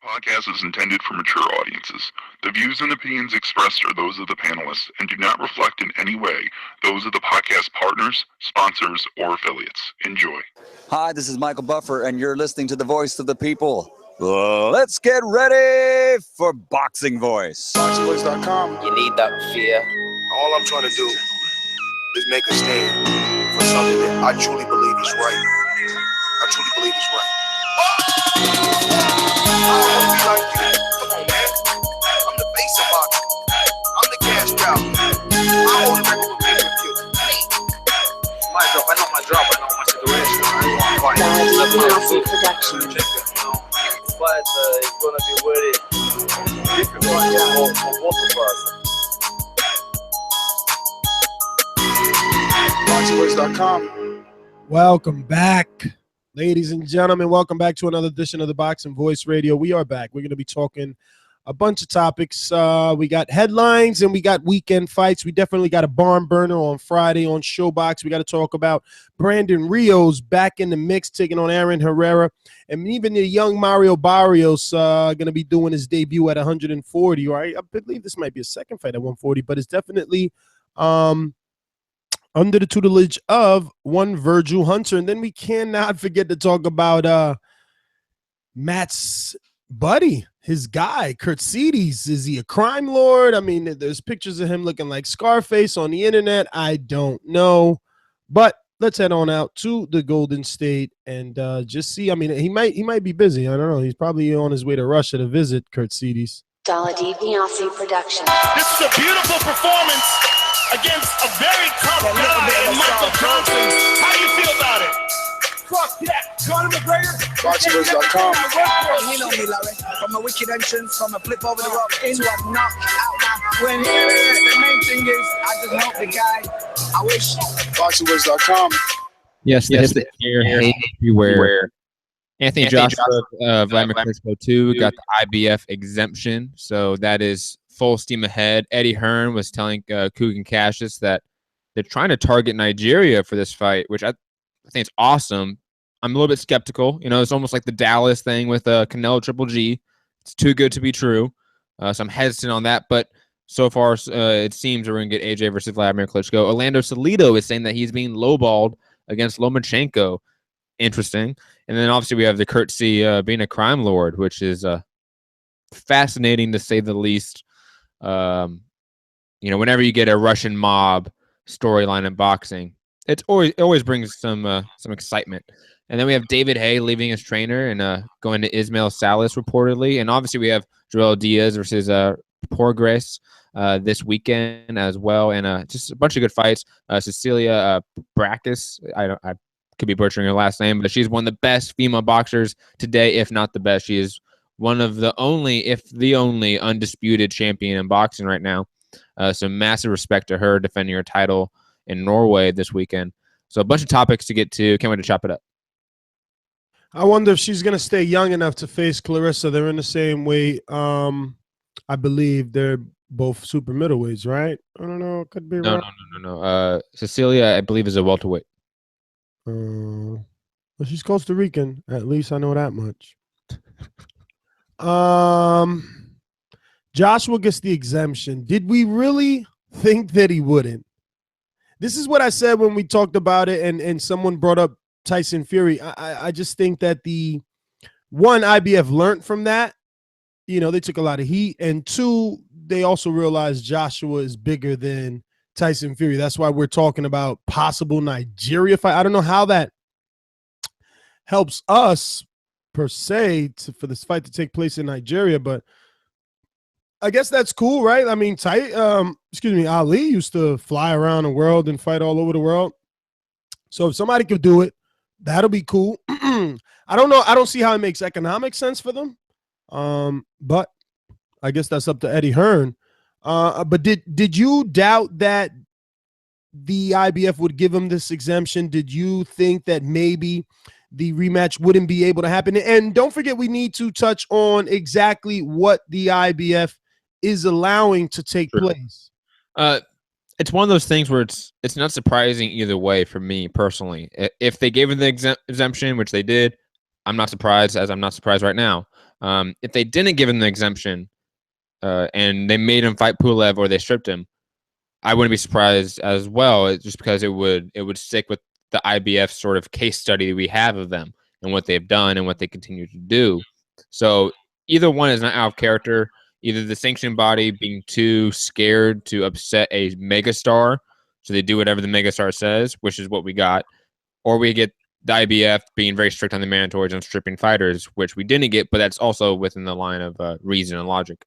Podcast is intended for mature audiences. The views and opinions expressed are those of the panelists and do not reflect in any way those of the podcast partners, sponsors, or affiliates. Enjoy. Hi, this is Michael Buffer, and you're listening to the voice of the people. Let's get ready for Boxing Voice. ThaBoxingvoice.com. You need that fear. All I'm trying to do is make a stand for something that I truly believe is right. I truly believe is right. I don't want to be like you. Come on, man. I'm the face of boxing. I'm the cash cow. I hold the record for pay-per-view. My drop, I know my situation. I don't want to fight. Wladimir Production. But it's going to be very difficult for both of us. ThaBoxingvoice.com. Welcome back, ladies and gentlemen. Welcome back to another edition of the Boxing Voice Radio. We are back. We're going to be talking a bunch of topics. We got headlines and we got weekend fights. We definitely got a barn burner on Friday on Showbox. We got to talk about Brandon Rios back in the mix, taking on Aaron Herrera. And even the young Mario Barrios going to be doing his debut at 140. Or I believe this might be a second fight at 140, but it's definitely under the tutelage of one Virgil Hunter. And then we cannot forget to talk about Matt's buddy, his guy, Khurtsidze. Is he a crime lord? I mean, there's pictures of him looking like Scarface on the internet. I don't know. But let's head on out to the Golden State and just see. I mean, he might be busy. I don't know. He's probably on his way to Russia to visit Khurtsidze. Wladimir Production. This is a beautiful performance against a very tough guy in Michael Johnson. How do you feel about it? Fuck that. Conor McGregor. ThaBoxingvoice.com. You know me, Larry. From a wicked entrance, from a flip over the rock into a knockout. When the main thing is, I just help the guy. I wish. ThaBoxingvoice.com. Yes, the here everywhere. Anthony Joshua, Wladimir Klitschko II got the IBF exemption, so that is full steam ahead. Eddie Hearn was telling Kugan Cassius that they're trying to target Nigeria for this fight, which I think it's awesome. I'm a little bit skeptical. You know, it's almost like the Dallas thing with Canelo Triple G. It's too good to be true, so I'm hesitant on that. But so far, it seems we're going to get AJ versus Wladimir Klitschko. Orlando Salido is saying that he's being lowballed against Lomachenko. Interesting. And then obviously we have the Khurtsidze being a crime lord, which is fascinating to say the least. You know, whenever you get a Russian mob storyline in boxing, it always brings some excitement. And then we have David Haye leaving his trainer and going to Ismael Salas reportedly. And obviously we have Joelle Diaz versus Prograis this weekend as well. And just a bunch of good fights. Cecilia Brækhus, I could be butchering her last name, but she's one of the best female boxers today, if not the best. She is one of the only, if the only, undisputed champion in boxing right now. So massive respect to her defending her title in Norway this weekend. So a bunch of topics to get to. Can't wait to chop it up. I wonder if she's going to stay young enough to face Clarissa. They're in the same weight. I believe they're both super middleweights, right? I don't know. Could be wrong. No. Cecilia, I believe, is a welterweight. Well, she's Costa Rican. At least I know that much. Joshua gets the exemption. Did we really think that he wouldn't? This is what I said when we talked about it, and someone brought up Tyson Fury. I just think that the one, IBF learned from that. You know, they took a lot of heat, and two, they also realized Joshua is bigger than Tyson Fury. That's why we're talking about possible Nigeria fight. I don't know how that helps us per se for this fight to take place in Nigeria, but I guess that's cool, right? I mean, Ali used to fly around the world and fight all over the world. So if somebody could do it, that'll be cool. I don't know. I don't see how it makes economic sense for them. But I guess that's up to Eddie Hearn. But did you doubt that the IBF would give him this exemption? Did you think that maybe the rematch wouldn't be able to happen? And don't forget, we need to touch on exactly what the IBF is allowing to take place. It's one of those things where it's not surprising either way for me personally. If they gave him the exemption, which they did, I'm not surprised, as I'm not surprised right now. If they didn't give him the exemption and they made him fight Pulev or they stripped him, I wouldn't be surprised as well, just because it would stick with the IBF sort of case study we have of them and what they've done and what they continue to do. So either one is not out of character. Either the sanctioning body being too scared to upset a megastar, so they do whatever the megastar says, which is what we got, or we get the IBF being very strict on the mandatories and stripping fighters, which we didn't get, but that's also within the line of reason and logic.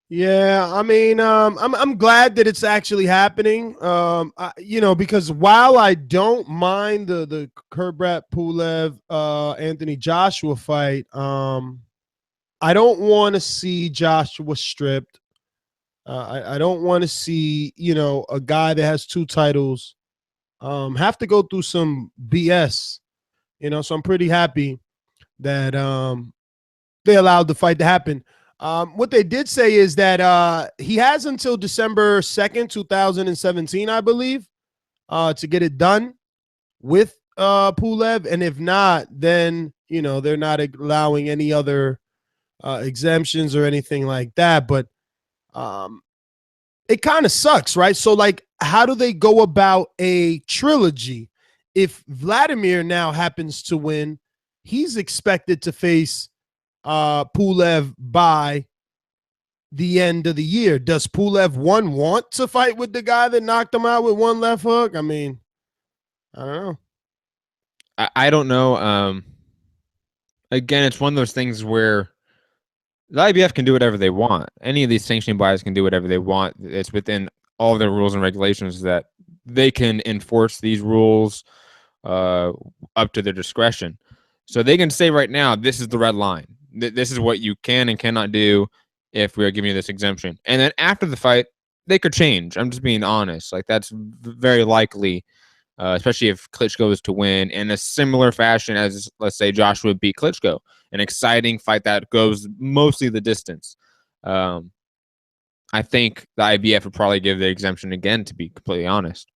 Yeah, I mean, I'm glad that it's actually happening. Because while I don't mind the Kubrat Pulev Anthony Joshua fight, I don't want to see Joshua stripped. I don't want to see a guy that has 2 titles have to go through some BS. So I'm pretty happy that they allowed the fight to happen. What they did say is that he has until December 2nd, 2017, I believe, to get it done with Pulev. And if not, then, they're not allowing any other exemptions or anything like that. But it kind of sucks, right? So, like, how do they go about a trilogy? If Wladimir now happens to win, he's expected to face Pulev by the end of the year. Does Pulev want to fight with the guy that knocked him out with 1 left hook? I mean, I don't know. I don't know. Again, it's one of those things where the IBF can do whatever they want. Any of these sanctioning bodies can do whatever they want. It's within all their rules and regulations that they can enforce these rules up to their discretion. So they can say right now, this is the red line. This is what you can and cannot do if we are giving you this exemption. And then after the fight, they could change. I'm just being honest. Like, that's very likely, especially if Klitschko is to win in a similar fashion as, let's say, Joshua beat Klitschko. An exciting fight that goes mostly the distance. I think the IBF would probably give the exemption again, to be completely honest.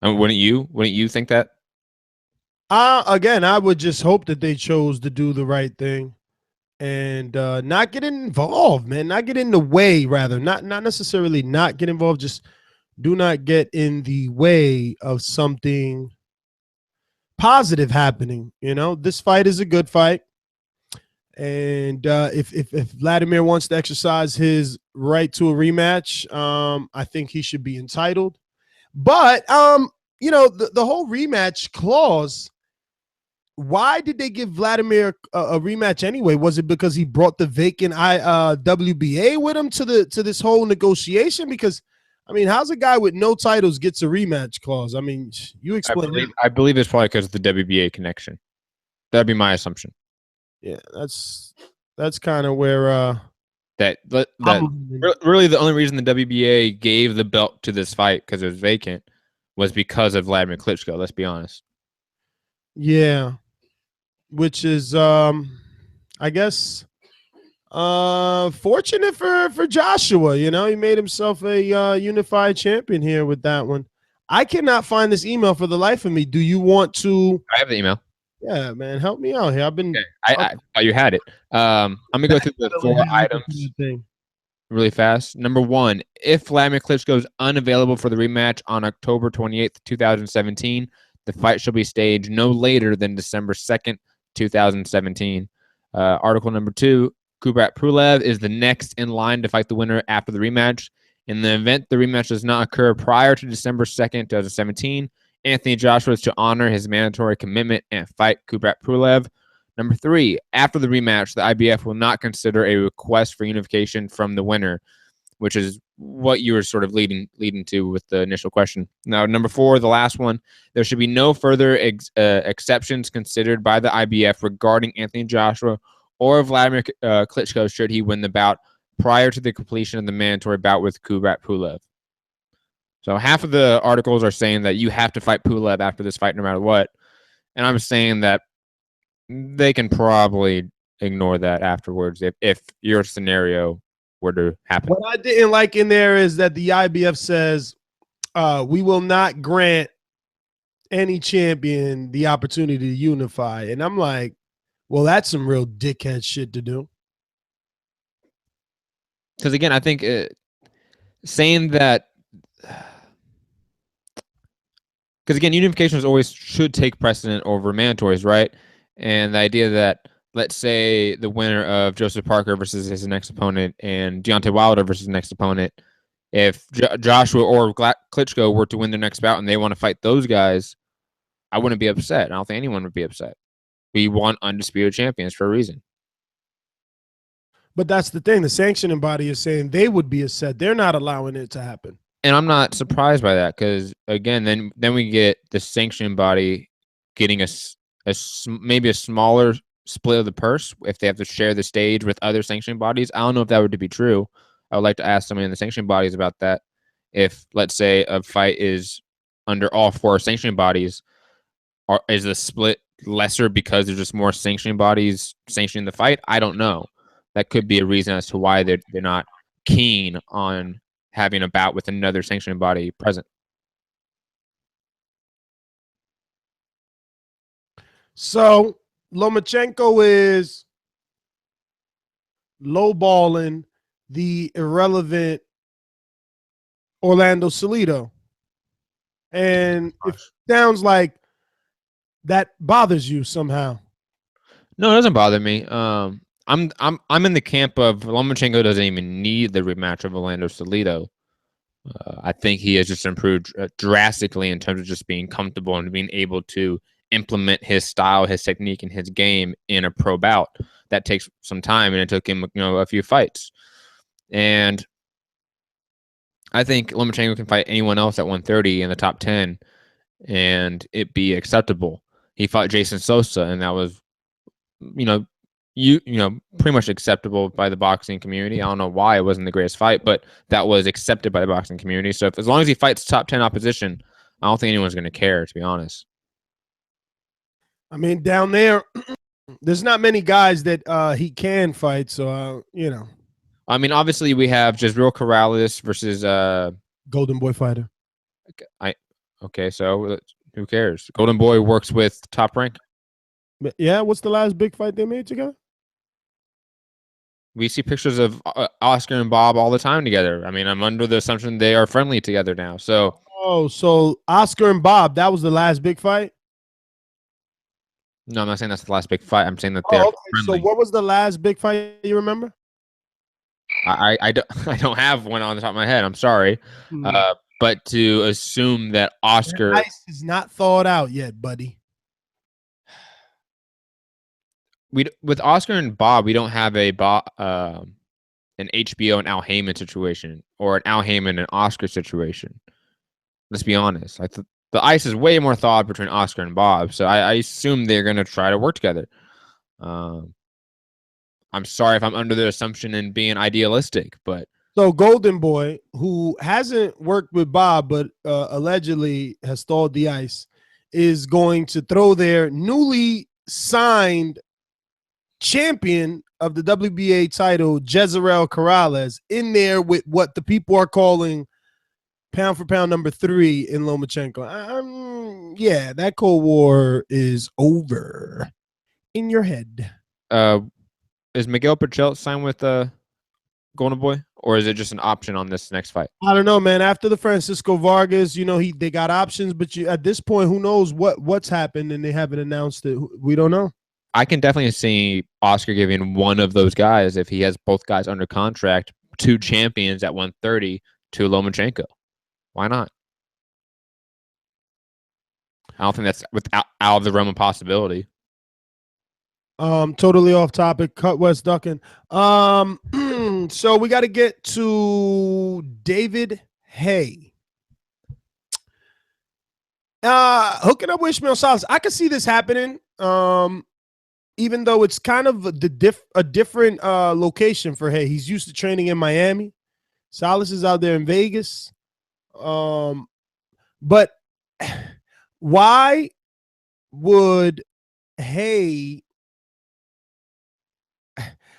I mean, wouldn't you think that? Again, I would just hope that they chose to do the right thing and not get involved, man. Not get in the way, rather. Not necessarily not get involved. Just do not get in the way of something positive happening. This fight is a good fight. And if Wladimir wants to exercise his right to a rematch, I think he should be entitled. But, the whole rematch clause, why did they give Wladimir a rematch anyway? Was it because he brought the vacant WBA with him to this whole negotiation? Because, I mean, how's a guy with no titles gets a rematch clause? I mean, you explain. I believe it's probably because of the WBA connection. That'd be my assumption. Yeah, that's kind of where that really the only reason the WBA gave the belt to this fight, because it was vacant, was because of Wladimir Klitschko. Let's be honest. Yeah, which is I guess fortunate for Joshua. He made himself a unified champion here with that one. I cannot find this email for the life of me. Do you want to? I have the email. Yeah, man, help me out here. I've been. Okay. I thought you had it. I'm gonna go through the 4 items really fast. Number 1, if Wladimir Klitschko is unavailable for the rematch on October 28th, 2017, the fight shall be staged no later than December 2nd, 2017. Article number 2, Kubrat Pulev is the next in line to fight the winner after the rematch. In the event the rematch does not occur prior to December 2nd, 2017, Anthony Joshua is to honor his mandatory commitment and fight Kubrat Pulev. Number 3, after the rematch, the IBF will not consider a request for unification from the winner, which is what you were sort of leading to with the initial question. Now, number 4, the last one, there should be no further exceptions considered by the IBF regarding Anthony Joshua or Wladimir Klitschko should he win the bout prior to the completion of the mandatory bout with Kubrat Pulev. So half of the articles are saying that you have to fight Pulev after this fight no matter what. And I'm saying that they can probably ignore that afterwards if your scenario were to happen. What I didn't like in there is that the IBF says we will not grant any champion the opportunity to unify. And I'm like, well, that's some real dickhead shit to do. Because again, I think saying that, because again, unification always should take precedent over mandatories, right? And the idea that, let's say the winner of Joseph Parker versus his next opponent and Deontay Wilder versus his next opponent, if Joshua or Klitschko were to win their next bout and they want to fight those guys, I wouldn't be upset. I don't think anyone would be upset. We want undisputed champions for a reason. But that's the thing. The sanctioning body is saying they would be upset. They're not allowing it to happen. And I'm not surprised by that because, again, then we get the sanctioning body getting maybe a smaller split of the purse if they have to share the stage with other sanctioning bodies. I don't know if that would be true. I would like to ask somebody in the sanctioning bodies about that. If, let's say, a fight is under all 4 sanctioning bodies, is the split lesser because there's just more sanctioning bodies sanctioning the fight? I don't know. That could be a reason as to why they're not keen on having a bout with another sanctioning body present. So Lomachenko is lowballing the irrelevant Orlando Salido. And it sounds like that bothers you somehow. No, it doesn't bother me. I'm in the camp of Lomachenko doesn't even need the rematch of Orlando Salido. I think he has just improved drastically in terms of just being comfortable and being able to implement his style, his technique, and his game in a pro bout. That takes some time, and it took him, a few fights. And I think Lomachenko can fight anyone else at 130 in the top 10, and it be acceptable. He fought Jason Sosa, and that was, pretty much acceptable by the boxing community. I don't know why it wasn't the greatest fight, but that was accepted by the boxing community. So as long as he fights top 10 opposition, I don't think anyone's going to care, to be honest. I mean, down there, there's not many guys that he can fight. So, I mean, obviously we have Jezreel Corrales versus Golden Boy fighter. Okay, so who cares? Golden Boy works with Top Rank. Yeah, what's the last big fight they made together? We see pictures of Oscar and Bob all the time together. I mean, I'm under the assumption they are friendly together now. So, so Oscar and Bob, that was the last big fight? No, I'm not saying that's the last big fight. I'm saying that they're friendly. So what was the last big fight you remember? I don't have one on the top of my head. I'm sorry. But to assume that Oscar... The ice is not thawed out yet, buddy. With Oscar and Bob, we don't have an HBO and Al Heyman situation or an Al Heyman and Oscar situation. Let's be honest. The ice is way more thawed between Oscar and Bob, so I assume they're going to try to work together. I'm sorry if I'm under the assumption and being idealistic, but... So Golden Boy, who hasn't worked with Bob but allegedly has thawed the ice, is going to throw their newly signed champion of the WBA title, Jezreel Corrales, in there with what the people are calling pound for pound number 3 in Lomachenko. Yeah, that Cold War is over in your head. Is Miguel Pachel signed with Golden Boy, or is it just an option on this next fight? I don't know, man. After the Francisco Vargas, they got options, but at this point, who knows what's happened, and they haven't announced it. We don't know. I can definitely see Oscar giving one of those guys, if he has both guys under contract, 2 champions at 130 to Lomachenko. Why not? I don't think that's out of the realm of possibility. Totally off topic. Cut West ducking. So we got to get to David Haye. Hooking up with Ismael Salas. I could see this happening. Even though it's kind of a different location for Haye. He's used to training in Miami. Salas is out there in Vegas. But why would Haye...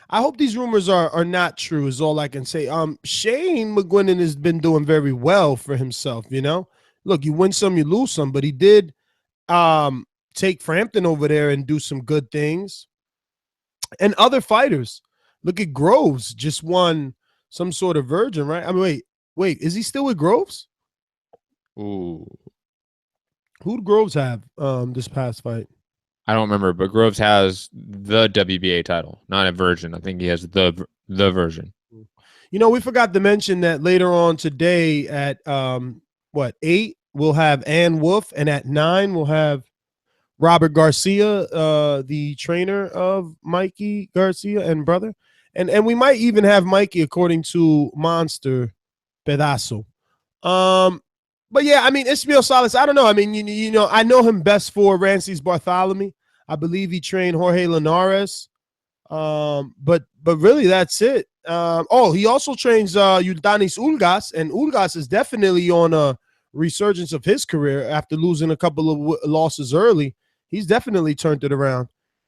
I hope these rumors are not true is all I can say. Shane McGuinness has been doing very well for himself, Look, you win some, you lose some, but he did take Frampton over there and do some good things. And other fighters. Look at Groves, just won some sort of Virgin, right? I mean, wait, is he still with Groves? Ooh. Who'd Groves have this past fight? I don't remember, but Groves has the WBA title, not a Virgin. I think he has the version. You know, we forgot to mention that later on today at 8, we'll have Ann Wolfe, and at 9 we'll have Robert Garcia, the trainer of Mikey Garcia and brother. And we might even have Mikey, according to Monster Pedazo. But yeah, I mean, Ismael Salas, I don't know. I mean, you know, I know him best for Rances Bartholomew. I believe he trained Jorge Linares. But really, that's it. He also trains Yordanis Ulgas, and Ulgas is definitely on a resurgence of his career after losing a couple of losses early. He's definitely turned it around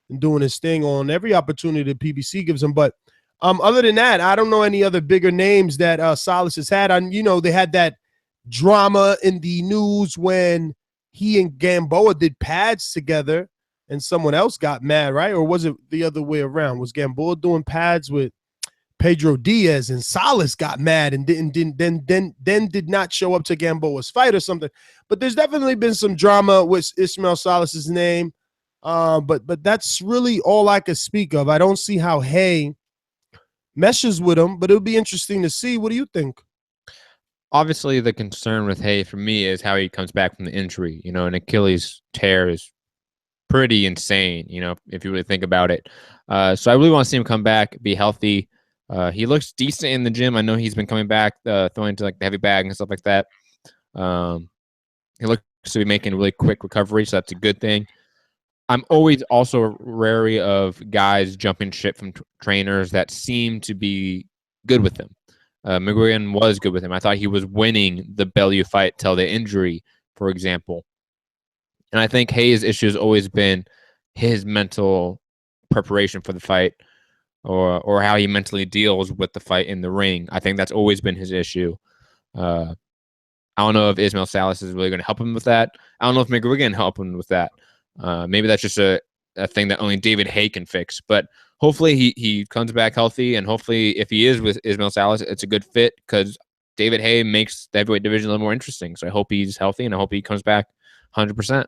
and doing his thing on every opportunity that PBC gives him. But other than that, I don't know any other bigger names that Salas has had. You know, they had that drama in the news when he and Gamboa did pads together and someone else got mad, right? Or was it the other way around? Was Gamboa doing pads with Pedro Diaz and Salas got mad and did not show up to Gamboa's fight or something? But there's definitely been some drama with Ismael Salas's name. But that's really all I could speak of. I don't see how Haye meshes with him, but it'll be interesting to see. What do you think? Obviously, the concern with Haye for me is how he comes back from the injury. You know, an Achilles tear is pretty insane, you know, if you really think about it. So I really want to see him come back, be healthy. He looks decent in the gym. I know he's been coming back, throwing to like the heavy bag and stuff like that. He looks to be making a really quick recovery, so that's a good thing. I'm always also wary of guys jumping ship from trainers that seem to be good with him. McGuigan was good with him. I thought he was winning the Bellew fight till the injury, for example. And I think Haye's issue has always been his mental preparation for the fight, or how he mentally deals with the fight in the ring. I think that's always been his issue. I don't know if Ismael Salas is really going to help him with that. I don't know if McGuigan can help him with that. Maybe that's just a thing that only David Haye can fix. But hopefully he comes back healthy, and hopefully if he is with Ismael Salas, it's a good fit because David Haye makes the heavyweight division a little more interesting. So I hope he's healthy, and I hope he comes back 100%.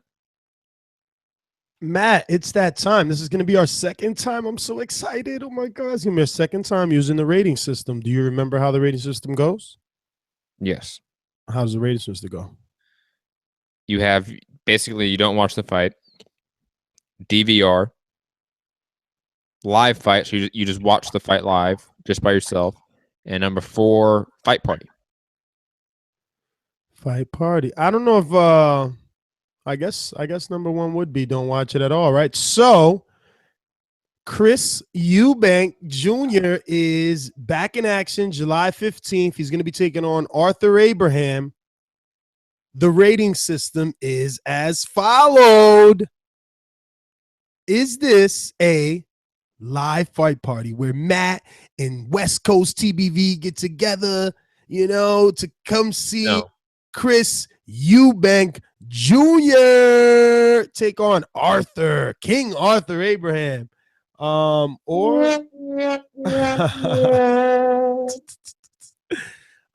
Matt, it's that time. This is going to be our second time. I'm so excited. Oh, my God. It's going to be our second time using the rating system. Do you remember how the rating system goes? Yes. How does the rating system go? You have basically you don't watch the fight, DVR, live fight, so you just watch the fight live just by yourself, and number 4, fight party. Fight party. I don't know if I guess number 1 would be don't watch it at all, right? So Chris Eubank Jr. is back in action July 15th. He's going to be taking on Arthur Abraham. The rating system is as followed. Is this a live fight party where Matt and West Coast TBV get together, you know, to come see Chris Eubank Jr. take on King Arthur Abraham?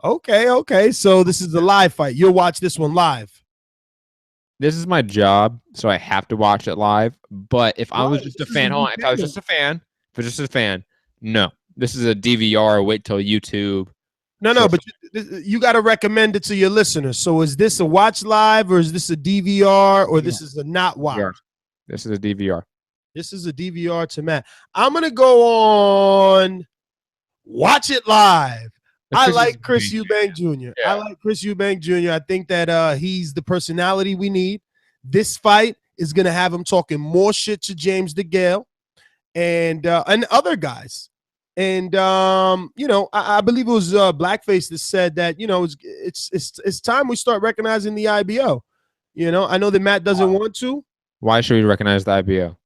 Okay. So this is a live fight. You'll watch this one live. This is my job, so I have to watch it live. But if I was just a fan, if I was just a fan, no. This is a DVR. Wait till YouTube. No, but you got to recommend it to your listeners. So is this a watch live, or is this a DVR, or this is a not watch? DVR. This is a DVR. This is a DVR to Matt. I'm going to go on watch it live. I like Chris Eubank Jr. Yeah. I like Chris Eubank Jr. I think that he's the personality we need. This fight is going to have him talking more shit to James DeGale and other guys. And you know, I believe it was Blackface that said that, you know, it's time we start recognizing the IBO. You know, I know that Matt doesn't want to. Why should we recognize the IBO?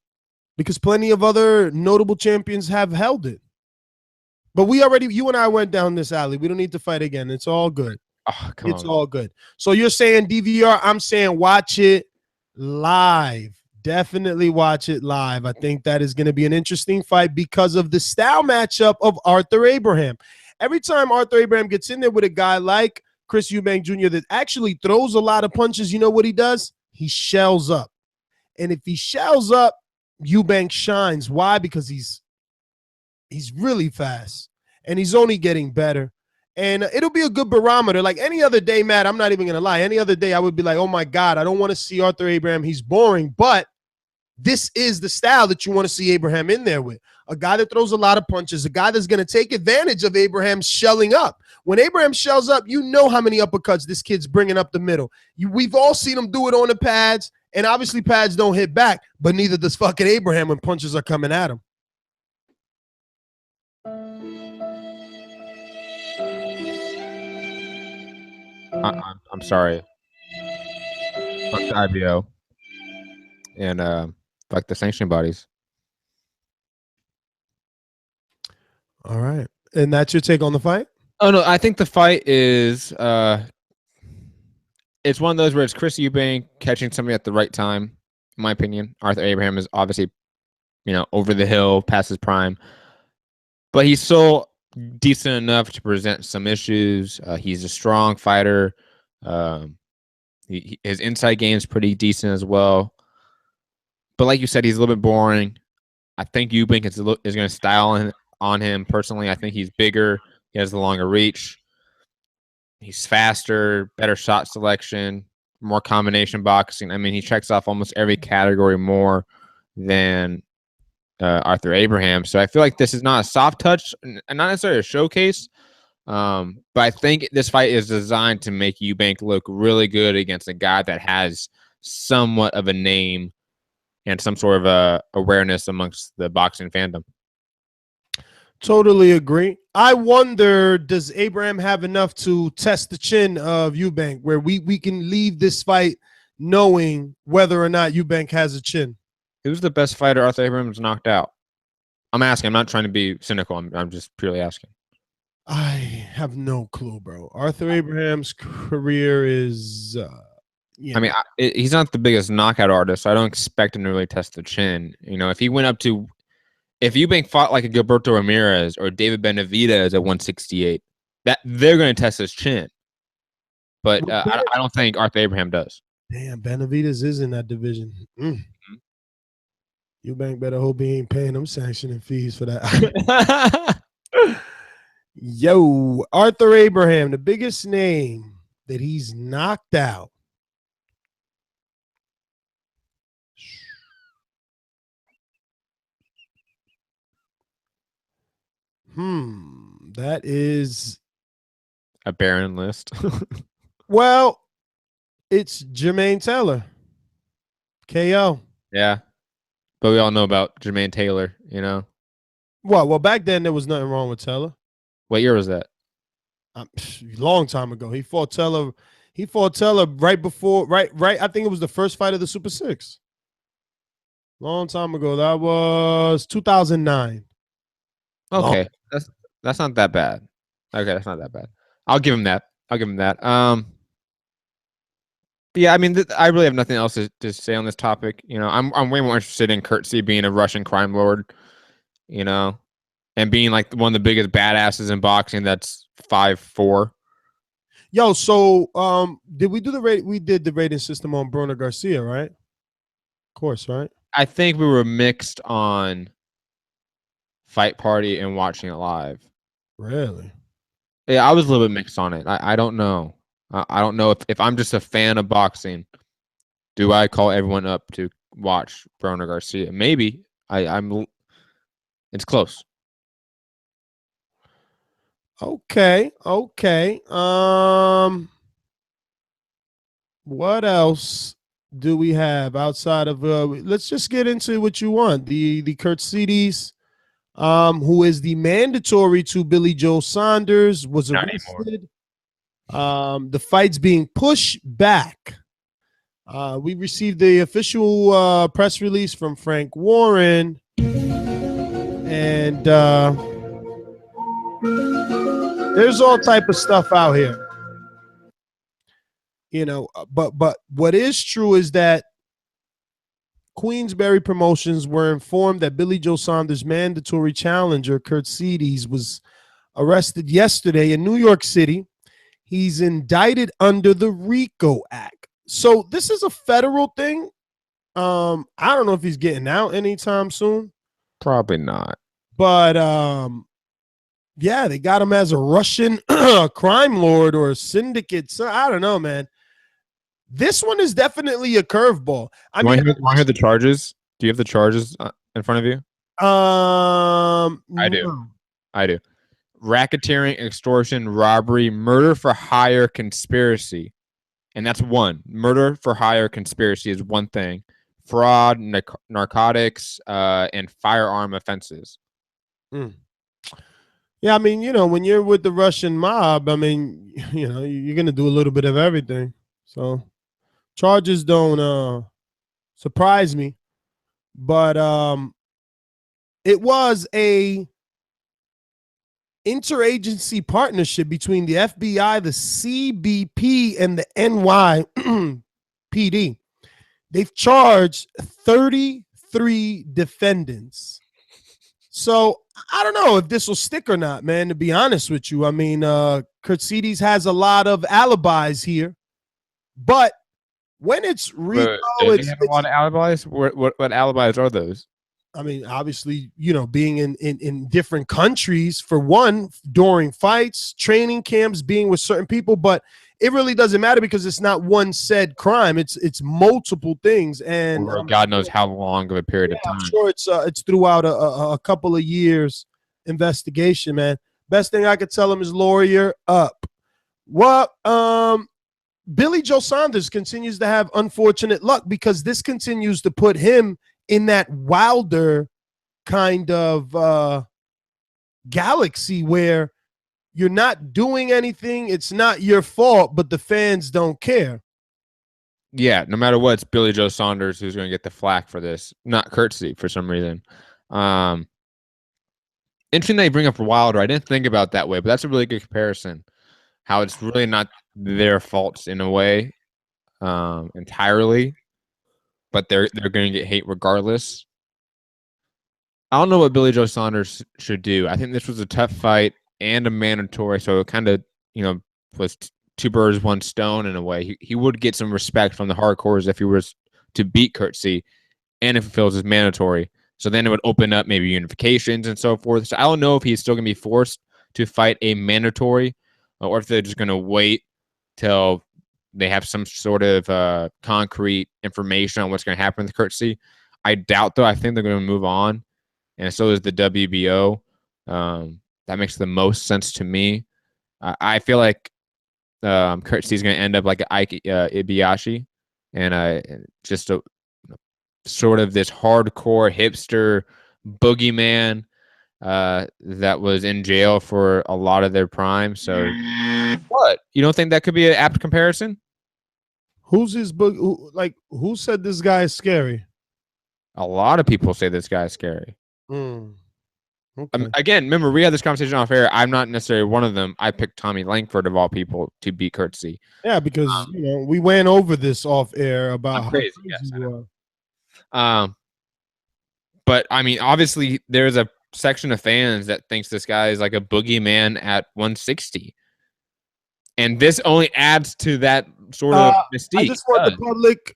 Because plenty of other notable champions have held it. But you and I went down this alley. We don't need to fight again. It's all good. Oh, It's all good. So you're saying DVR, I'm saying watch it. live. Definitely watch it live. I think that is going to be an interesting fight because of the style matchup of Arthur Abraham. Every time Arthur Abraham gets in there with a guy like Chris Eubank Jr. that actually throws a lot of punches, you know what he does? He shells up. And if he shells up, Eubank shines. Why? Because he's really fast, and he's only getting better. And it'll be a good barometer. Like any other day, Matt, I'm not even going to lie. Any other day, I would be like, oh, my God, I don't want to see Arthur Abraham. He's boring. But this is the style that you want to see Abraham in there with. A guy that throws a lot of punches, a guy that's going to take advantage of Abraham shelling up. When Abraham shells up, you know how many uppercuts this kid's bringing up the middle. We've all seen him do it on the pads, and obviously pads don't hit back, but neither does fucking Abraham when punches are coming at him. I'm sorry. Fuck the IBO and fuck the sanctioning bodies. All right. And that's your take on the fight? Oh, no, I think the fight is it's one of those where it's Chris Eubank catching somebody at the right time, in my opinion. Arthur Abraham is obviously, over the hill, past his prime. But he's still decent enough to present some issues. He's a strong fighter. His inside game is pretty decent as well. But like you said, he's a little bit boring. I think Eubank is going to style on him personally. I think he's bigger. He has the longer reach. He's faster, better shot selection, more combination boxing. I mean, he checks off almost every category more than Arthur Abraham. So I feel like this is not a soft touch and not necessarily a showcase. But I think this fight is designed to make Eubank look really good against a guy that has somewhat of a name and some sort of awareness amongst the boxing fandom. Totally agree. I wonder, does Abraham have enough to test the chin of Eubank where we can leave this fight knowing whether or not Eubank has a chin? Who's the best fighter Arthur Abraham's knocked out? I'm asking. I'm not trying to be cynical. I'm just purely asking. I have no clue, bro. Arthur Abraham's career is... I mean, he's not the biggest knockout artist, so I don't expect him to really test the chin. If he went up to... If Eubank fought like a Gilberto Ramirez or David Benavidez at 168, that they're going to test his chin. But I don't think Arthur Abraham does. Damn, Benavidez is in that division. Eubank better hope he ain't paying them sanctioning fees for that. Yo, Arthur Abraham, the biggest name that he's knocked out. That is a barren list. Well, it's Jermaine Taylor. KO. Yeah. But we all know about Jermaine Taylor, Well, back then there was nothing wrong with Taylor. What year was that? Long time ago. He fought Taylor right before, right. I think it was the first fight of the Super 6. Long time ago. That was 2009. Okay. That's not that bad. Okay, that's not that bad. I'll give him that. Yeah, I mean, I really have nothing else to say on this topic. I'm way more interested in Khurtsidze being a Russian crime lord, and being like one of the biggest badasses in boxing. That's 5'4". Yo, so did we do the rate? We did the rating system on Bruno Garcia, right? Of course, right? I think we were mixed on Fight Party and watching it live. Really? Yeah, I was a little bit mixed on it. I don't know. I don't know if I'm just a fan of boxing. Do I call everyone up to watch Bruno Garcia? Maybe. I'm. It's close. Okay. What else do we have outside of? Let's just get into what you want. The Khurtsidze, who is the mandatory to Billy Joe Saunders, was arrested. The fight's being pushed back. We received the official press release from Frank Warren, and there's all type of stuff out here, but what is true is that Queensberry Promotions were informed that Billy Joe Saunders' mandatory challenger, Kurt Devis, was arrested yesterday in New York City. He's indicted under the RICO Act. So this is a federal thing. I don't know if he's getting out anytime soon. Probably not. But yeah, they got him as a Russian crime lord or a syndicate. So I don't know, man. This one is definitely a curveball. I mean, want to hear the charges? Do you have the charges in front of you? I do. no. I do. Racketeering, extortion, robbery, murder for hire, conspiracy. And that's one. Murder for hire, conspiracy is one thing. Fraud, narcotics, and firearm offenses. Yeah, I mean, when you're with the Russian mob, I mean, you're going to do a little bit of everything. So charges don't surprise me. But it was a interagency partnership between the FBI, the CBP, and the NYPD. They've charged 33 defendants. So I don't know if this will stick or not, man, to be honest with you. I mean, Khurtsidze has a lot of alibis here, but when it's RICO, they have a lot of alibis. What alibis are those? I mean, obviously, being in different countries, for one, during fights, training camps, being with certain people, but it really doesn't matter because it's not one said crime. It's multiple things, and God knows how long of a period of time. I'm sure it's throughout a couple of years investigation, man. Best thing I could tell him is lawyer up. Well, Billy Joe Saunders continues to have unfortunate luck because this continues to put him in that Wilder kind of galaxy where you're not doing anything. It's not your fault, but the fans don't care. Yeah, no matter what, it's Billy Joe Saunders who's going to get the flack for this, not Khurtsidze for some reason. Interesting that you bring up Wilder. I didn't think about it that way, but that's a really good comparison. How it's really not their faults in a way entirely, but they're going to get hate regardless. I don't know what Billy Joe Saunders should do. I think this was a tough fight and a mandatory, so it kind of was two birds, one stone in a way. He would get some respect from the hardcores if he was to beat Khurtsidze, and if it feels as mandatory. So then it would open up maybe unifications and so forth. So I don't know if he's still going to be forced to fight a mandatory, or if they're just going to wait till they have some sort of concrete information on what's going to happen with Khurtsidze. I doubt, though. I think they're going to move on, and so is the WBO. That makes the most sense to me. I feel like Khurtsidze is going to end up like Ike Ibeyashi, and just a sort of this hardcore hipster boogeyman that was in jail for a lot of their prime. So, what? You don't think that could be an apt comparison? Who's his who said this guy is scary? A lot of people say this guy is scary. Okay. Again, remember, we had this conversation off air. I'm not necessarily one of them. I picked Tommy Langford of all people to beat Khurtsidze. Yeah, because we went over this off air about how crazy you are. But I mean, obviously, there's a section of fans that thinks this guy is like a boogeyman at 160, and this only adds to that sort of mystique. I just want the public,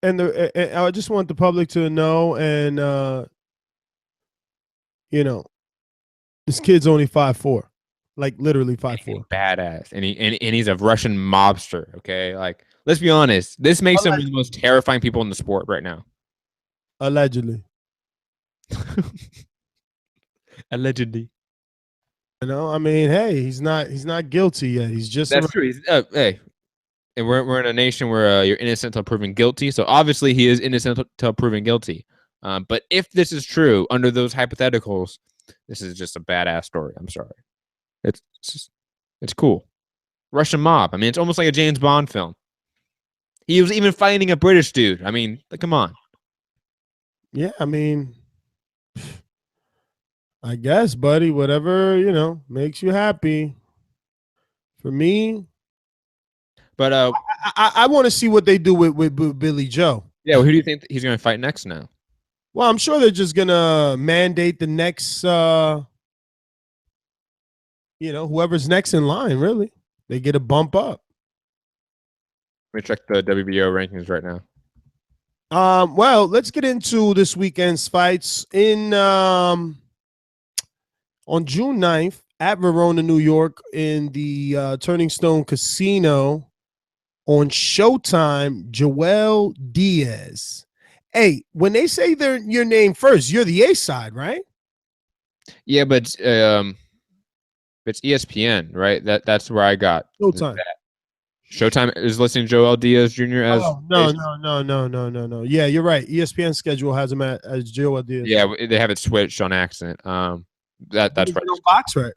I just want the public to know, and this kid's only 5'4", like literally 5'4". Badass, and he's a Russian mobster. Okay, like let's be honest, this makes him one of the most terrifying people in the sport right now. Allegedly. Allegedly. I mean, hey, he's not guilty yet. He's just that's true. Hey, and we're in a nation where you're innocent until proven guilty. So obviously he is innocent until proven guilty. But if this is true under those hypotheticals, this is just a badass story. I'm sorry. It's cool. Russian mob. I mean, it's almost like a James Bond film. He was even fighting a British dude. I mean, come on. Yeah, I mean, I guess, buddy, whatever, makes you happy. For me, but I want to see what they do with Billy Joe. Yeah, well, who do you think he's going to fight next now? Well, I'm sure they're just gonna mandate the next, whoever's next in line. Really, they get a bump up. Let me check the WBO rankings right now. Well, let's get into this weekend's fights. On June 9th at Verona, New York, in the Turning Stone Casino on Showtime, Joelle Diaz. Hey, when they say your name first, you're the A side, right? Yeah, but it's ESPN, right? That's where I got Showtime. that. Showtime is listing Joelle Diaz Jr. as no. Yeah, you're right. ESPN schedule has him as Joelle Diaz. Yeah, they have it switched on accident. That's right. No box, right?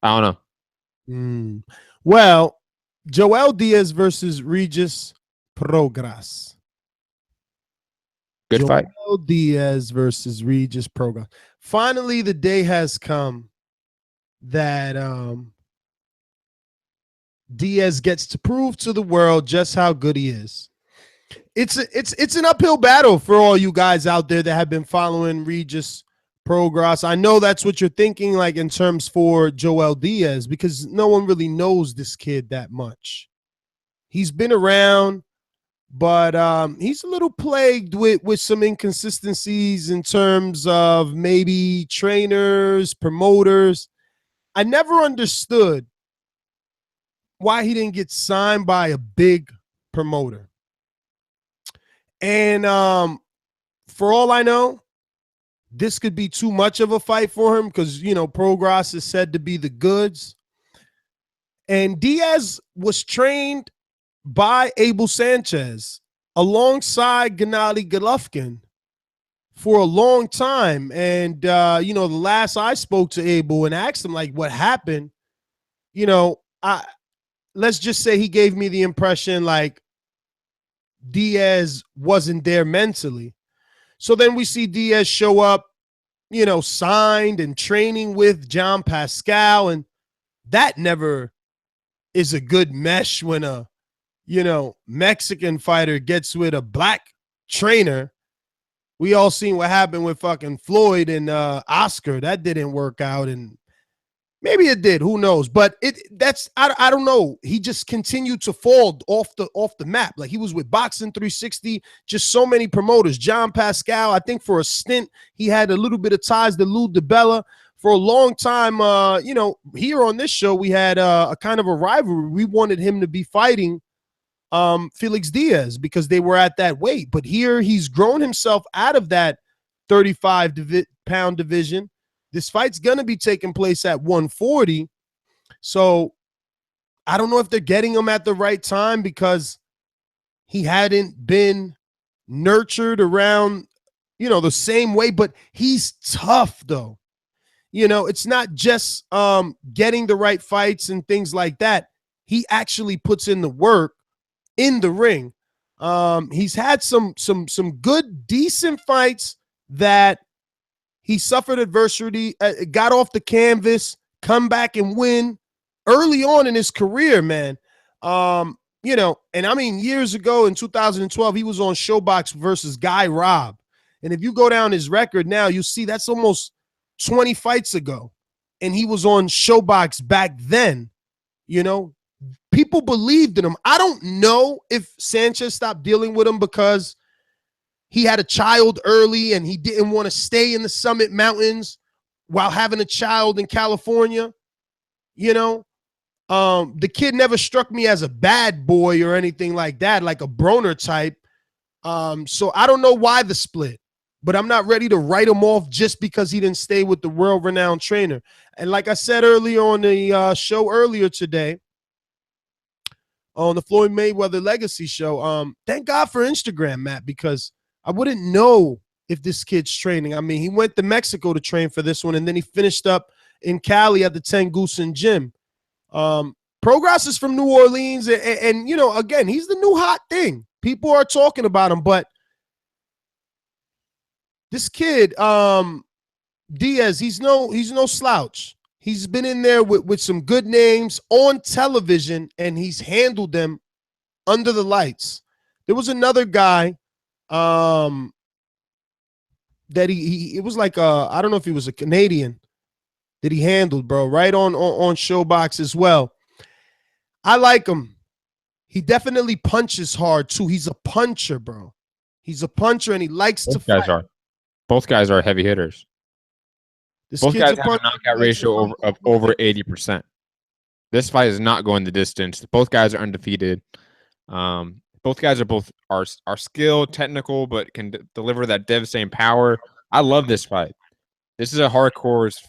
I don't know. Well, Joelle Diaz versus Regis Prograis. Good fight. Joelle Diaz versus Regis Prograis. Finally, the day has come that Diaz gets to prove to the world just how good he is. It's an uphill battle for all you guys out there that have been following Regis Prograis. I know that's what you're thinking, like in terms for Joelle Diaz, because no one really knows this kid that much. He's been around, but he's a little plagued with some inconsistencies in terms of maybe trainers, promoters. I never understood why he didn't get signed by a big promoter. And for all I know, this could be too much of a fight for him because, Prograis is said to be the goods. And Diaz was trained by Abel Sanchez alongside Gennady Golovkin for a long time. And, the last I spoke to Abel and asked him, like, what happened, let's just say he gave me the impression like Diaz wasn't there mentally. So then we see Diaz show up, signed and training with John Pascal. And that never is a good mesh when a, Mexican fighter gets with a black trainer. We all seen what happened with fucking Floyd and Oscar. That didn't work out. And maybe it did. Who knows? But I don't know. He just continued to fall off the map. Like he was with Boxing 360, just so many promoters. John Pascal, I think for a stint, he had a little bit of ties to Lou DiBella. For a long time, here on this show, we had a kind of a rivalry. We wanted him to be fighting Felix Diaz because they were at that weight. But here he's grown himself out of that 35-pound division. This fight's going to be taking place at 140. So I don't know if they're getting him at the right time because he hadn't been nurtured around, the same way. But he's tough, though. It's not just getting the right fights and things like that. He actually puts in the work in the ring. He's had some good, decent fights that he suffered adversity, got off the canvas, come back and win early on in his career, man. And I mean, years ago in 2012, he was on Showbox versus Guy Robb. And if you go down his record now, you see that's almost 20 fights ago. And he was on Showbox back then. People believed in him. I don't know if Sanchez stopped dealing with him because he had a child early and he didn't want to stay in the Summit Mountains while having a child in California. The kid never struck me as a bad boy or anything like that, like a Broner type. So I don't know why the split, but I'm not ready to write him off just because he didn't stay with the world-renowned trainer. And like I said earlier on the show earlier today, on the Floyd Mayweather Legacy show, thank God for Instagram, Matt, because I wouldn't know if this kid's training. I mean, he went to Mexico to train for this one, and then he finished up in Cali at the Tengusen Gym. Prograis is from New Orleans, and again, he's the new hot thing. People are talking about him, but this kid, Diaz, he's no slouch. He's been in there with some good names on television, and he's handled them under the lights. There was another guy that he it was like I don't know if he was a Canadian that he handled, bro, right on Showbox as well. I like him. He definitely punches hard too. He's a puncher, bro. He's a puncher and he likes to fight. Both guys are heavy hitters. Both guys have a knockout ratio of over 80%. This fight is not going the distance. Both guys are undefeated. Both guys are skilled, technical, but can deliver that devastating power. I love this fight. This is a hardcore's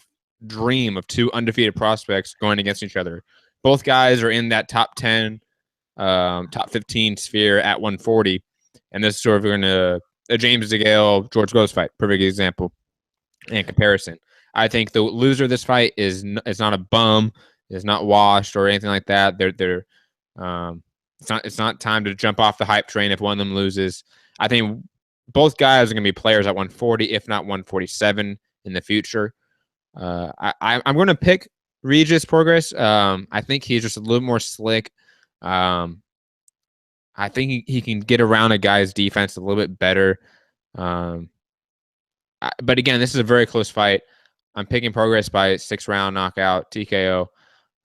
dream of two undefeated prospects going against each other. Both guys are in that top 10, top 15 sphere at 140, and this is sort of a James DeGale, George Groves fight, perfect example and comparison. I think the loser of this fight is not a bum, is not washed or anything like that. It's not time to jump off the hype train if one of them loses. I think both guys are going to be players at 140, if not 147 in the future. I'm going to pick Regis Prograis. I think he's just a little more slick. I think he can get around a guy's defense a little bit better. But again, this is a very close fight. I'm picking Prograis by 6-round knockout, TKO.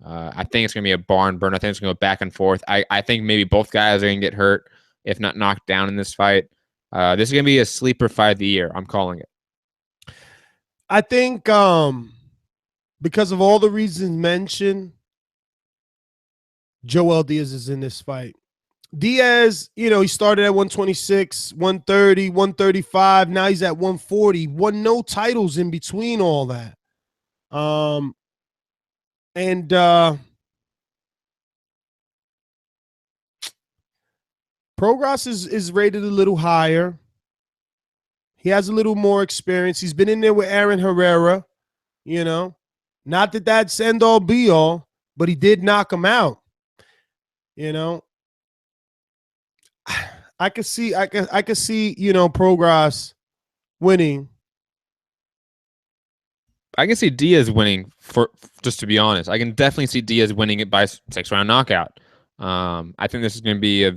I think it's going to be a barn burn. I think it's going to go back and forth. I think maybe both guys are going to get hurt, if not knocked down in this fight. This is going to be a sleeper fight of the year. I'm calling it. I think because of all the reasons mentioned, Joelle Diaz is in this fight. Diaz, he started at 126, 130, 135. Now he's at 140. Won no titles in between all that. Prograis is rated a little higher. He has a little more experience. He's been in there with Aaron Herrera, Not that that's end all be all, but he did knock him out. I could see, Prograis winning. I can see Diaz winning, just to be honest. I can definitely see Diaz winning it by 6-round knockout. I think this is going to be a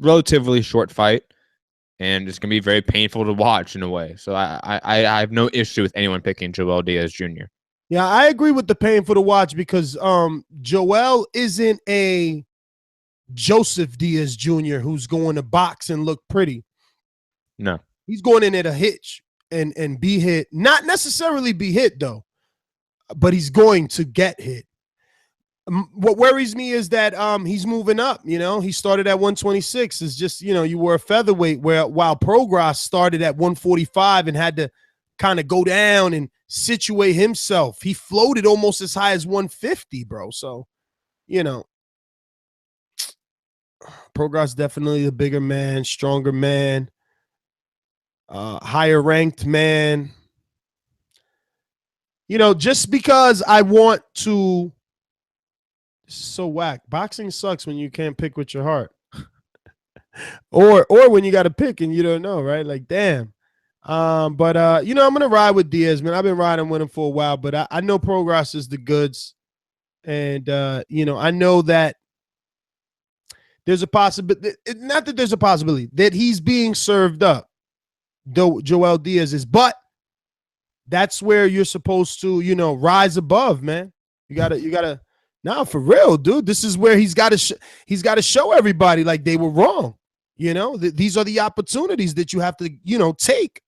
relatively short fight, and it's going to be very painful to watch in a way. So I have no issue with anyone picking Joelle Diaz Jr. Yeah, I agree with the painful to watch because Joelle isn't a Joseph Diaz Jr. who's going to box and look pretty. No. He's going in at a hitch and be hit. Not necessarily be hit, though, but he's going to get hit. What worries me is that he's moving up. He started at 126. It's just, you were a featherweight while Prograis started at 145 and had to kind of go down and situate himself. He floated almost as high as 150, bro. So, Prograis definitely the bigger man, stronger man, higher ranked man. Just because I want to. So whack. Boxing sucks when you can't pick with your heart, or when you got to pick and you don't know, right? Like, damn. But I'm gonna ride with Diaz, man. I've been riding with him for a while, but I know Prograis is the goods, and I know that there's a possibility. Not that there's a possibility that he's being served up. Though Joelle Diaz is, but that's where you're supposed to, rise above, man. You gotta. Now, for real, dude, this is where he's got to show everybody like they were wrong. These are the opportunities that you have to, take.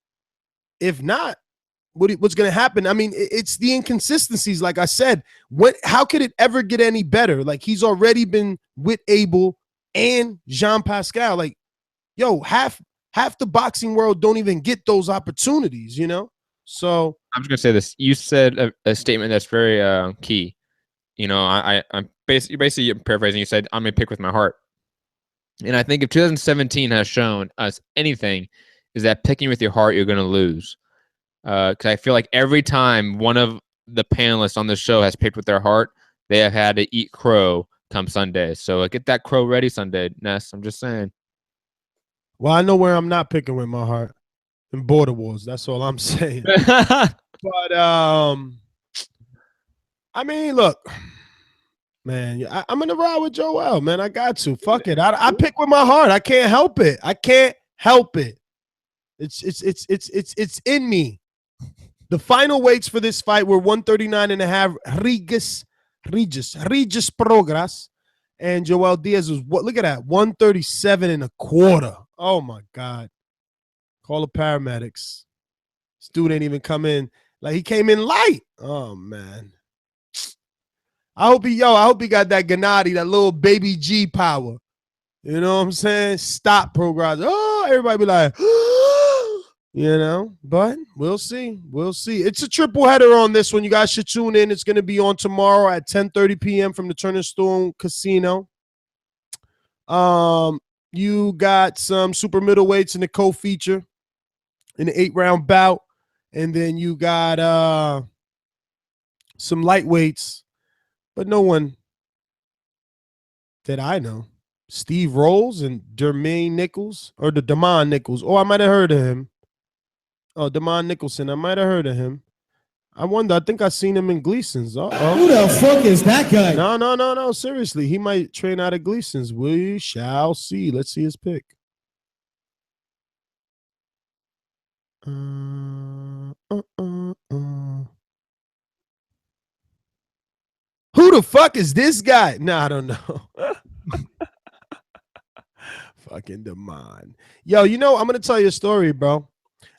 If not, what's going to happen? I mean, it's the inconsistencies. Like I said, how could it ever get any better? Like, he's already been with Abel and Jean Pascal. Like, yo, half the boxing world don't even get those opportunities, So I'm just going to say this. You said a statement that's very key. I'm basically paraphrasing. You said, I'm going to pick with my heart. And I think if 2017 has shown us anything, is that picking with your heart, you're going to lose. Because I feel like every time one of the panelists on the show has picked with their heart, they have had to eat crow come Sunday. So get that crow ready Sunday, Ness. I'm just saying. Well, I know where I'm not picking with my heart. In Border Wars. That's all I'm saying. But, I mean, look, man, I'm going to ride with Joelle, man. I got to. Fuck it. I pick with my heart. I can't help it. It's in me. The final weights for this fight were 139.5. Regis Prograis and Joelle Diaz was what? Look at that, 137.25. Oh my God! Call the paramedics. This dude ain't even come in. Like, he came in light. Oh man. I hope he got that Gennady, that little baby G power. You know what I'm saying? Stop Prograis. Oh, everybody be like, but we'll see. We'll see. It's a triple header on this one. You guys should tune in. It's going to be on tomorrow at 10:30 p.m. from the Turner Stone Casino. You got some super middleweights in the co-feature in the 8-round bout. And then you got some lightweights, but no one that I know. Steve Rolls and Damon Nichols. Oh, I might have heard of him. Oh, Damon Nicholson. I might have heard of him. I wonder. I think I seen him in Gleason's. Who the fuck is that guy? No. Seriously, he might train out of Gleason's. We shall see. Let's see his pick. Who the fuck is this guy? No, I don't know. Fucking Damon. Yo, I'm going to tell you a story, bro.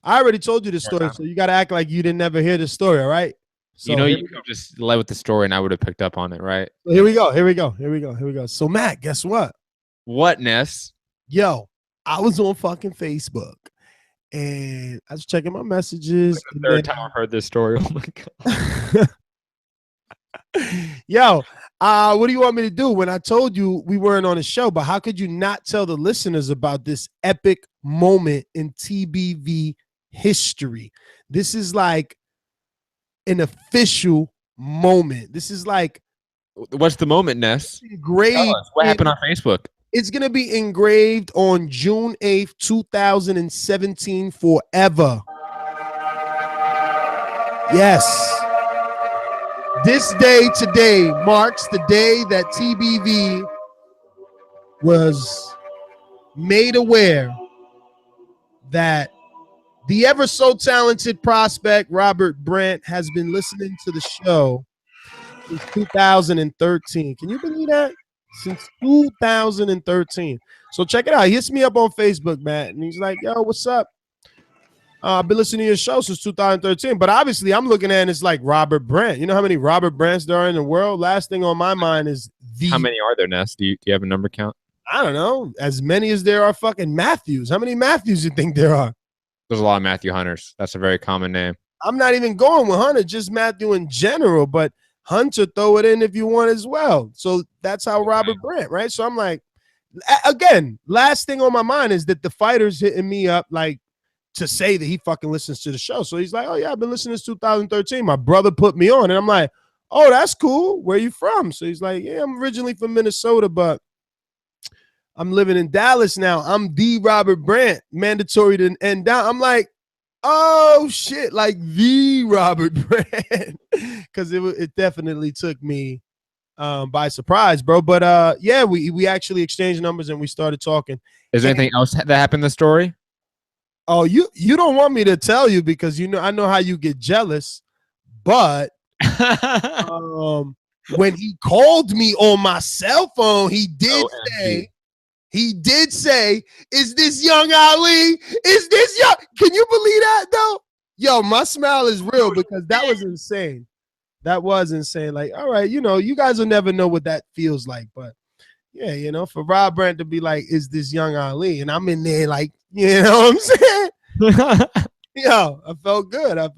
I already told you the story, so you got to act like you didn't ever hear the story, all right? So you could have just led with the story and I would have picked up on it, right? So here we go. So, Matt, guess what? What, Ness? Yo, I was on fucking Facebook. And I was checking my messages. Like the third time I heard this story. Oh my God. Yo, what do you want me to do? When I told you we weren't on a show, but how could you not tell the listeners about this epic moment in TBV history? This is like an official moment. This is like, what's the moment, Ness? Great. What happened on Facebook? It's going to be engraved on June 8th, 2017 forever. Yes. This day today marks the day that TBV was made aware that the ever so talented prospect Robert Brandt has been listening to the show since 2013. Can you believe that? Since 2013. So check it out. He hits me up on Facebook, Matt, and he's like, yo, what's up? I've been listening to your show since 2013, but obviously I'm looking at it as like Robert Brandt. You know how many Robert Brandts there are in the world? Last thing on my mind is how many are there, Ness? Do you have a number count? I don't know. As many as there are fucking Matthews. How many Matthews you think there are? There's a lot of Matthew Hunters. That's a very common name. I'm not even going with Hunter, just Matthew in general, but Hunter, throw it in if you want as well. So that's how Robert Brandt, right? So I'm like, again, last thing on my mind is that the fighter's hitting me up like to say that he fucking listens to the show. So he's like, oh yeah, I've been listening since 2013. My brother put me on. And I'm like, oh, that's cool. Where you from? So he's like, yeah, I'm originally from Minnesota, but I'm living in Dallas now. I'm the Robert Brandt, mandatory to end down. I'm like, oh shit, like the Robert Brandt, because it definitely took me by surprise, bro. But yeah, we actually exchanged numbers and we started talking. Is there anything else that happened in the story? Oh, you don't want me to tell you because I know how you get jealous, but when he called me on my cell phone, he did say, is this young Ali? Is this young? Can you believe that though? Yo, my smile is real because that was insane. That was insane. Like, all right, you guys will never know what that feels like. But yeah, for Rob Brandt to be like, is this young Ali? And I'm in there like, you know what I'm saying? Yo, I felt good. I'm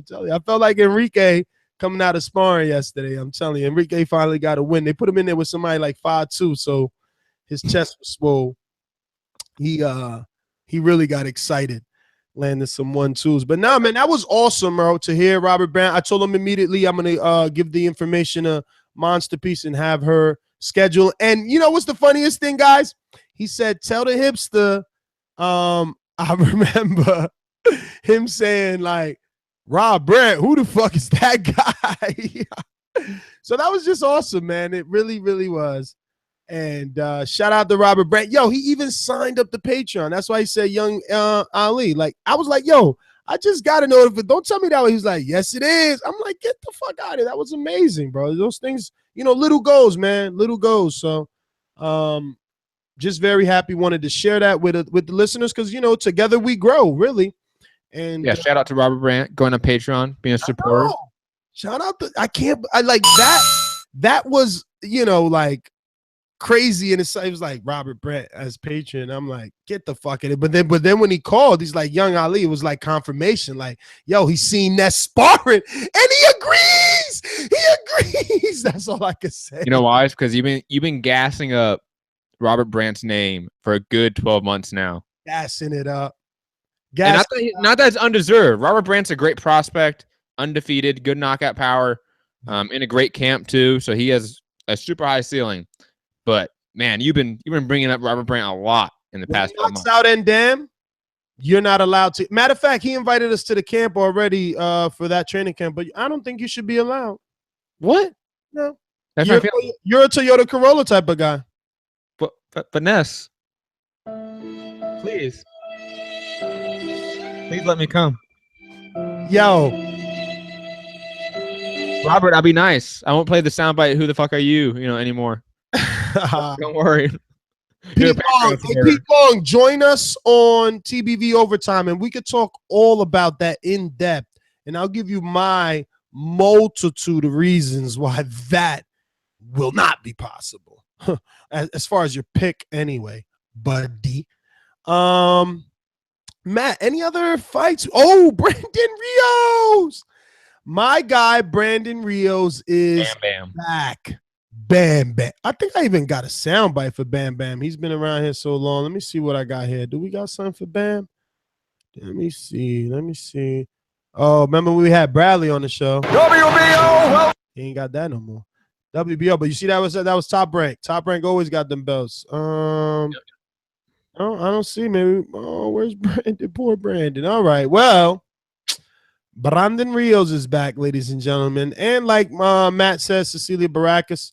telling you. I felt like Enrique coming out of sparring yesterday. I'm telling you, Enrique finally got a win. They put him in there with somebody like 5'2", so his chest was swole. He really got excited, landing some 1-2s. But nah, man, that was awesome, bro, to hear Robert Brandt. I told him immediately I'm gonna give the information to Monster Piece and have her schedule. And you know what's the funniest thing, guys? He said, tell the Hipster. I remember him saying like, Rob Brandt, who the fuck is that guy? So that was just awesome, man. It really, really was. And shout out to Robert Brandt. Yo, he even signed up to Patreon. That's why he said young Ali. Like, I was like, yo, I just got to know if it. Don't tell me that way. He was like, yes, it is. I'm like, get the fuck out of here. That was amazing, bro. Those things, little goals, man. Little goals. So just very happy. Wanted to share that with the listeners because, together we grow, really. And yeah, shout out to Robert Brandt going on Patreon, being a supporter. Shout out to I like that. That was, like crazy. And it was like Robert Brandt as patron. I'm like, get the fuck in it. But then when he called, he's like, young Ali, it was like confirmation. Like, yo, he's seen that sparring and he agrees. He agrees. That's all I can say. You know why? It's because you've been gassing up Robert Brandt's name for a good 12 months now. Gassing it up. And not that it's undeserved. Robert Brandt's a great prospect, undefeated, good knockout power, in a great camp too. So he has a super high ceiling. But man, you've been bringing up Robert Brandt a lot in the past 12 months. Out and damn, you're not allowed to. Matter of fact, he invited us to the camp already for that training camp. But I don't think you should be allowed. What? No, That's you're a Toyota Corolla type of guy. But Ness, please let me come. Yo, Robert, I'll be nice. I won't play the soundbite. Who the fuck are you? Anymore. Don't worry. Pete Long, join us on TBV Overtime, and we could talk all about that in depth. And I'll give you my multitude of reasons why that will not be possible, as far as your pick, anyway, buddy. Matt, any other fights? Oh, Brandon Rios. My guy, Brandon Rios, is back. Bam Bam. I think I even got a soundbite for Bam Bam. He's been around here so long. Let me see what I got here. Do we got something for Bam? Let me see. Oh, remember we had Bradley on the show. WBO. Well, he ain't got that no more. WBO, but you see that was Top Rank. Top Rank always got them belts. Oh, I don't see. Maybe. Oh, where's Brandon? Poor Brandon. All right. Well, Brandon Rios is back, ladies and gentlemen, and like Matt says, Cecilia Baracus.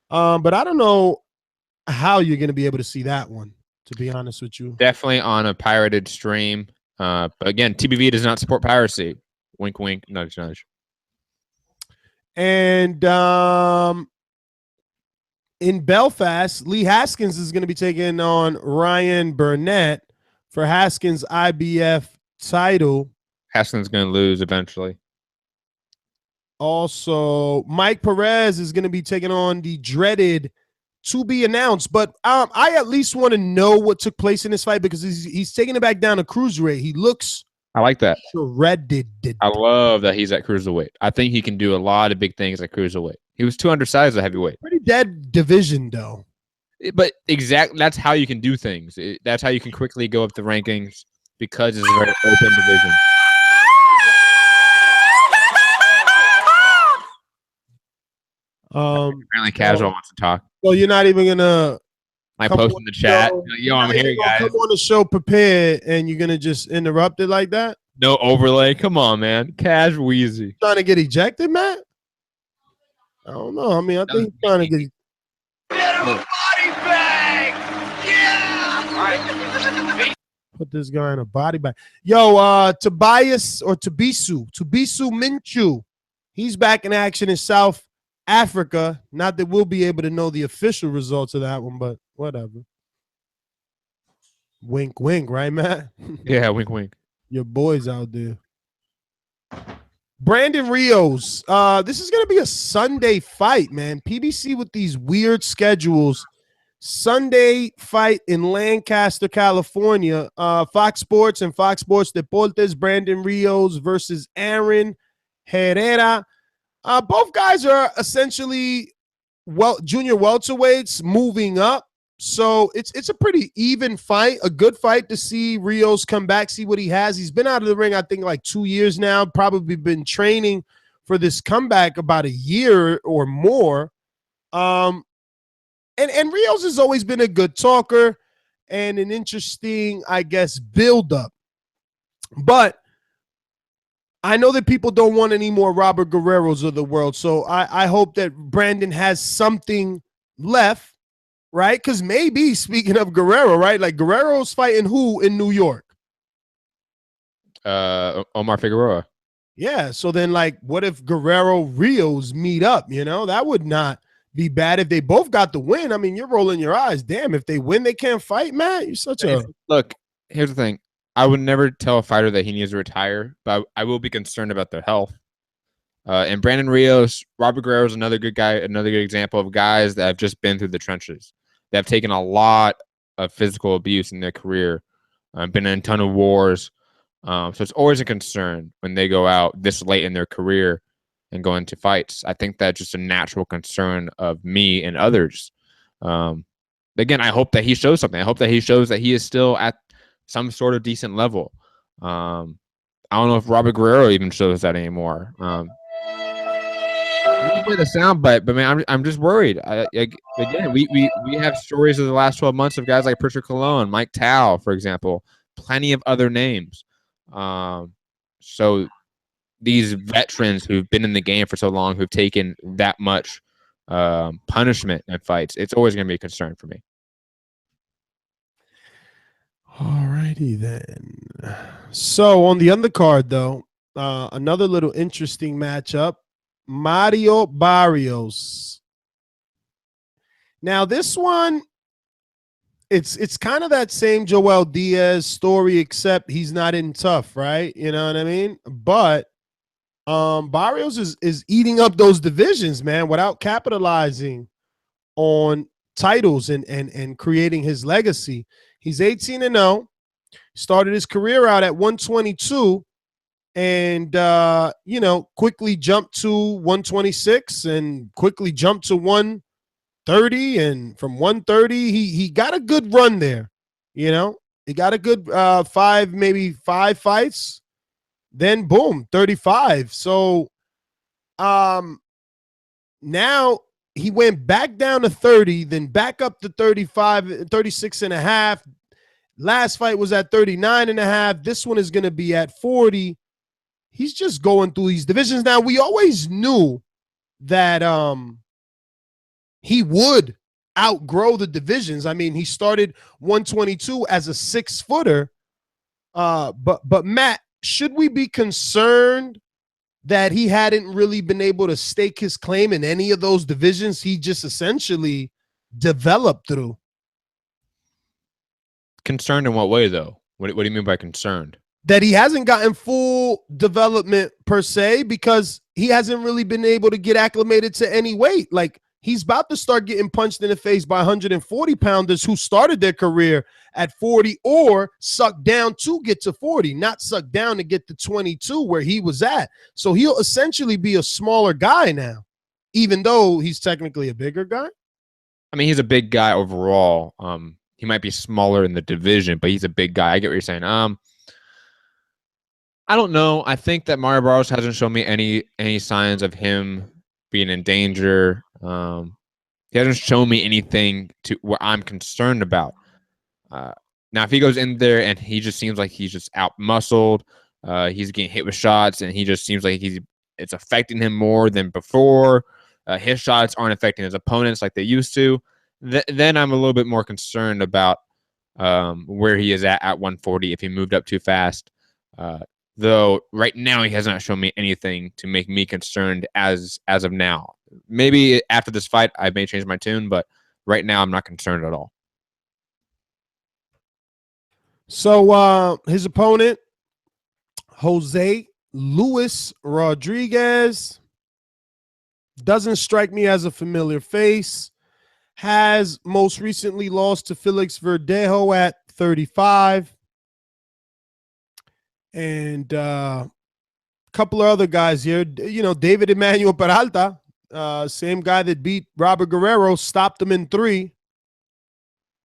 But I don't know how you're going to be able to see that one, to be honest with you. Definitely on a pirated stream. But again, TBV does not support piracy. Wink, wink, nudge, nudge. And in Belfast, Lee Haskins is going to be taking on Ryan Burnett for Haskins' IBF title. Haskins is going to lose eventually. Also, Mike Perez is going to be taking on the dreaded to be announced. But I at least want to know what took place in this fight because he's taking it back down to cruiserweight. He looks I like that. Shredded. I love that he's at cruiserweight. I think he can do a lot of big things at cruiserweight. He was too undersized at heavyweight. Pretty dead division, though. But exactly, that's how you can do things. That's how you can quickly go up the rankings because it's a very open division. Apparently, Casual wants to talk. So you're not even gonna post in the chat. Yo, I'm here, guys. Come on the show prepared, and you're gonna just interrupt it like that? No overlay. Come on, man. Cash Wheezy. Trying to get ejected, Matt? I don't know. I mean, I think he's trying to get. Body bag. Yeah. Put this guy in a body bag. Yo, Tobias or Tabisu Minchu. He's back in action in South Africa. Not that we'll be able to know the official results of that one, but whatever. Wink, wink, right, Matt? Yeah, wink, wink. Your boys out there. Brandon Rios. This is going to be a Sunday fight, man. PBC with these weird schedules. Sunday fight in Lancaster, California. Fox Sports and Fox Sports Deportes. Brandon Rios versus Aaron Herrera. Both guys are essentially junior welterweights moving up. So it's a pretty even fight, a good fight to see Rios come back, see what he has. He's been out of the ring, I think, like 2 years now, probably been training for this comeback about a year or more. And Rios has always been a good talker and an interesting, I guess, build-up. But I know that people don't want any more Robert Guerreros of the world, so I hope that Brandon has something left right? Because maybe, speaking of Guerrero, right? Like Guerrero's fighting who in New York? Omar Figueroa. Yeah. So then, like, what if Guerrero Rios meet up? You know, that would not be bad if they both got the win. I mean, you're rolling your eyes. Damn, if they win, they can't fight, Matt. You're such a look. Here's the thing. I would never tell a fighter that he needs to retire, but I will be concerned about their health. And Brandon Rios, Robert Guerrero is another good guy, another good example of guys that have just been through the trenches. They have taken a lot of physical abuse in their career, been in a ton of wars. So it's always a concern when they go out this late in their career and go into fights. I think that's just a natural concern of me and others. Again, I hope that he shows something. I hope that he shows that he is still at some sort of decent level. I don't know if Robert Guerrero even shows that anymore. Play the soundbite, but man, I'm just worried. Again, we have stories of the last 12 months of guys like Pritchard Colon, Mike Tao, for example, plenty of other names. So these veterans who've been in the game for so long, who've taken that much punishment in fights, it's always going to be a concern for me. All righty then. So on the undercard, though, another little interesting matchup. Mario Barrios. Now this one, it's kind of that same Joelle Diaz story, except he's not in tough, right? You know what I mean? But Barrios is eating up those divisions, man, without capitalizing on titles and creating his legacy. He's 18-0. Started his career out at 122. And, you know, quickly jumped to 126 and quickly jumped to 130. And from 130, he got a good run there. You know, he got a good maybe five fights. Then, boom, 35. So now he went back down to 30, then back up to 35, 36 and a half. Last fight was at 39 and a half. This one is going to be at 40. He's just going through these divisions. Now, we always knew that he would outgrow the divisions. I mean, he started 122 as a 6-footer. But Matt, should we be concerned that he hadn't really been able to stake his claim in any of those divisions he just essentially developed through? Concerned in what way, though? What do you mean by concerned? That he hasn't gotten full development per se because he hasn't really been able to get acclimated to any weight. Like, he's about to start getting punched in the face by 140-pounders who started their career at 40 or sucked down to get to 40, not sucked down to get to 22 where he was at. So he'll essentially be a smaller guy now, even though he's technically a bigger guy. I mean, he's a big guy overall. He might be smaller in the division, but he's a big guy. I get what you're saying. I don't know. I think that Mario Barrios hasn't shown me any signs of him being in danger. He hasn't shown me anything to where I'm concerned about. Now, if he goes in there and he just seems like he's just out-muscled, he's getting hit with shots, and he just seems like it's affecting him more than before, his shots aren't affecting his opponents like they used to, then I'm a little bit more concerned about where he is at 140 if he moved up too fast. Though right now he has not shown me anything to make me concerned as of now. Maybe after this fight I may change my tune, but right now I'm not concerned at all. So his opponent, Jose Luis Rodriguez, doesn't strike me as a familiar face. Has most recently lost to Felix Verdejo at 35. And a couple of other guys here, you know, David Emmanuel Peralta, same guy that beat Robert Guerrero, stopped him in 3.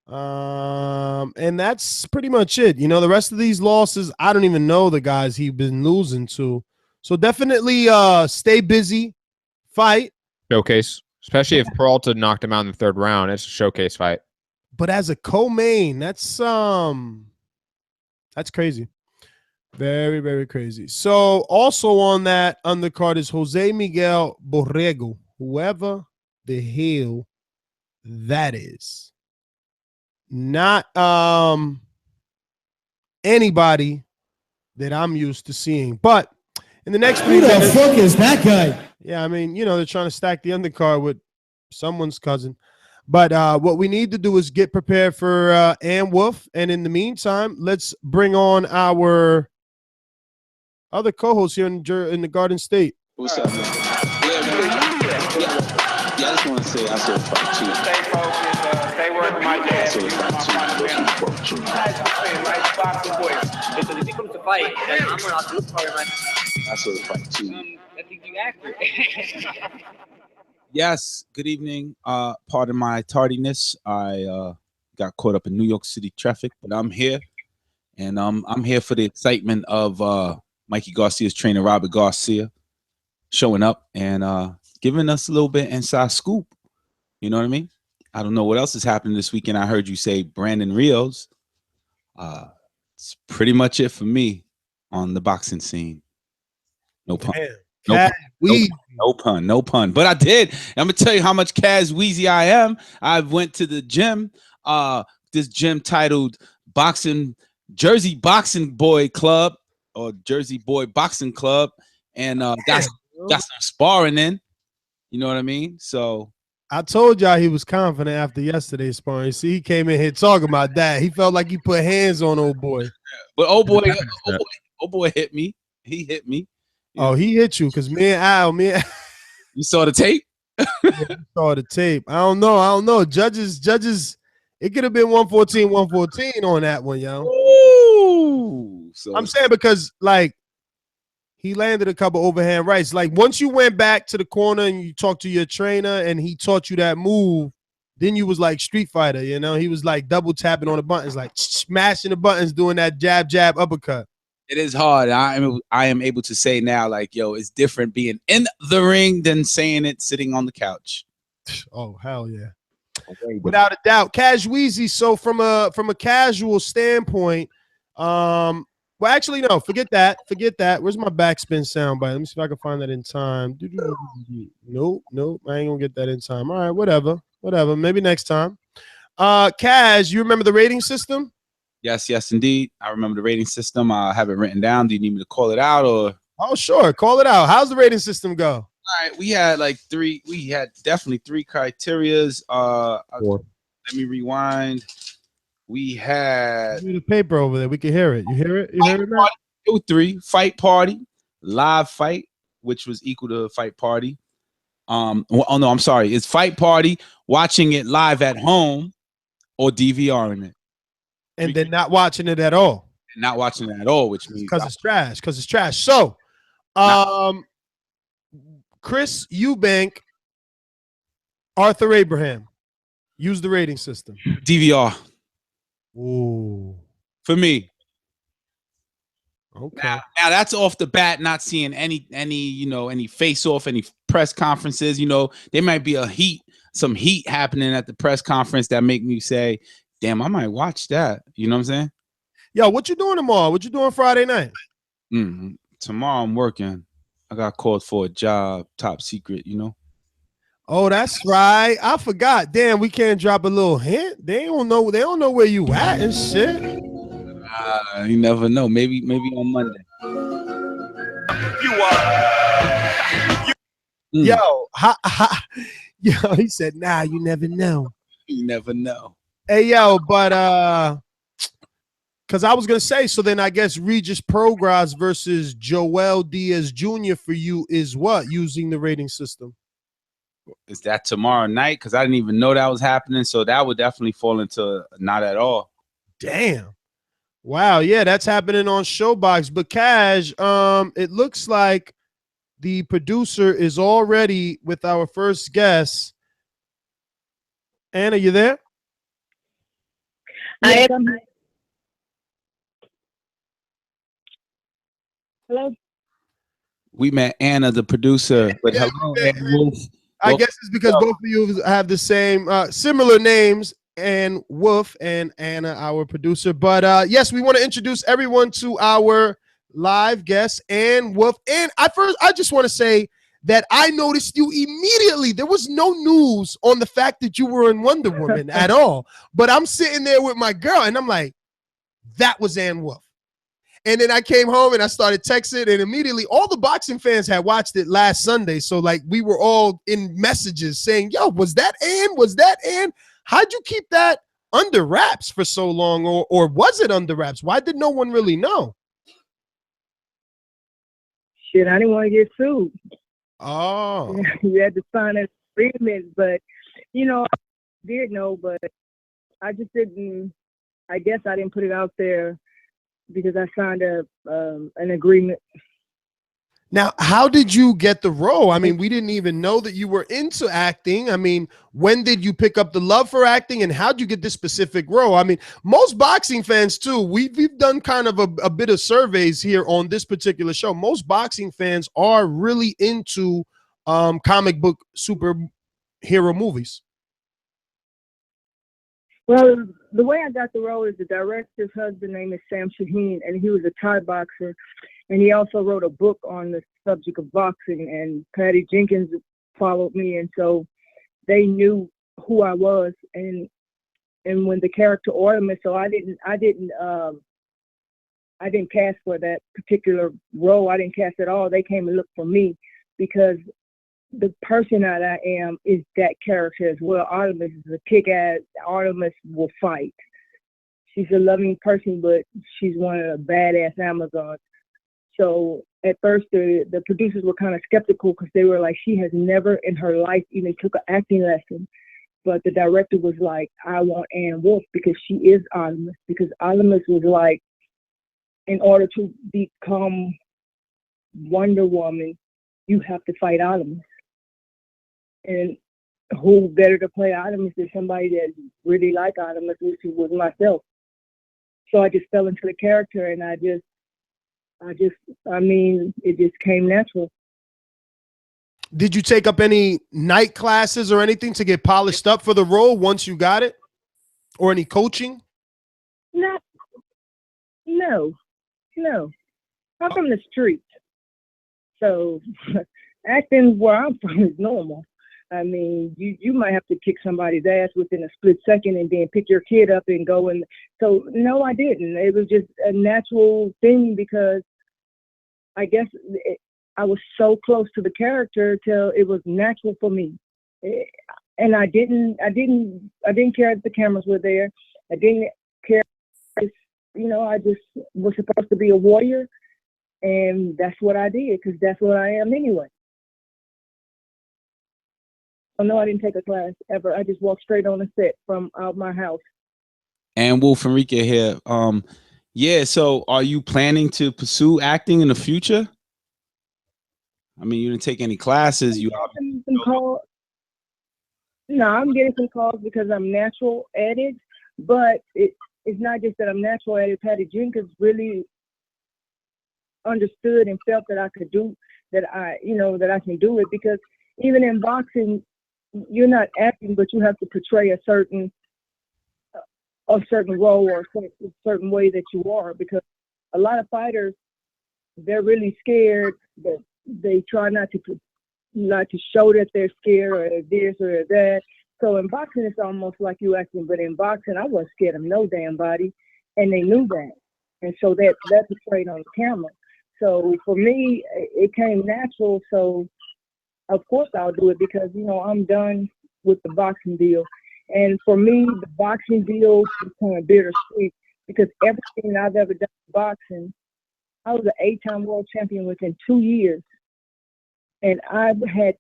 And that's pretty much it. You know, the rest of these losses, I don't even know the guys he's been losing to. So definitely stay busy, fight. Showcase, especially if Peralta knocked him out in the 3rd round. It's a showcase fight. But as a co-main, that's crazy. Very, very crazy. So also on that undercard is Jose Miguel Borrego, whoever the hell that is. not anybody that I'm used to seeing. But in the next 3 Who the minutes, fuck is that guy? yeah, I mean, they're trying to stack the undercard with someone's cousin. But what we need to do is get prepared for Ann Wolfe. And in the meantime, let's bring on our other co-host here in the Garden State. What's up, man? I just want to say I saw fight too. Stay focused. Stay working my dad. If he comes to fight, then I'm going to look for him. I saw the fight too. I think you accurate. Yes, good evening. Pardon my tardiness. I got caught up in New York City traffic, but I'm here. And I'm here for the excitement of Mikey Garcia's trainer, Robert Garcia, showing up and giving us a little bit inside scoop. You know what I mean? I don't know what else is happening this weekend. I heard you say Brandon Rios. It's pretty much it for me on the boxing scene. No pun. No pun. But I did. I'm gonna tell you how much Kaz Wheezy I am. I went to the gym. This gym titled Jersey Boxing Boy Club or Jersey Boy Boxing Club, and got some sparring in. You know what I mean? So I told y'all he was confident after yesterday's sparring. See, he came in here talking about that. He felt like he put hands on old boy. But old boy hit me. He hit me. Oh, he hit you because me and Al. You saw the tape? Yeah, saw the tape. I don't know. Judges. It could have been 114 on that one, yo. Ooh, so I'm saying because like he landed a couple overhand rights. Like once you went back to the corner and you talked to your trainer and he taught you that move, then you was like Street Fighter. He was like double tapping on the buttons, like smashing the buttons, doing that jab, uppercut. it is hard. I am able to say now, like, yo, it's different being in the ring than saying it sitting on the couch. Oh, hell yeah. Without a doubt. Cash Wheezy, so from a casual standpoint, well, actually, no, forget that. Where's my backspin soundbite? Let me see if I can find that in time. Nope, I ain't gonna get that in time. All right, whatever. Maybe next time. Cash, you remember the rating system? Yes, indeed. I remember the rating system. I have it written down. Do you need me to call it out or? Oh, sure. Call it out. How's the rating system go? All right, we had like three. We had definitely three criterias. Let me rewind. We had the paper over there. We can hear it. You hear it? You hear it? It was three: fight party, live fight, which was equal to fight party. Oh no, I'm sorry. It's fight party, watching it live at home, or DVRing it, and then not watching it at all. Not watching it at all, which means because it's trash. So, Chris Eubank, Arthur Abraham, use the rating system. DVR. Ooh. For me. Okay. Now that's off the bat, not seeing any face off, any press conferences. There might be some heat happening at the press conference that make me say, damn, I might watch that. You know what I'm saying? Yo, what you doing tomorrow? What you doing Friday night? Tomorrow I'm working. I got called for a job, top secret, Oh, that's right. I forgot. Damn, we can't drop a little hint. They don't know where you at and shit. You never know. Maybe on Monday. Yo, yo, he said, nah, you never know. You never know. Hey, yo, but because I was gonna say, so then I guess Regis Prograis versus Joelle Diaz Jr. for you is what, using the rating system? Is that tomorrow night? Because I didn't even know that was happening. So that would definitely fall into not at all. Damn. Wow. Yeah, that's happening on Showbox. But Cash, it looks like the producer is already with our first guest. Anna, you there? I am. Hello. We met Anna, the producer. But hello, Wolfe. I guess it's because both of you have the same similar names, and Wolfe and Anna, our producer. But yes, we want to introduce everyone to our live guest, and Wolfe. And I just want to say that I noticed you immediately. There was no news on the fact that you were in Wonder Woman at all. But I'm sitting there with my girl, and I'm like, that was Ann Wolfe. And then I came home and I started texting, and immediately all the boxing fans had watched it last Sunday. So like we were all in messages saying, yo, was that Ann? Was that Ann? How'd you keep that under wraps for so long? Or was it under wraps? Why did no one really know? Shit, I didn't want to get sued. Oh. You had to sign an agreement, but, you know, I did know, but I just didn't, I guess I didn't put it out there because I signed an agreement. Now, how did you get the role? I mean, we didn't even know that you were into acting. I mean, when did you pick up the love for acting, and how'd you get this specific role? I mean, most boxing fans too, we've done kind of a bit of surveys here on this particular show. Most boxing fans are really into comic book superhero movies. Well, the way I got the role is the director's husband name is Sanctioning, and he was a Thai boxer. And he also wrote a book on the subject of boxing, and Patty Jenkins followed me. And so they knew who I was. And when the character Artemis, so I didn't cast for that particular role. I didn't cast at all. They came and looked for me because the person that I am is that character as well. Artemis is a kick-ass. Artemis will fight. She's a loving person, but she's one of the badass Amazons. So at first the producers were kind of skeptical because they were like, she has never in her life even took an acting lesson. But the director was like, I want Ann Wolfe because she is Artemis. Because Artemis was like, in order to become Wonder Woman, you have to fight Artemis. And who better to play Artemis than somebody that really like Artemis, which was myself. So I just fell into the character, and I mean, it just came natural. Did you take up any night classes or anything to get polished up for the role once you got it? Or any coaching? No. I'm from the streets. So acting where I'm from is normal. I mean, you might have to kick somebody's ass within a split second and then pick your kid up and go. And so, no, I didn't. It was just a natural thing because I guess I was so close to the character till it was natural for me. And I didn't care that the cameras were there. I didn't care. I just was supposed to be a warrior, and that's what I did because that's what I am anyway. Oh, no, I didn't take a class ever. I just walked straight on the set from out my house. And Wolfe, Enrique here. Yeah, so are you planning to pursue acting in the future? I mean, you didn't take any classes. No, I'm getting some calls because I'm natural at it, but it's not just that I'm natural at it. Patty Jenkins really understood and felt that I could do that. That I can do it because even in boxing, you're not acting, but you have to portray a certain role or a certain way that you are, because a lot of fighters, they're really scared, but they try not to show that they're scared or this or that. So in boxing, it's almost like you acting, but in boxing, I wasn't scared of no damn body, and they knew that. And so that's portrayed on camera. So for me, it came natural. So of course I'll do it because, I'm done with the boxing deal. And for me, the boxing deal is kind of bittersweet because everything I've ever done in boxing, I was an 8-time world champion within 2 years. And I've had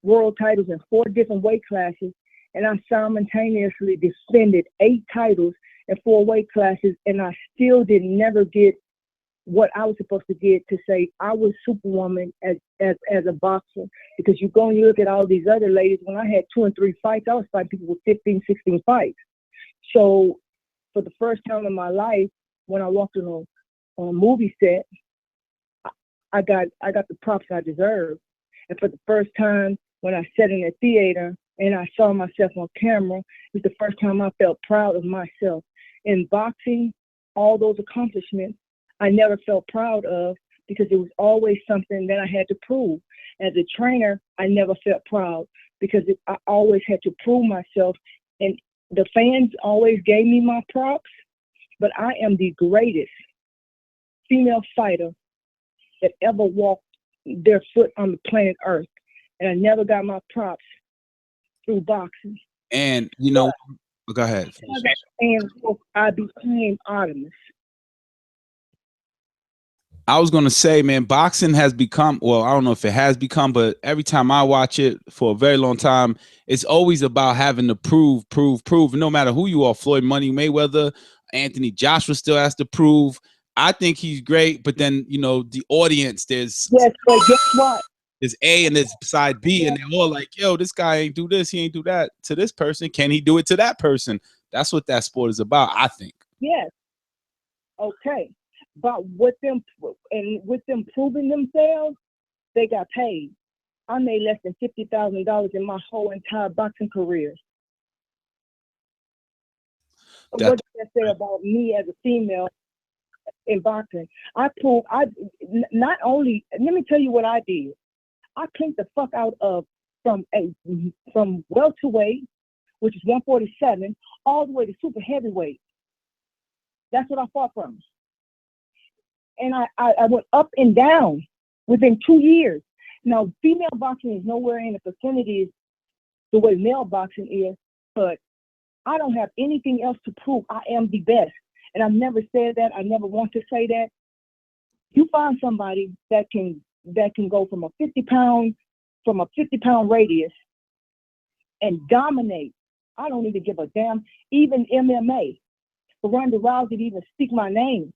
world titles in 4 different weight classes. And I simultaneously defended 8 titles in 4 weight classes. And I still never get what I was supposed to get to say I was Superwoman as a boxer, because you go and you look at all these other ladies. When I had 2 and 3 fights, I was fighting people with 15, 16 fights. So for the first time in my life, when I walked on a movie set, I got the props I deserved. And for the first time, when I sat in a theater and I saw myself on camera, it was the first time I felt proud of myself. In boxing, all those accomplishments I never felt proud of because it was always something that I had to prove. As a trainer, I never felt proud because I always had to prove myself. And the fans always gave me my props, but I am the greatest female fighter that ever walked their foot on the planet Earth. And I never got my props through boxing. And, you know, go ahead. And I became Artemis. I was going to say, man, boxing has become, well, I don't know if it has become, but every time I watch it for a very long time, it's always about having to prove. No matter who you are, Floyd Money Mayweather, Anthony Joshua still has to prove. I think he's great, but then, you know, the audience, there's yes, but guess what? There's A and there's side B, and they're all like, yo, this guy ain't do this, he ain't do that to this person. Can he do it to that person? That's what that sport is about, I think. Yes. Okay. But with them proving themselves, they got paid. I made less than $50,000 in my whole entire boxing career. What does that say about me as a female in boxing? Let me tell you what I did. I clinked the fuck out of from welterweight, which is 147, all the way to super heavyweight. That's what I fought from. And I went up and down within 2 years. Now, female boxing is nowhere in the vicinities the way male boxing is, but I don't have anything else to prove. I am the best. And I've never said that. I never want to say that. You find somebody that can go from a 50-pound radius and dominate. I don't even give a damn. Even MMA. For Ronda Rousey to even speak my name,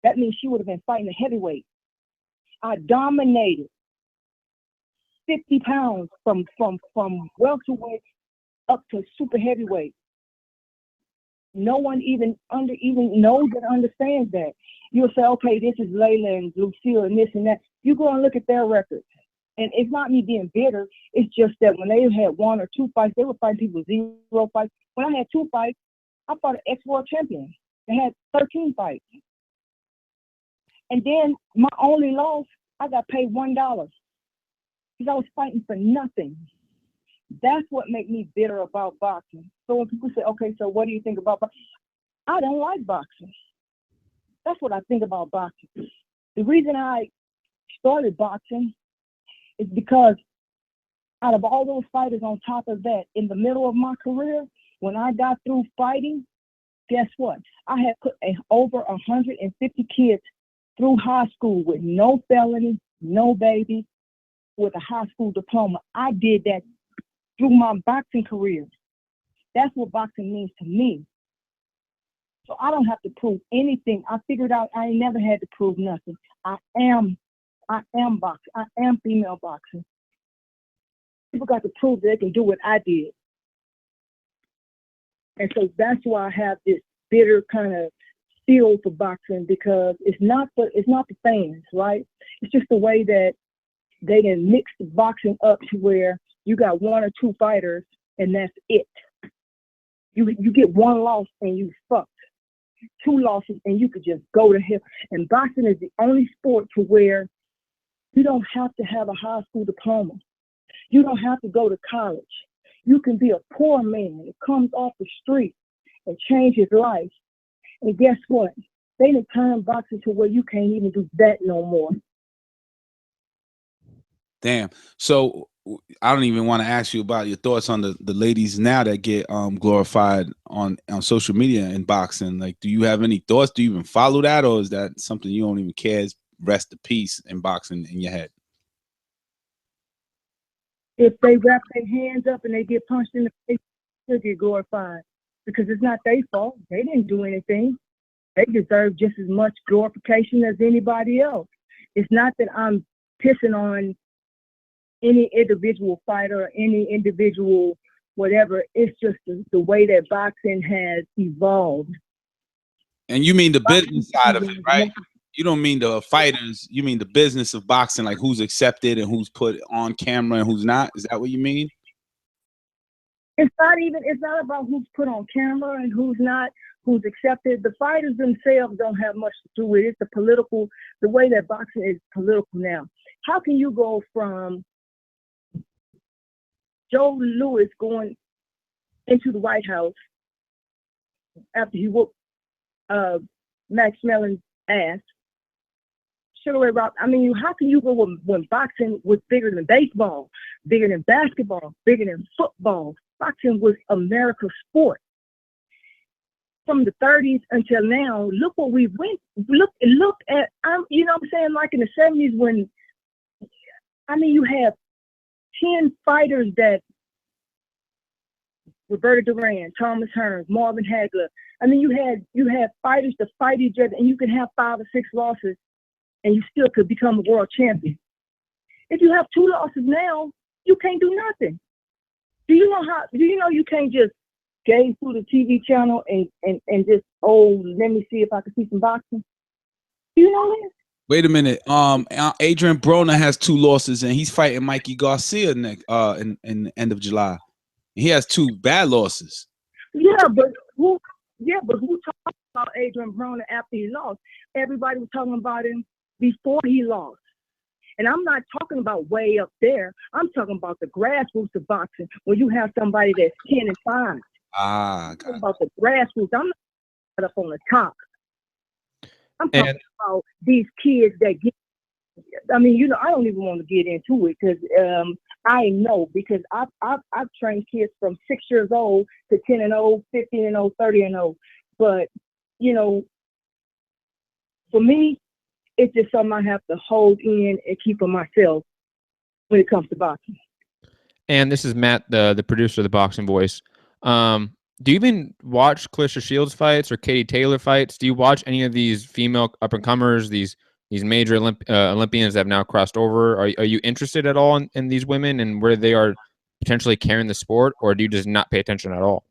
that means she would have been fighting a heavyweight. I dominated 50 pounds from welterweight up to super heavyweight. No one even knows that understands that. You'll say, okay, this is Layla and Lucille and this and that. You go and look at their records. And it's not me being bitter. It's just that when they had 1 or 2 fights, they were fighting people 0 fights. When I had 2 fights, I fought an ex-world champion. They had 13 fights. And then my only loss, I got paid $1 because I was fighting for nothing. That's what made me bitter about boxing. So when people say, okay, so what do you think about boxing? I don't like boxing. That's what I think about boxing. The reason I started boxing is because out of all those fighters on top of that, in the middle of my career, when I got through fighting, guess what? I had put over 150 kids through high school with no felony, no baby, with a high school diploma. I did that through my boxing career. That's what boxing means to me. So I don't have to prove anything. I figured out I ain't never had to prove nothing. I am boxing. I am female boxing. People got to prove they can do what I did. And so that's why I have this bitter kind of feel for boxing, because it's not the fans, right? It's just the way that they can mix the boxing up to where you got 1 or 2 fighters and that's it. You get 1 loss and you fucked. 2 losses and you could just go to hell. And boxing is the only sport to where you don't have to have a high school diploma. You don't have to go to college. You can be a poor man that comes off the street and change his life. And guess what? They done turned boxing to where you can't even do that no more. Damn. So I don't even want to ask you about your thoughts on the ladies now that get glorified on social media in boxing. Like, do you have any thoughts? Do you even follow that, or is that something you don't even care? Is rest in peace in boxing in your head? If they wrap their hands up and they get punched in the face, they'll get glorified, because it's not their fault. They didn't do anything. They deserve just as much glorification as anybody else. It's not that I'm pissing on any individual fighter or any individual whatever. It's just the way that boxing has evolved. And you mean the business side of it, right? You don't mean the fighters. You mean the business of boxing, like who's accepted and who's put on camera and who's not. Is that what you mean? It's not about who's put on camera and who's not, who's accepted. The fighters themselves don't have much to do with it. It's the way that boxing is political now. How can you go from Joe Louis going into the White House after he whooped Max Mellon's ass. Sugar Ray Robinson. I mean, how can you go when boxing was bigger than baseball, bigger than basketball, bigger than football? Boxing was America's sport. From the 30s until now, look what we went. Look at. You know what I'm saying? Like in the 70s, when you have 10 fighters that Roberto Duran, Thomas Hearns, Marvin Hagler. I mean, you had fighters to fight each other, and you can have 5 or 6 losses, and you still could become a world champion. If you have 2 losses now, you can't do nothing. Do you know you can't just gaze through the TV channel and just, let me see if I can see some boxing? Do you know that? Wait a minute. Adrian Broner has 2 losses, and he's fighting Mikey Garcia next in the end of July. He has 2 bad losses. Yeah, but who talked about Adrian Broner after he lost? Everybody was talking about him before he lost. And I'm not talking about way up there. I'm talking about the grassroots of boxing, when you have somebody that's 10-5. I'm talking about the grassroots. I'm not up on the top. I'm talking about these kids that get. I mean, I don't even want to get into it because I know, because I've trained kids from 6 years old to 10-0, 15-0, 30-0. But for me, it's just something I have to hold in and keep for myself when it comes to boxing. And this is Matt, the producer of the Boxing Voice. Do you even watch Clarissa Shields fights or Katie Taylor fights? Do you watch any of these female up-and-comers, these major Olympians that have now crossed over? Are you interested at all in these women and where they are potentially carrying the sport, or do you just not pay attention at all?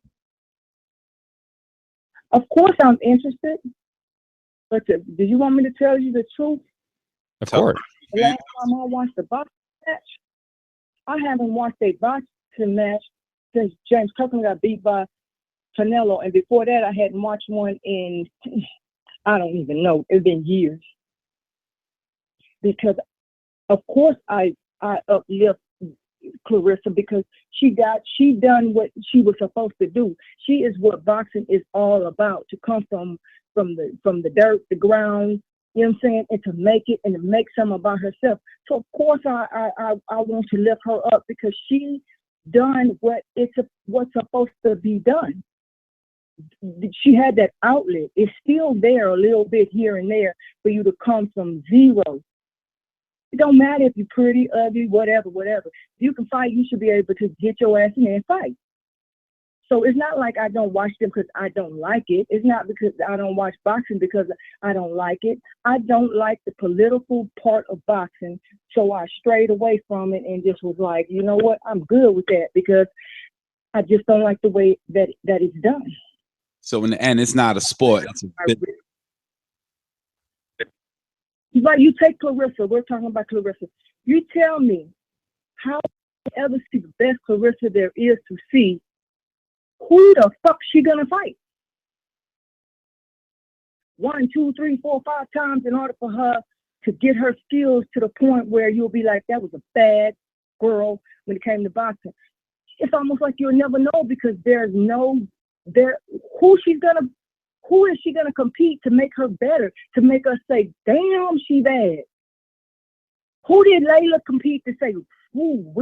Of course I'm interested. But do you want me to tell you the truth? Of course. The last time I watched a boxing match, I haven't watched a boxing match since James Kirkland got beat by Canelo. And before that, I hadn't watched one in, I don't even know, it's been years. Because, of course, I uplift Clarissa because she done what she was supposed to do. She is what boxing is all about, to come from the dirt, the ground, you know what I'm saying, and to make it and to make something about herself. So of course I want to lift her up because she done what's supposed to be done. She had that outlet. It's still there a little bit here and there for you to come from zero. It don't matter if you're pretty, ugly, whatever. If you can fight, you should be able to get your ass in there and fight. So it's not like I don't watch them because I don't like it. It's not because I don't watch boxing because I don't like it. I don't like the political part of boxing. So I strayed away from it and just was like, you know what? I'm good with that because I just don't like the way that it's done. So in the end, it's not a sport. It's a bit. But you take Clarissa. We're talking about Clarissa. You tell me how you ever see the best Clarissa there is to see. Who the fuck she gonna fight? 1, 2, 3, 4, 5 times in order for her to get her skills to the point where you'll be like, that was a bad girl when it came to boxing. It's almost like you'll never know because who is she gonna compete to make her better, to make us say, damn, she bad? Who did Layla compete to say, who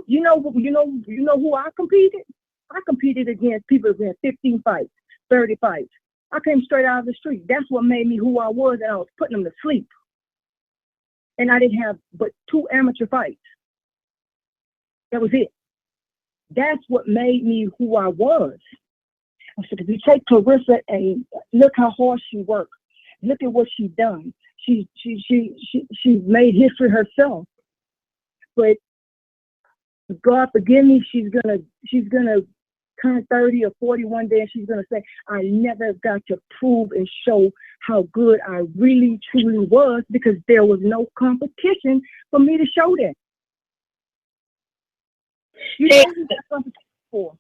you know who I competed? I competed against people who had 15 fights, 30 fights. I came straight out of the street. That's what made me who I was, and I was putting them to sleep. And I didn't have but 2 amateur fights. That was it. That's what made me who I was. I said, if you take Clarissa and look how hard she worked, look at what she's done. She made history herself. But God forgive me, she's gonna turn 30 or 40 one day, and she's gonna say, I never got to prove and show how good I really truly was because there was no competition for me to show that. You know who that competition for?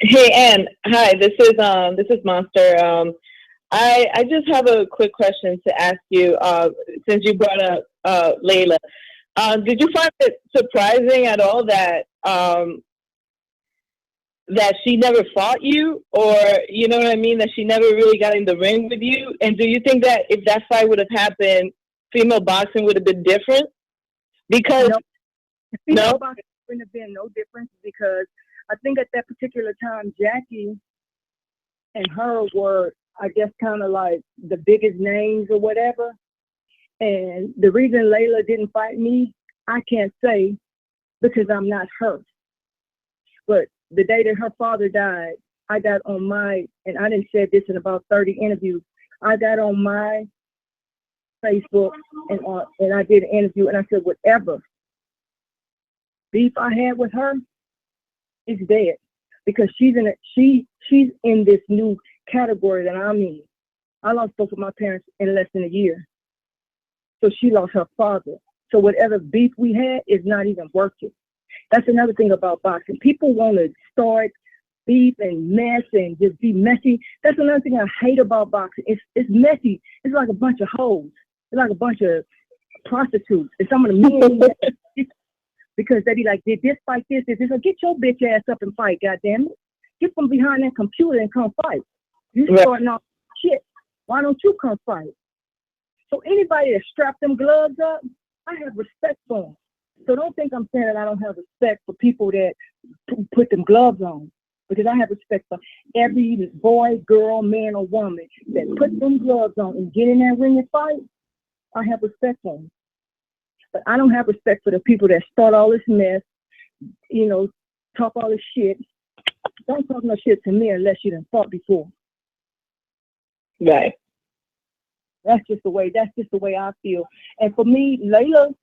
Hey, Ann. Hi, this is Monster. I just have a quick question to ask you, since you brought up Layla. Did you find it surprising at all that that she never fought you, or you know what I mean, that she never really got in the ring with you? And do you think that if that fight would have happened, female boxing would have been different? Because female boxing wouldn't have been no difference, because I think at that particular time, Jackie and her were, I guess, kind of like the biggest names or whatever. And the reason Layla didn't fight me, I can't say, because I'm not her. But the day that her father died, I got on my, and I didn't say this in about 30 interviews, I got on my Facebook and I did an interview, and I said, whatever beef I had with her is dead, because she's in this new category that I'm in. I lost both of my parents in less than a year. So she lost her father. So whatever beef we had is not even worth it. That's another thing about boxing. People want to start beef and mess and just be messy. That's another thing I hate about boxing. It's messy. It's like a bunch of hoes. It's like a bunch of prostitutes. And some of the men, because they be like, did this fight this? So get your bitch ass up and fight, goddamn it. Get from behind that computer and come fight. You starting off shit. Why don't you come fight? So anybody that strap them gloves up, I have respect for them. So don't think I'm saying that I don't have respect for people that put them gloves on, because I have respect for every boy, girl, man, or woman that put them gloves on and get in that ring and fight. I have respect for them. But I don't have respect for the people that start all this mess, you know, talk all this shit. Don't talk no shit to me unless you done fought before. Right. That's just the way I feel. And for me, Layla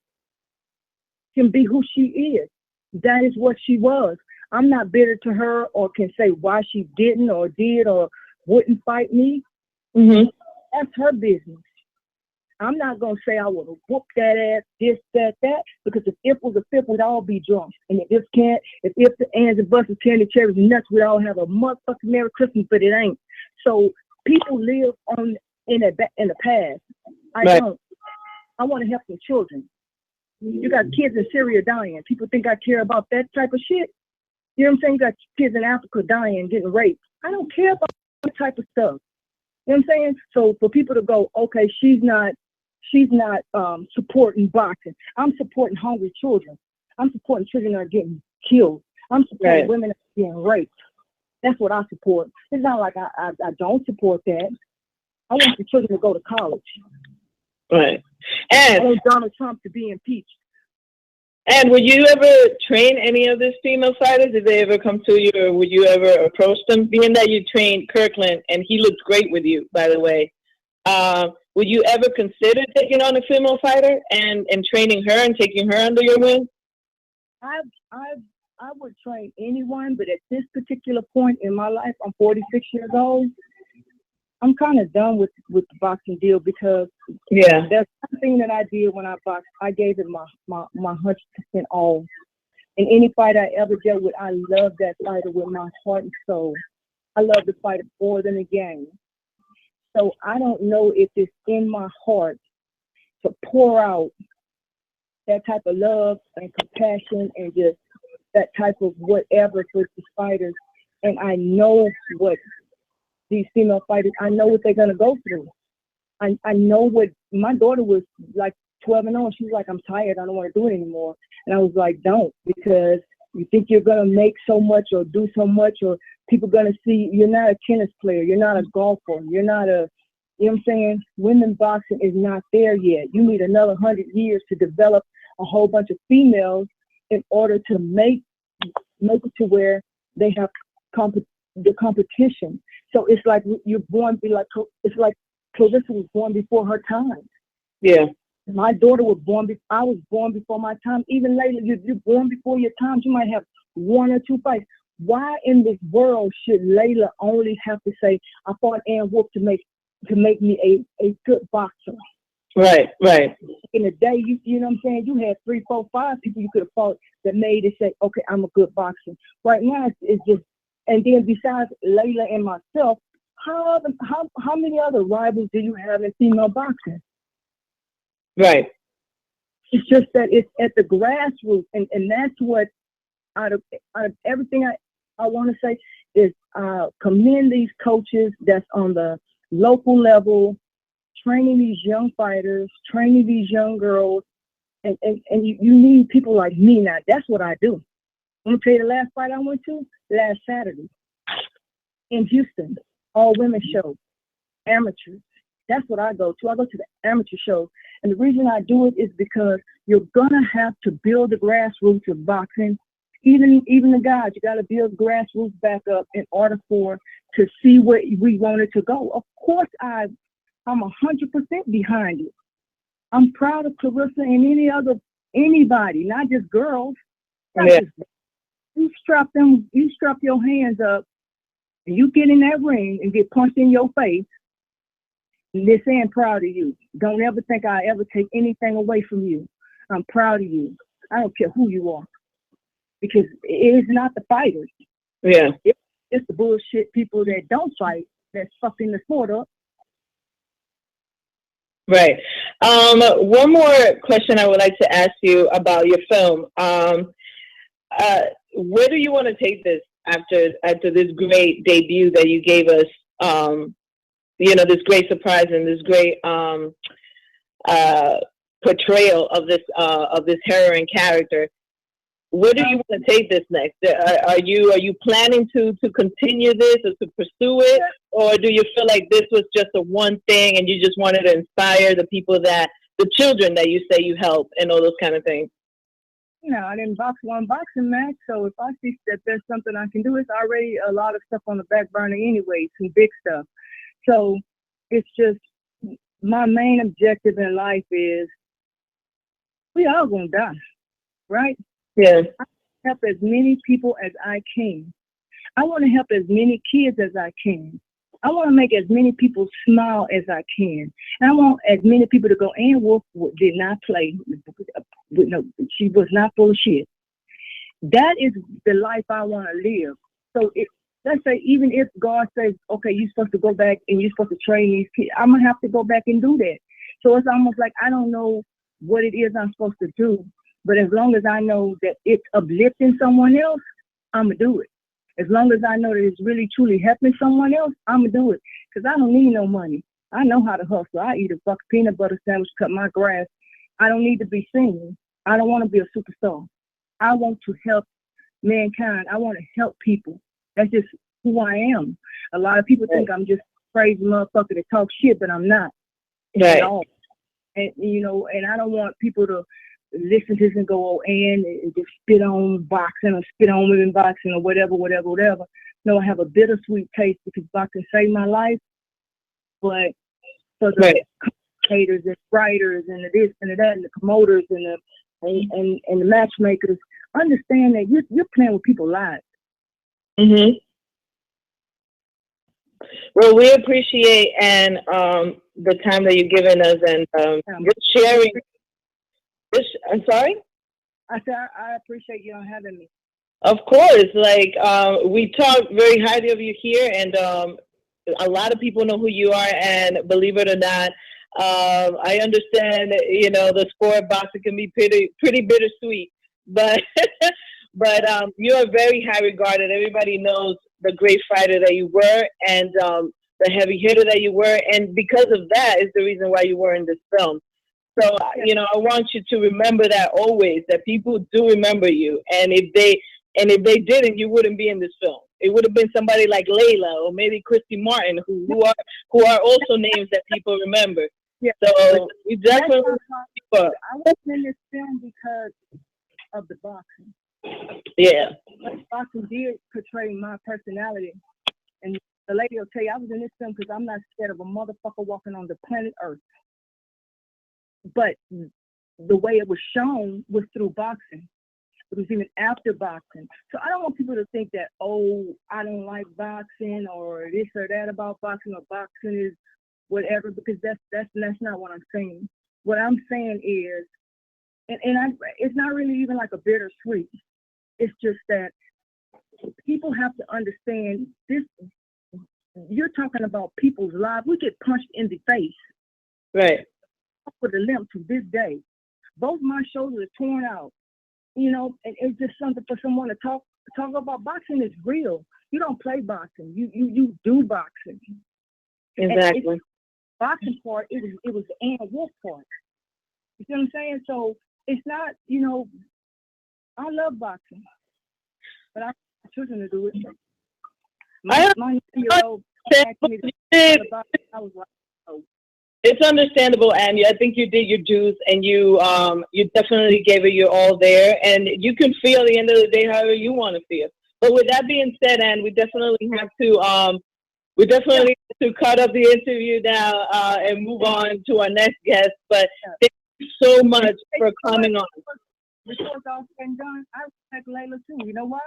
can be who she is. That is what she was. I'm not bitter to her or can say why she didn't or did or wouldn't fight me. Mm-hmm. That's her business. I'm not going to say I would have whooped that ass, this, that, because if it was a fifth, we'd all be drunk. And if the ands and buses, candy, cherries, and nuts, we'd all have a motherfucking Merry Christmas, but it ain't. So people live in the past. I don't. I want to help the children. You got kids in Syria dying. People think I care about that type of shit. You know what I'm saying? You got kids in Africa dying, getting raped. I don't care about that type of stuff. You know what I'm saying? So for people to go, okay, she's not supporting boxing. I'm supporting hungry children. I'm supporting children that are getting killed. I'm supporting women that are getting raped. That's what I support. It's not like I don't support that. I want the children to go to college. Right. And I want Donald Trump to be impeached. And would you ever train any of these female fighters? Did they ever come to you, or would you ever approach them? Being that you trained Kirkland, and he looked great with you, by the way, would you ever consider taking on a female fighter and training her and taking her under your wing? I would train anyone, but at this particular point in my life, I'm 46 years old. I'm kind of done with the boxing deal, because there's something that I did when I boxed. I gave it my 100% all. In any fight I ever dealt with, I loved that fighter with my heart and soul. I love the fighter more than the game. So I don't know if it's in my heart to pour out that type of love and compassion and just that type of whatever for the fighters. And I know what these female fighters, I know what they're going to go through. I know what, my daughter was like 12 and on. She was like, I'm tired. I don't want to do it anymore. And I was like, don't, because you think you're going to make so much or do so much, or people going to see you're not a tennis player. You're not a golfer. You're not a, you know what I'm saying? Women's boxing is not there yet. You need another 100 years to develop a whole bunch of females in order to make it to where they have the competition. So it's like you're born, it's like Clarissa was born before her time. Yeah. My daughter was born, I was born before my time. Even later, you're born before your time. You might have one or two fights. Why in this world should Layla only have to say, I fought Ann Wolfe to make me a good boxer? Right, right. In a day, you know what I'm saying? You had 3, 4, 5 people you could have fought that made it say, okay, I'm a good boxer. Right now, it's just, and then besides Layla and myself, how many other rivals do you have in female boxing? Right. It's just that it's at the grassroots, and that's what out of everything I want to say is commend these coaches that's on the local level, training these young fighters, training these young girls, and you need people like me now. That's what I do. I'm gonna tell you the last fight I went to last Saturday in Houston, all women show, amateurs. That's what I go to. I go to the amateur show. And the reason I do it is because you're gonna have to build the grassroots of boxing. Even the guys, you gotta build grassroots back up in order to see where we want it to go. Of course I'm 100% behind it. I'm proud of Clarissa and anybody, not just girls. Yeah. You strap your hands up and you get in that ring and get punched in your face. And they're saying proud of you. Don't ever think I ever take anything away from you. I'm proud of you. I don't care who you are. Because it is not the fighters. Yeah. It's the bullshit people that don't fight that's fucking the sport up. Right. One more question I would like to ask you about your film. Where do you want to take this after this great debut that you gave us? This great surprise and this great portrayal of this heroine character. Where do you want to take this next? Are you planning to continue this or to pursue it, or do you feel like this was just a one thing and you just wanted to inspire the children that you say you help and all those kind of things? I didn't box one boxing match, so if I see that there's something I can do, it's already a lot of stuff on the back burner anyway, some big stuff. So it's just my main objective in life is we all gonna die, right? Yeah. I help as many people as I can. I want to help as many kids as I can. I want to make as many people smile as I can. And I want as many people to go, Ann Wolfe did not play. No, she was not full of shit. That is the life I want to live. So let's say even if God says, okay, you're supposed to go back and you're supposed to train these kids, I'm going to have to go back and do that. So it's almost like I don't know what it is I'm supposed to do. But as long as I know that it's uplifting someone else, I'm going to do it. As long as I know that it's really, truly helping someone else, I'm going to do it. Because I don't need no money. I know how to hustle. I eat a fucking peanut butter sandwich, cut my grass. I don't need to be seen. I don't want to be a superstar. I want to help mankind. I want to help people. That's just who I am. A lot of people think I'm just a crazy motherfucker that talk shit, but I'm not. Right. At all. And, and I don't want people to listen to this and go, and just spit on boxing or spit on women boxing or whatever. No, I have a bittersweet taste because boxing saved my life. But for the commentators and writers and the this and the that and the promoters and the matchmakers, understand that you're playing with people's lives. Mm-hmm. Well, we appreciate and the time that you've given us and just sharing. I'm sorry? I said I appreciate you having me. Of course. We talk very highly of you here, and a lot of people know who you are, and believe it or not, I understand, the sport of boxing can be pretty bittersweet, but you are very high regarded. Everybody knows the great fighter that you were and the heavy hitter that you were, and because of that is the reason why you were in this film. So, I want you to remember that always, that people do remember you. And if they didn't, you wouldn't be in this film. It would have been somebody like Layla or maybe Christy Martin, who are also names that people remember. Yeah. So we definitely. I was in this film because of the boxing. Yeah. Boxing did portray my personality. And the lady will tell you, I was in this film because I'm not scared of a motherfucker walking on the planet Earth. But the way it was shown was through boxing. It was even after boxing. So I don't want people to think that, I don't like boxing or this or that about boxing, or boxing is whatever, because that's not what I'm saying. What I'm saying is, it's not really even like a bittersweet. It's just that people have to understand this. You're talking about people's lives. We get punched in the face. Right. With a limp to this day. Both my shoulders are torn out. You know, and it's just something for someone to talk about. Boxing is real. You don't play boxing. You do boxing. Exactly. Boxing part, it was the Ann Wolfe part. You see what I'm saying? So it's not, you know, I love boxing, but I want my children to do it. My 9-year-old asked me to about it. I was like, oh. It's understandable, Ann. I think you did your dues, and you definitely gave it your all there, and you can feel at the end of the day however you want to feel. But with that being said, Ann, we definitely have to cut up the interview now and move on to our next guest. But thank you so much for coming on. Before it's all said and done, I respect Layla too. You know what?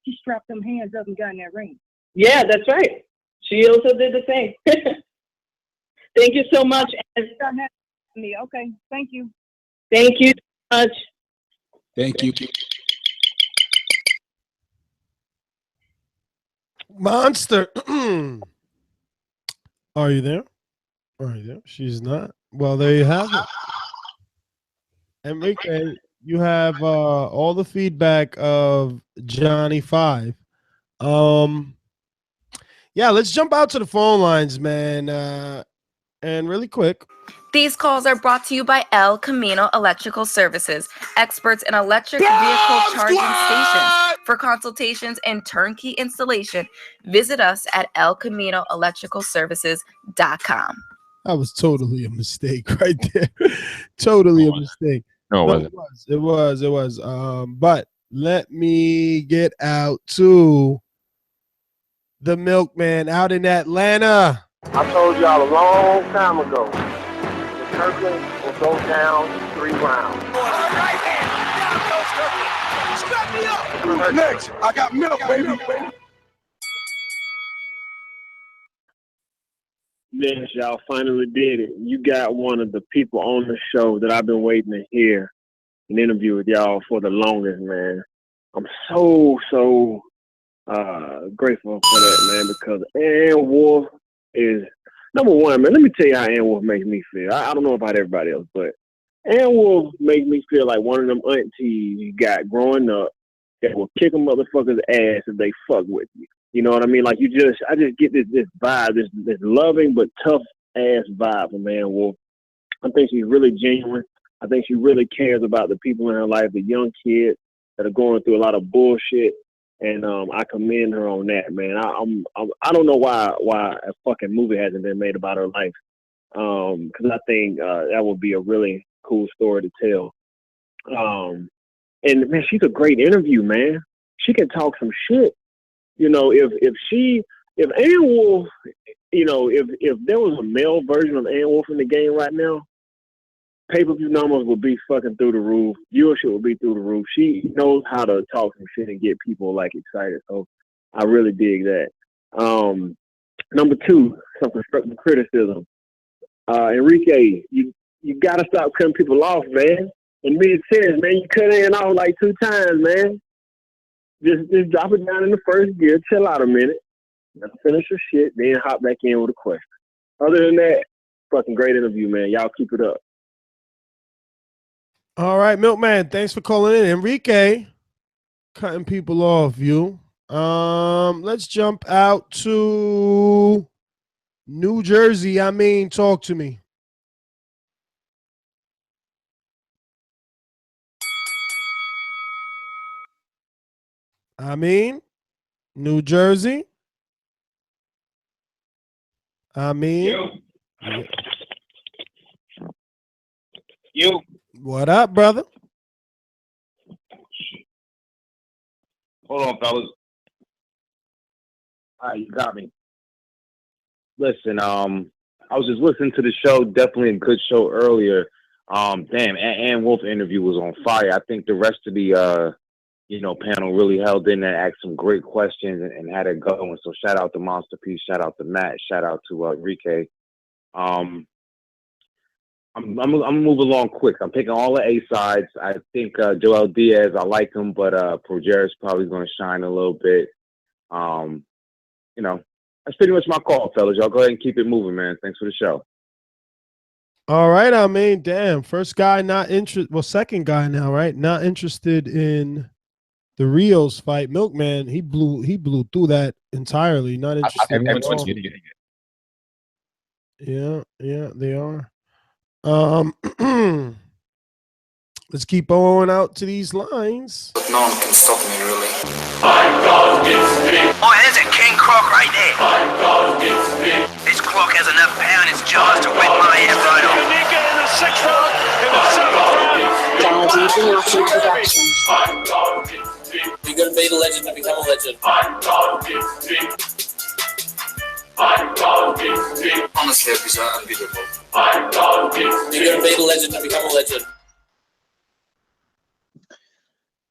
She strapped them hands up and got in that ring. Yeah, that's right. She also did the same. Thank you so much. Okay, thank you. Thank you so much. Thank you. Monster. Are you there? Are you there? She's not. Well, there you have it. Enrique, you have all the feedback of Johnny 5. Yeah, let's jump out to the phone lines, man. And really quick. These calls are brought to you by El Camino Electrical Services, experts in electric vehicle charging stations. For consultations and turnkey installation, visit us at elcaminoelectricalservices.com. That was totally a mistake right there. Totally a mistake. No, it was. But let me get out to the milkman out in Atlanta. I told y'all a long time ago, the Kirkland will go down in 3 rounds. Strap me up. Who's next? I got milk, baby. Yes, y'all finally did it. You got one of the people on the show that I've been waiting to hear an interview with y'all for the longest, man. I'm so grateful for that, man, because Ann Wolfe is number one, man. Let me tell you how Ann Wolfe makes me feel. I don't know about everybody else, but Ann Wolfe makes me feel like one of them aunties you got growing up that will kick a motherfucker's ass if they fuck with you. You know what I mean? Like I just get this vibe, this loving but tough ass vibe from Ann Wolfe. I think she's really genuine. I think she really cares about the people in her life, the young kids that are going through a lot of bullshit. And I commend her on that, man. I don't know why a fucking movie hasn't been made about her life. Because I think that would be a really cool story to tell. And man, she's a great interview, man. She can talk some shit. You know, if Ann Wolfe, you know, if there was a male version of Ann Wolfe in the game right now, pay-per-view numbers would be fucking through the roof. Viewership would be through the roof. She knows how to talk some shit and get people like excited. So I really dig that. Number 2, some constructive criticism. Enrique, you gotta stop cutting people off, man. And being serious, man, you cut Ann off like 2 times, man. Just drop it down in the first gear, chill out a minute, finish your shit, then hop back in with a question. Other than that, fucking great interview, man. Y'all keep it up. All right, Milkman, thanks for calling in. Enrique, cutting people off, you. Let's jump out to New Jersey. Talk to me. New Jersey. You. What up, brother? Hold on, fellas. All right, you got me. Listen, I was just listening to the show. Definitely a good show earlier. Damn, Ann Wolfe interview was on fire. I think the rest of the panel really held in and asked some great questions and had it going. So shout out to Monster P, shout out to Matt, shout out to Enrique. I'm gonna move along quick. I'm picking all the A sides. I think Joelle Diaz, I like him, but Prograis probably going to shine a little bit. That's pretty much my call, fellas. Y'all go ahead and keep it moving, man. Thanks for the show. All right, I mean, damn. First guy not interested. Well, second guy now, right? Not interested in the Rios fight. Milkman, he blew through that entirely. Not interested at Everyone's all. getting it. Yeah, they are. Let's keep going out to these lines. But no one can stop me, really. Oh, there's a king croc right there. This croc has enough power in its jaws to whip my head right off. Unica in the 6th round, in the 7th round. Diaz Production. You're gonna be the legend to become a legend. Honestly, these are unbeatable. You're gonna be the legend to become a legend.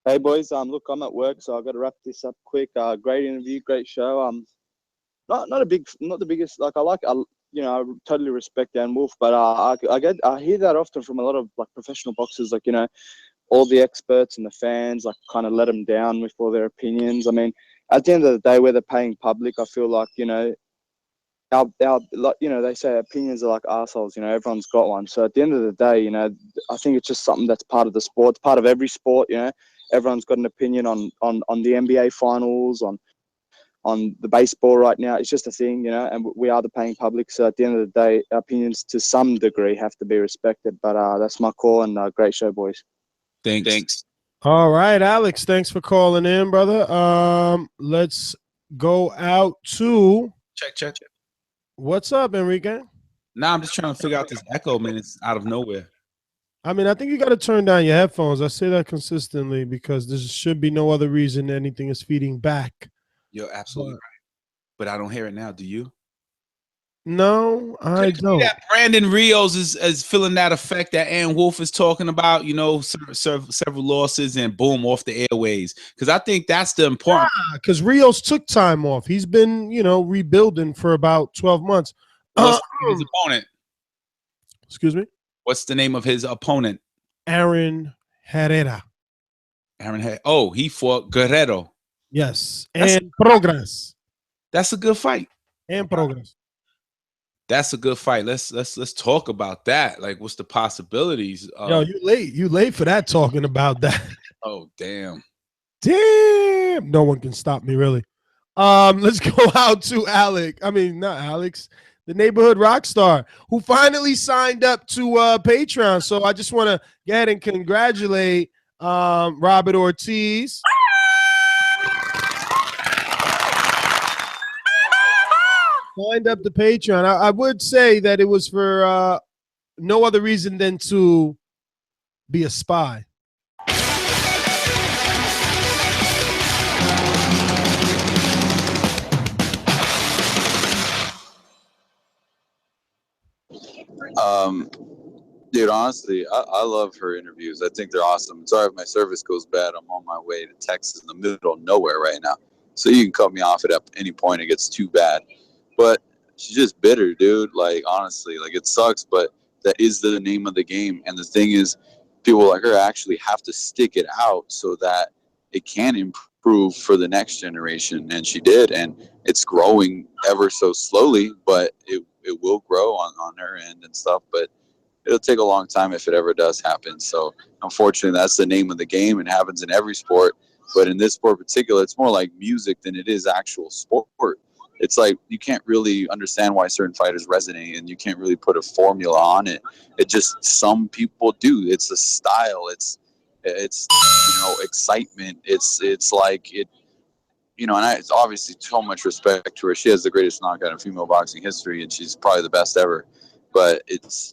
Hey boys, look, I'm at work, so I've got to wrap this up quick. Great interview, great show. Not the biggest. Like I totally respect Dan Wolfe, but I hear that often from a lot of like professional boxers, like all the experts and the fans like kind of let them down with all their opinions. I mean, at the end of the day, where they're paying public, I feel like our they say opinions are like assholes. Everyone's got one. So at the end of the day, I think it's just something that's part of the sport. It's part of every sport. Everyone's got an opinion on the NBA finals, on the baseball right now. It's just a thing, and we are the paying public. So at the end of the day, opinions to some degree have to be respected. But that's my call, and great show, boys. Thanks. All right, Alex, thanks for calling in, brother. Let's go out to Check. what's up, Enrique? Nah, I'm just trying to figure out this echo, man. It's out of nowhere. I mean, I think you got to turn down your headphones. I say that consistently because there should be no other reason anything is feeding back. You're absolutely right. But I don't hear it now. Do you? No, I don't. That Brandon Rios is feeling that effect that Ann Wolfe is talking about, several losses and boom, off the airways. Because I think that's the important. Because Rios took time off. He's been, rebuilding for about 12 months. What's his opponent? Excuse me? What's the name of his opponent? Aaron Herrera. Oh, he fought Guerrero. Yes. And Prograis. That's a good fight. And Prograis. That's a good fight. Let's talk about that. Like, what's the possibilities? Yo, you late for that talking about that. Oh, damn. No one can stop me, really. Let's go out to not Alex, the neighborhood rock star who finally signed up to Patreon. So I just want to go ahead and congratulate Robert Ortiz. Signed up to Patreon. I would say that it was for no other reason than to be a spy. Dude, honestly, I love her interviews. I think they're awesome. Sorry if my service goes bad. I'm on my way to Texas in the middle of nowhere right now. So you can cut me off at any point it gets too bad. But she's just bitter, dude. Like, honestly, like, it sucks, but that is the name of the game. And the thing is, people like her actually have to stick it out so that it can improve for the next generation. And she did. And it's growing ever so slowly, but it will grow on her end and stuff. But it'll take a long time if it ever does happen. So unfortunately, that's the name of the game. It happens in every sport. But in this sport in particular, it's more like music than it is actual sport. It's like you can't really understand why certain fighters resonate, and you can't really put a formula on it. It just, some people do. It's a style. It's excitement. It's like it. And it's obviously so much respect to her. She has the greatest knockout in female boxing history, and she's probably the best ever. But it's,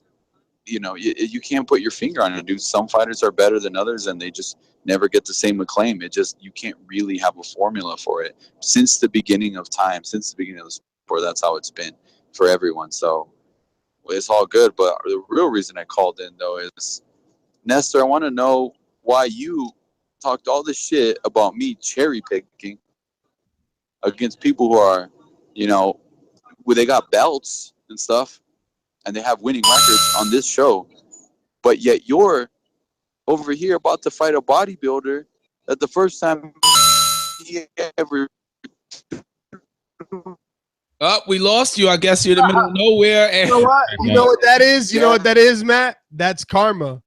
you can't put your finger on it, dude. Some fighters are better than others, and they just never get the same acclaim. You can't really have a formula for it. Since the beginning of time, since the beginning of the sport, that's how it's been for everyone. So it's all good. But the real reason I called in, though, is, Nestor, I want to know why you talked all this shit about me cherry picking against people who are, where they got belts and stuff, and they have winning records on this show, but yet you're over here about to fight a bodybuilder that the first time he ever Oh, we lost you. I guess you're in the middle of nowhere. And You know what? You know what that is? You know what that is, Matt? That's karma.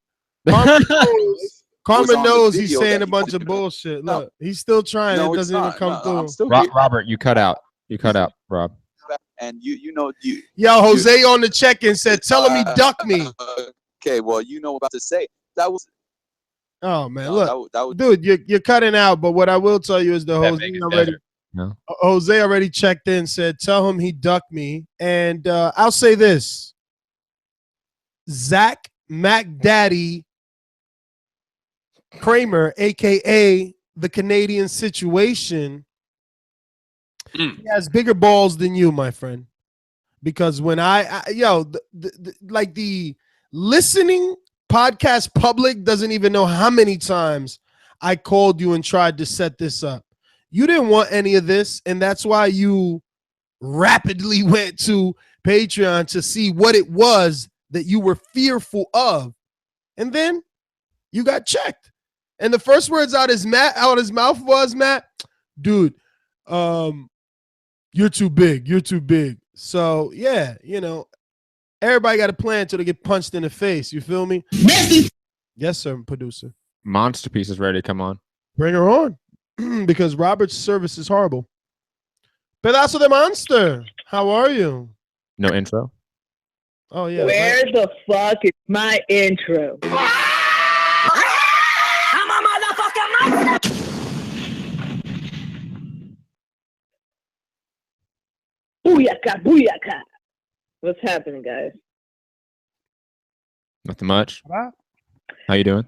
Karma knows he's saying a bunch of bullshit. Look, he's still trying. No, it it's doesn't even not. come No, through. I'm still here. Robert, you cut out. You cut out, Rob. And you know you. Yo, Jose on the check-in said, "Tell him he ducked me." Okay, well, you know what to say. That was. Oh man, No, look, that was, dude, you're cutting out. But what I will tell you is the Jose already checked in, said, "Tell him he ducked me." And I'll say this: Zach MacDaddy Kramer, aka the Canadian Situation, he has bigger balls than you, my friend. Because when like the listening podcast public doesn't even know how many times I called you and tried to set this up. You didn't want any of this, and that's why you rapidly went to Patreon to see what it was that you were fearful of. And then you got checked. And the first words out his mouth was, Matt, dude, you're too big. You're too big. So, yeah, everybody got a plan until they get punched in the face. You feel me? Yes, sir, producer. Monster piece is ready. Come on. Bring her on. Because Robert's service is horrible. Pedazo de monster. How are you? No intro. Oh, yeah. Where the fuck is my intro? I'm a motherfucking monster. Booyaka, booyaka. What's happening, guys? Nothing much. How you doing?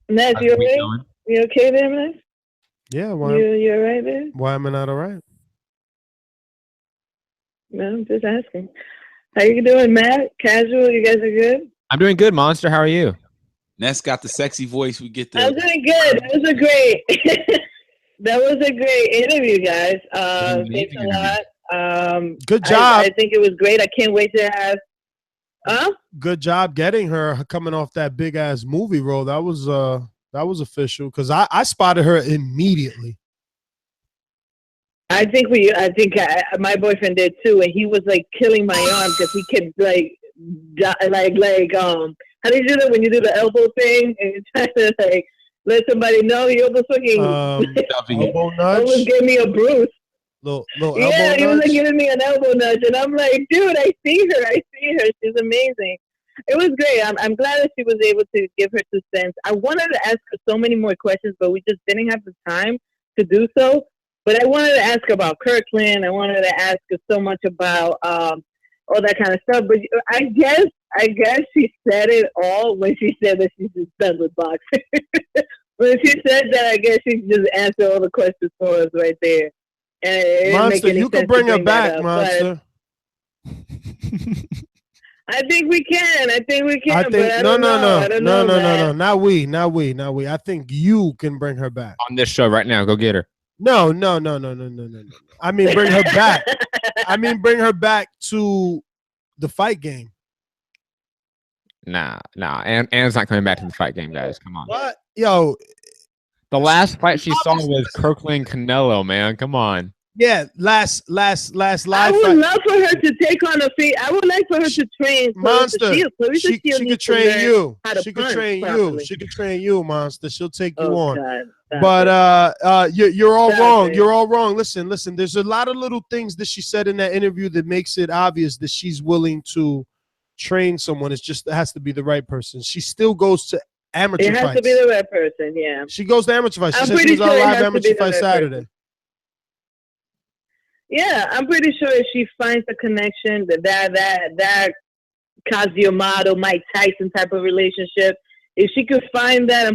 Nez, you okay? You okay there, Nez? Yeah. Why? You all right there? Why am I not all right? No, I'm just asking. How you doing, Matt? Casual, you guys are good? I'm doing good, Monster. How are you? Ness got the sexy voice. We get the. I'm doing good. That was a great. That was a great interview, guys. Thanks a lot. Good job. I think it was great. I can't wait to have. Good job getting her coming off that big ass movie role. That was official because I spotted her immediately. I think my boyfriend did too, and he was like killing my arm because he kept like how do you do that when you do the elbow thing and you're trying to like let somebody know? He almost fucking elbow nudge. Almost gave me a bruise. Little yeah, elbow he was nudge. like giving me an elbow nudge, and I'm like, dude, I see her. She's amazing. It was great. I'm glad that she was able to give her 2 cents. I wanted to ask her so many more questions, but we just didn't have the time to do so. But I wanted to ask about Kirkland. I wanted to ask her so much about all that kind of stuff. But I guess she said it all when she said that she's just done with boxing. When she said that, I guess she just answered all the questions for us right there. And it Monster, you can bring her back, Monster. I think we can. No. Not we. I think you can bring her back on this show right now. Go get her. No. I mean, bring her back. Bring her back to the fight game. Nah. Anna's not coming back to the fight game, guys. Come on. What? Yo. The last fight she saw was Kirkland Canelo, man. Come on. Yeah, last live I would love for her to take on a feet. I would like for her to train Monster. She could train you. She could train you. She could train you, Monster. She'll take you on. God. But you're all wrong. You're all wrong. Listen. There's a lot of little things that she said in that interview that makes it obvious that she's willing to train someone. It has to be the right person. She still goes to amateur fights. It has to be the right person. Yeah. She goes to amateur fights. She said she was on live amateur fight Saturday. Yeah, I'm pretty sure if she finds a connection, that Cosio Mike Tyson type of relationship, if she could find that,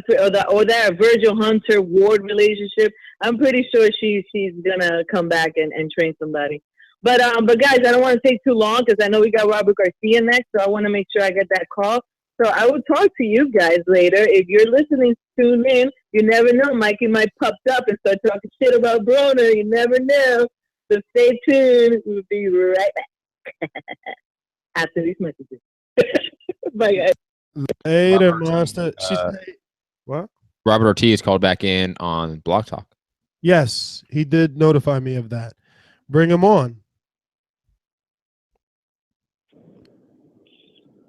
or that Virgil Hunter Ward relationship, I'm pretty sure she's gonna come back and train somebody. But guys, I don't want to take too long because I know we got Robert Garcia next, so I want to make sure I get that call. So I will talk to you guys later. If you're listening, tune in. You never know, Mikey might pop up and start talking shit about Broner. You never know. So stay tuned. We'll be right back after these messages. Bye, guys. Later, Monster. What? Robert Ortiz called back in on Blog Talk. Yes, he did notify me of that. Bring him on.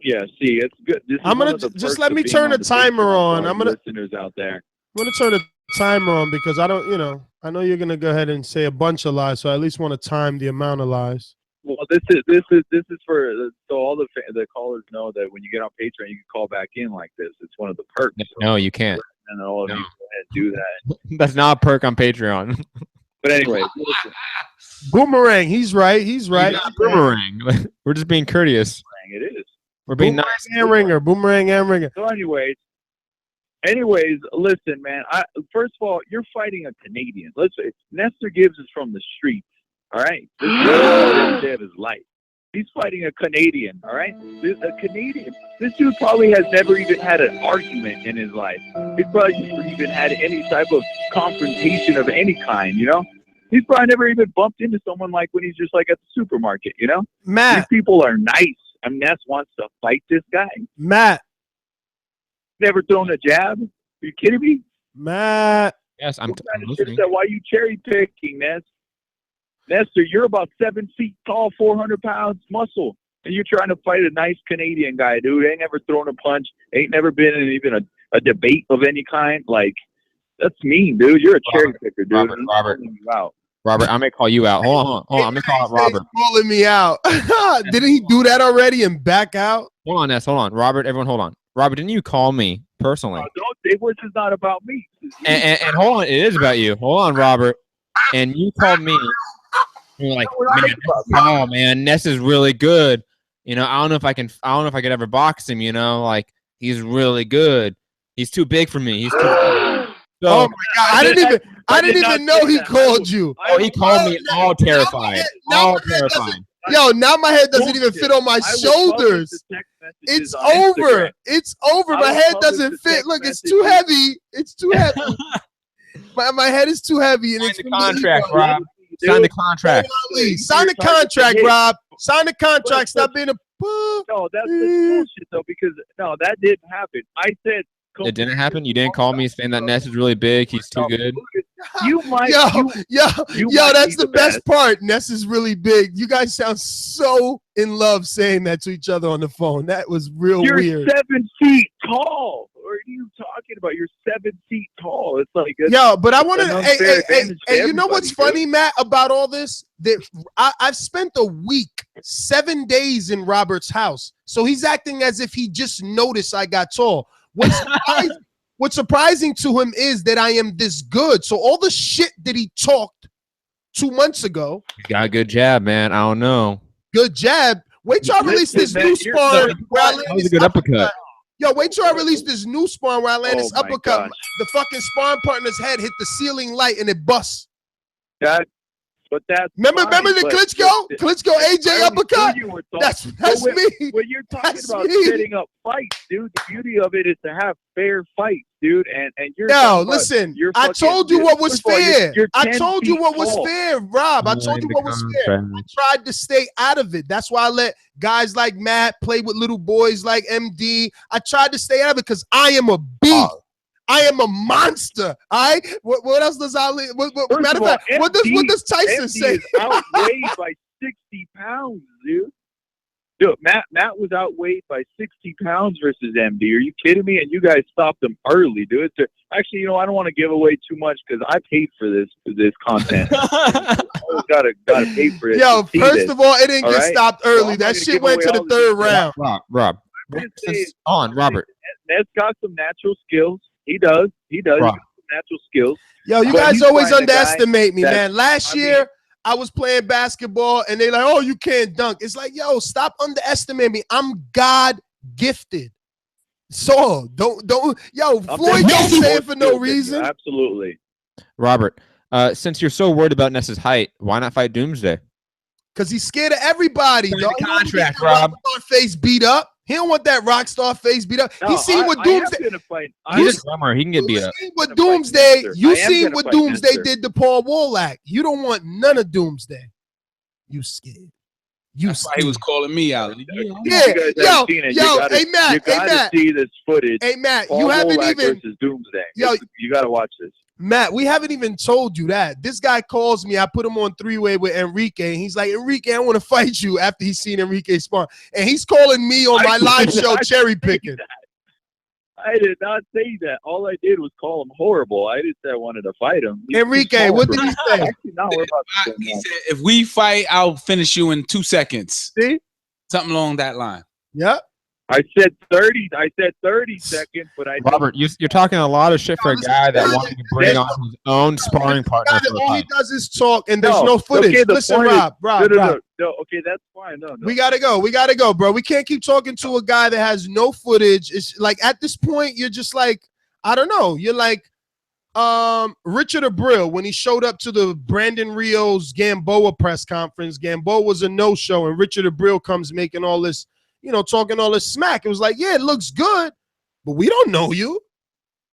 Yeah, see, it's good. This is I'm one gonna of the just perks let of me being turn on the the Big timer Talk on. for our I'm gonna listeners out there. turn the timer on because I don't, I know you're gonna go ahead and say a bunch of lies, so I at least want to time the amount of lies. Well, this is for so all the callers know that when you get on Patreon, you can call back in like this. It's one of the perks. No, you can't. And all of you go ahead and do that. That's not a perk on Patreon. But anyway, listen. Boomerang, he's right. He's right. Boomerang. We're just being courteous. It is. We're being Boomerang nice. and ringer. Boomerang and ringer. So anyways, listen, man. First of all, you're fighting a Canadian. Listen, Nestor Gibbs is from the streets. All right, this is the day of his life. He's fighting a Canadian. All right, a Canadian. This dude probably has never even had an argument in his life. He's probably never even had any type of confrontation of any kind. You know, he's probably never even bumped into someone like when he's just like at the supermarket. You know, Matt. These people are nice. I mean, Ness wants to fight this guy. Matt. Never thrown a jab? Are you kidding me? Matt. Yes, I'm listening. Why are you cherry picking, Ness? Nestor, you're about 7 feet tall, 400 pounds muscle, and you're trying to fight a nice Canadian guy, dude. Ain't never thrown a punch. Ain't never been in even a debate of any kind. Like, that's mean, dude. You're a cherry picker, dude. Robert. You out. Robert, I'm gonna call you out. Hold on. I'm gonna call out Robert. He's calling me out. Didn't he do that already and back out? Hold on, Ness. Hold on. Robert, everyone, hold on. Robert, didn't you call me personally? This is not about me. And hold on, it is about you. Hold on, Robert. And you called me. You're like, man, Ness is really good. I don't know if I could ever box him. Like he's really good. He's too big for me. He's too big. So, oh my God! I didn't even know he called you. Oh, he called me all terrified. All terrified. Yo, now my head doesn't even fit on my shoulders. It's over. It's over. My head doesn't fit. Look, it's too heavy. It's too heavy. my head is too heavy. And it's the contract, Rob. Sign the contract. Sign the contract, Rob. Sign the contract. Stop being a. No, that's bullshit though. Because that didn't happen. I said. It didn't happen. You didn't call me saying that Ness is really big. He's too good. You might. Yo, that's the best part. Ness is really big. You guys sound so in love saying that to each other on the phone. That was real weird. You're 7 feet tall. What are you talking about? You're 7 feet tall. It's like but I want to. Hey, you know what's funny, Matt, about all this? That I've spent a week, 7 days in Robert's house, so he's acting as if he just noticed I got tall. What's surprising to him is that I am this good. So all the shit that he talked 2 months ago. He's got a good jab, man. I don't know. Good jab. Wait till I release this new sparring. That was a good uppercut. Yo, wait till I release this new sparring where I land this uppercut. The fucking sparring partner's head hit the ceiling light and it busts. Remember the Klitschko AJ uppercut? That's me. When you're talking about setting up fights, dude, the beauty of it is to have fair fights, dude. And you're listen. I told you what was fair. I told you what was fair, Rob. I told you what was fair. I tried to stay out of it. That's why I let guys like Matt play with little boys like MD. I tried to stay out of it because I am a beast. I am a monster. All right. What else does Ali? Matter of fact, what does Tyson say? Is outweighed by 60 pounds, dude. Dude, Matt was outweighed by 60 pounds versus MD. Are you kidding me? And you guys stopped him early, dude. Actually, I don't want to give away too much because I paid for this content. I gotta pay for it. Yo, first of all, it didn't get stopped early. That shit went to the third round. Rob. Robert. Ned's got some natural skills. He does. He got some natural skills. Yo, you guys always underestimate me, man. Last year, I was playing basketball, and they're like, "Oh, you can't dunk." It's like, yo, stop underestimating me. I'm God gifted. So don't. Yo, Floyd don't say it for no reason. Absolutely, Robert. Since you're so worried about Ness's height, why not fight Doomsday? Because he's scared of everybody. Dog. Contract, Rob. Face beat up. He don't want that rock star face beat up. No, He's seen what Doomsday. He's a drummer. He can get beat up. What Doomsday? You seen what Doomsday did to Paul Wolak. You don't want none of Doomsday. You scared. That's why he was calling me out. Yeah, yo, You hey Matt, see this footage. Hey Matt, Paul you haven't Wolfe even versus Doomsday. Yo, You got to watch this. Matt, we haven't even told you that. This guy calls me. I put him on three-way with Enrique, and he's like, Enrique, I want to fight you after he's seen Enrique spar. And he's calling me on my live show cherry picking. I did not say that. All I did was call him horrible. I didn't say I wanted to fight him. Enrique, what did he say? Actually, no, we're about to He said, if we fight, I'll finish you in 2 seconds. See? Something along that line. Yep. I said 30. I said 30 seconds, but I Robert, you're talking a lot of shit for a guy that wanted to bring on his own sparring partner. For a All he fight. does is talk, and there's no footage. Okay, Listen, Rob. No, okay, that's fine. No. We gotta go, bro. We can't keep talking to a guy that has no footage. It's like at this point, you're just like, I don't know. You're like Richard Abreu when he showed up to the Brandon Rios Gamboa press conference. Gamboa was a no-show, and Richard Abreu comes making all this, talking all this smack. It was like, yeah, it looks good, but we don't know you.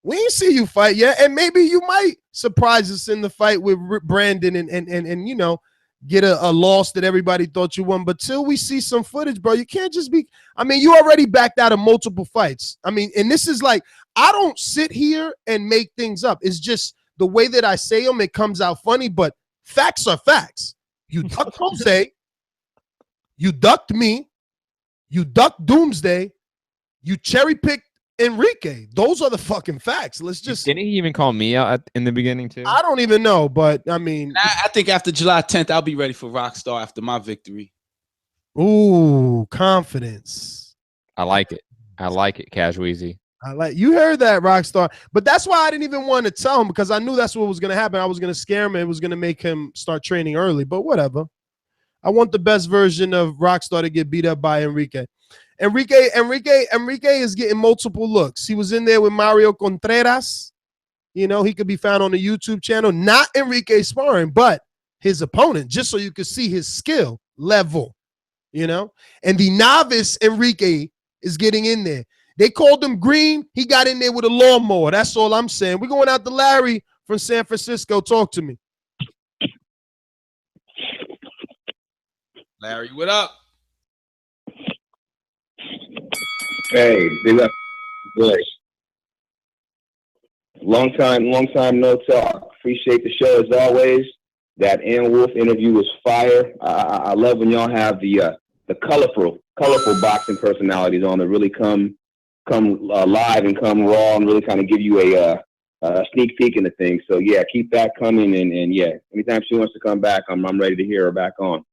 We ain't see you fight yet, and maybe you might surprise us in the fight with Brandon and get a loss that everybody thought you won. But till we see some footage, bro, you can't just be. I mean, you already backed out of multiple fights. I mean, and this is like, I don't sit here and make things up. It's just the way that I say them, it comes out funny, but facts are facts. You ducked Jose, you ducked me, you ducked Doomsday, you cherry picked Enrique. Those are the fucking facts. Let's just. Didn't he even call me out in the beginning too? I don't even know, but I mean, I think after July 10th, I'll be ready for Rockstar after my victory. Ooh, confidence. I like it. Casueezy. You heard that, Rockstar. But that's why I didn't even want to tell him, because I knew that's what was going to happen. I was going to scare him. It was going to make him start training early. But whatever. I want the best version of Rockstar to get beat up by Enrique. Enrique is getting multiple looks. He was in there with Mario Contreras. He could be found on the YouTube channel. Not Enrique sparring, but his opponent, just so you could see his skill level. And the novice Enrique is getting in there. They called him green. He got in there with a lawnmower. That's all I'm saying. We're going out to Larry from San Francisco. Talk to me. Larry, what up? Hey, big up, boys. Long time no talk. Appreciate the show as always. That Ann Wolfe interview was fire. I love when y'all have the colorful boxing personalities on that really come live and come raw and really kind of give you a sneak peek into things. So yeah, keep that coming, and yeah, anytime she wants to come back, I'm ready to hear her back on.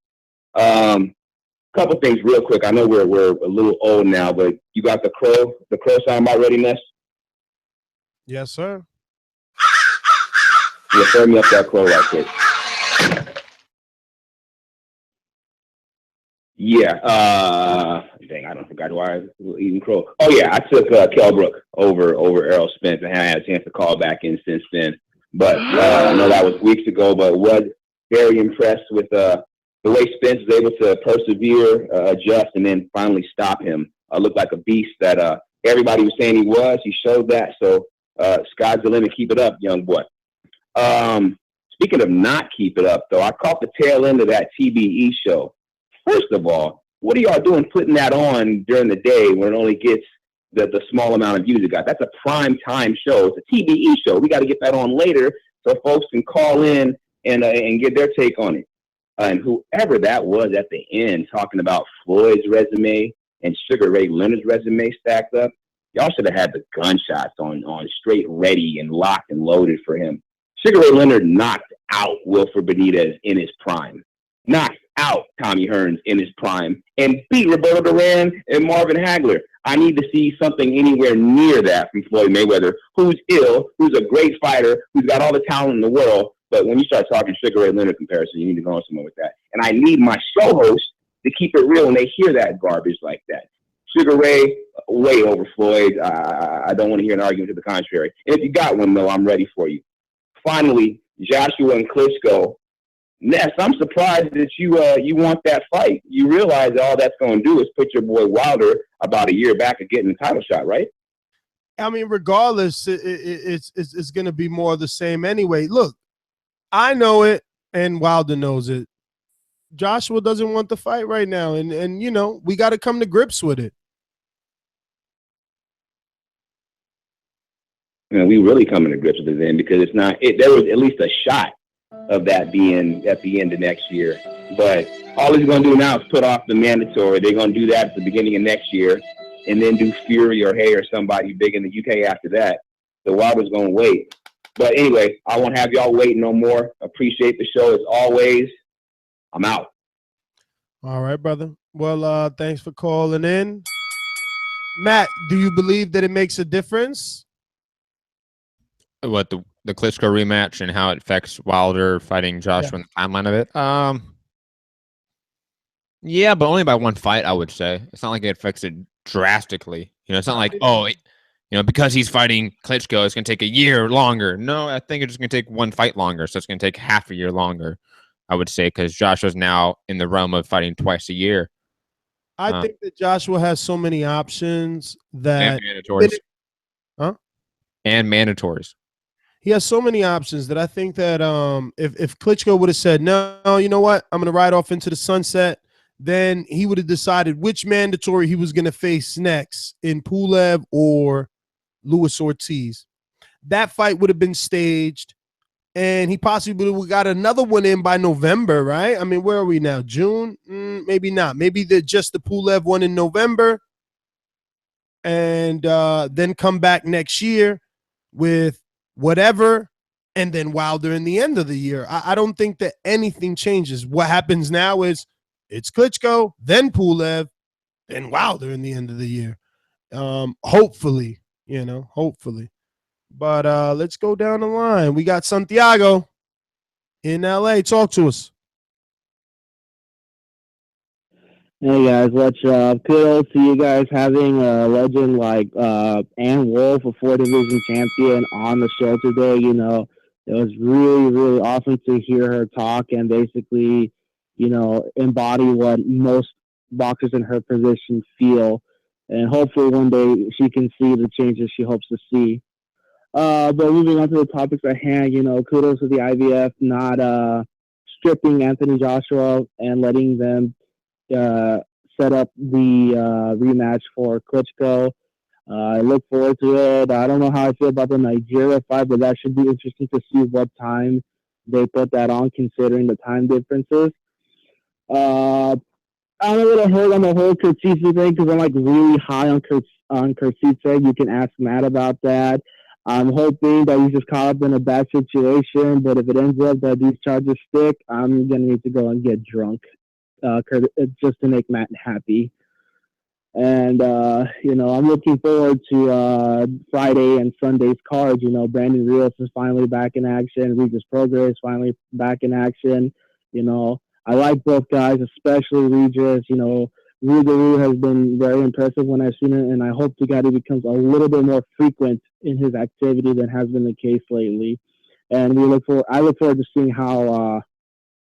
Couple things real quick. I know we're a little old now, but you got the crow soundbite ready, Ness? Yes, sir. Yeah, throw me up that crow right quick. Yeah. Dang, I don't forgot why I was eating crow. Oh yeah, I took Kell Brook over Errol Spence, and I haven't had a chance to call back in since then. But I know that was weeks ago, but was very impressed with the way Spence was able to persevere, adjust, and then finally stop him. Looked like a beast that everybody was saying he was. He showed that. So sky's the limit. Keep it up, young boy. Speaking of not keep it up, though, I caught the tail end of that TBE show. First of all, what are y'all doing putting that on during the day when it only gets the small amount of views it got? That's a prime time show. It's a TBE show. We got to get that on later so folks can call in and get their take on it. And whoever that was at the end talking about Floyd's resume and Sugar Ray Leonard's resume stacked up, y'all should have had the gunshots on straight ready and locked and loaded for him. Sugar Ray Leonard knocked out Wilfred Benitez in his prime, knocked out Tommy Hearns in his prime, and beat Roberto Duran and Marvin Hagler. I need to see something anywhere near that from Floyd Mayweather, who's ill, who's a great fighter, who's got all the talent in the world. But when you start talking Sugar Ray Leonard comparison, you need to go on somewhere with that. And I need my show hosts to keep it real when they hear that garbage like that. Sugar Ray, way over Floyd. I don't want to hear an argument to the contrary. And if you got one, though, I'm ready for you. Finally, Joshua and Klitschko. Ness, I'm surprised that you want that fight. You realize all that's going to do is put your boy Wilder about a year back of getting the title shot, right? I mean, regardless, it's going to be more of the same anyway. Look, I know it, and Wilder knows it. Joshua doesn't want the fight right now, and you know, we got to come to grips with it. And we really coming to grips with it then, because it's not. There was at least a shot of that being at the end of next year. But all he's going to do now is put off the mandatory. They're going to do that at the beginning of next year, and then do Fury or Haye or somebody big in the UK after that. So Wilder's going to wait. But anyway, I won't have y'all waiting no more. Appreciate the show as always. I'm out. All right, brother. Well, thanks for calling in. Matt, do you believe that it makes a difference? What, the Klitschko rematch and how it affects Wilder fighting Joshua in the timeline of it? Yeah, but only by one fight, I would say. It's not like it affects it drastically. You know, it's not like, oh, you know, because he's fighting Klitschko, it's going to take a year longer. No, I think it's just going to take one fight longer. So it's going to take half a year longer, I would say, because Joshua's now in the realm of fighting twice a year. I think that Joshua has so many options that and mandatories. And mandatories. He has so many options that I think that if Klitschko would have said, no, you know what, I'm going to ride off into the sunset, then he would have decided which mandatory he was going to face next in Pulev or Luis Ortiz. That fight would have been staged, and he possibly would have got another one in by November, right? I mean, where are we now? June? Maybe not. Maybe just the Pulev one in November, and then come back next year with whatever, and then Wilder in the end of the year. I don't think that anything changes. What happens now is it's Klitschko, then Pulev, then Wilder in the end of the year. Hopefully, you know, hopefully. But let's go down the line. We got Santiago in LA. Talk to us. Hey guys, what's up? Kudos to you guys having a legend like Ann Wolfe, a 4-division champion, on the show today. You know, it was really, really awesome to hear her talk and basically, you know, embody what most boxers in her position feel. And hopefully one day she can see the changes she hopes to see. But moving on to the topics at hand, you know, kudos to the IBF not stripping Anthony Joshua and letting them set up the rematch for Klitschko. I look forward to it. I don't know how I feel about the Nigeria fight, but that should be interesting to see what time they put that on, considering the time differences. I'm a little hurt on the whole Khurtsidze thing because I'm like really high on Khurtsidze. You can ask Matt about that. I'm hoping that he's just caught up in a bad situation, but if it ends up that these charges stick, I'm gonna need to go and get drunk. Just to make Matt happy. And, you know, I'm looking forward to Friday and Sunday's cards. You know, Brandon Rios is finally back in action. Regis Prograis is finally back in action. You know, I like both guys, especially Regis. You know, Rougarou has been very impressive when I've seen it, and I hope to God he becomes a little bit more frequent in his activity than has been the case lately. And I look forward to seeing how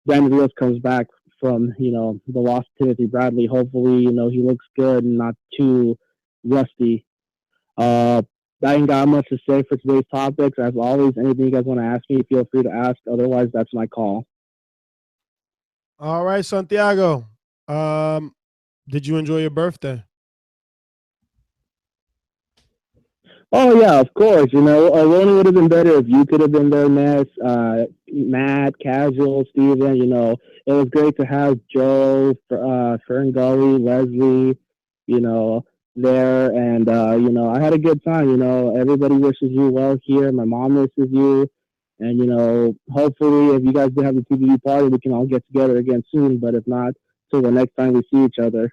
Brandon Rios comes back from, you know, the lost Timothy Bradley. Hopefully, you know, he looks good and not too rusty. I ain't got much to say for today's topics. As always, anything you guys want to ask me, feel free to ask. Otherwise, that's my call. All right, Santiago. Did you enjoy your birthday? Oh, yeah, of course. You know, it only would have been better if you could have been there, Ness, Matt, Casual, Steven. You know, it was great to have Joe, Ferngully, Leslie, you know, there. And, you know, I had a good time. You know, everybody wishes you well here. My mom wishes you. And, you know, hopefully if you guys do have a TBD party, we can all get together again soon. But if not, till the next time we see each other.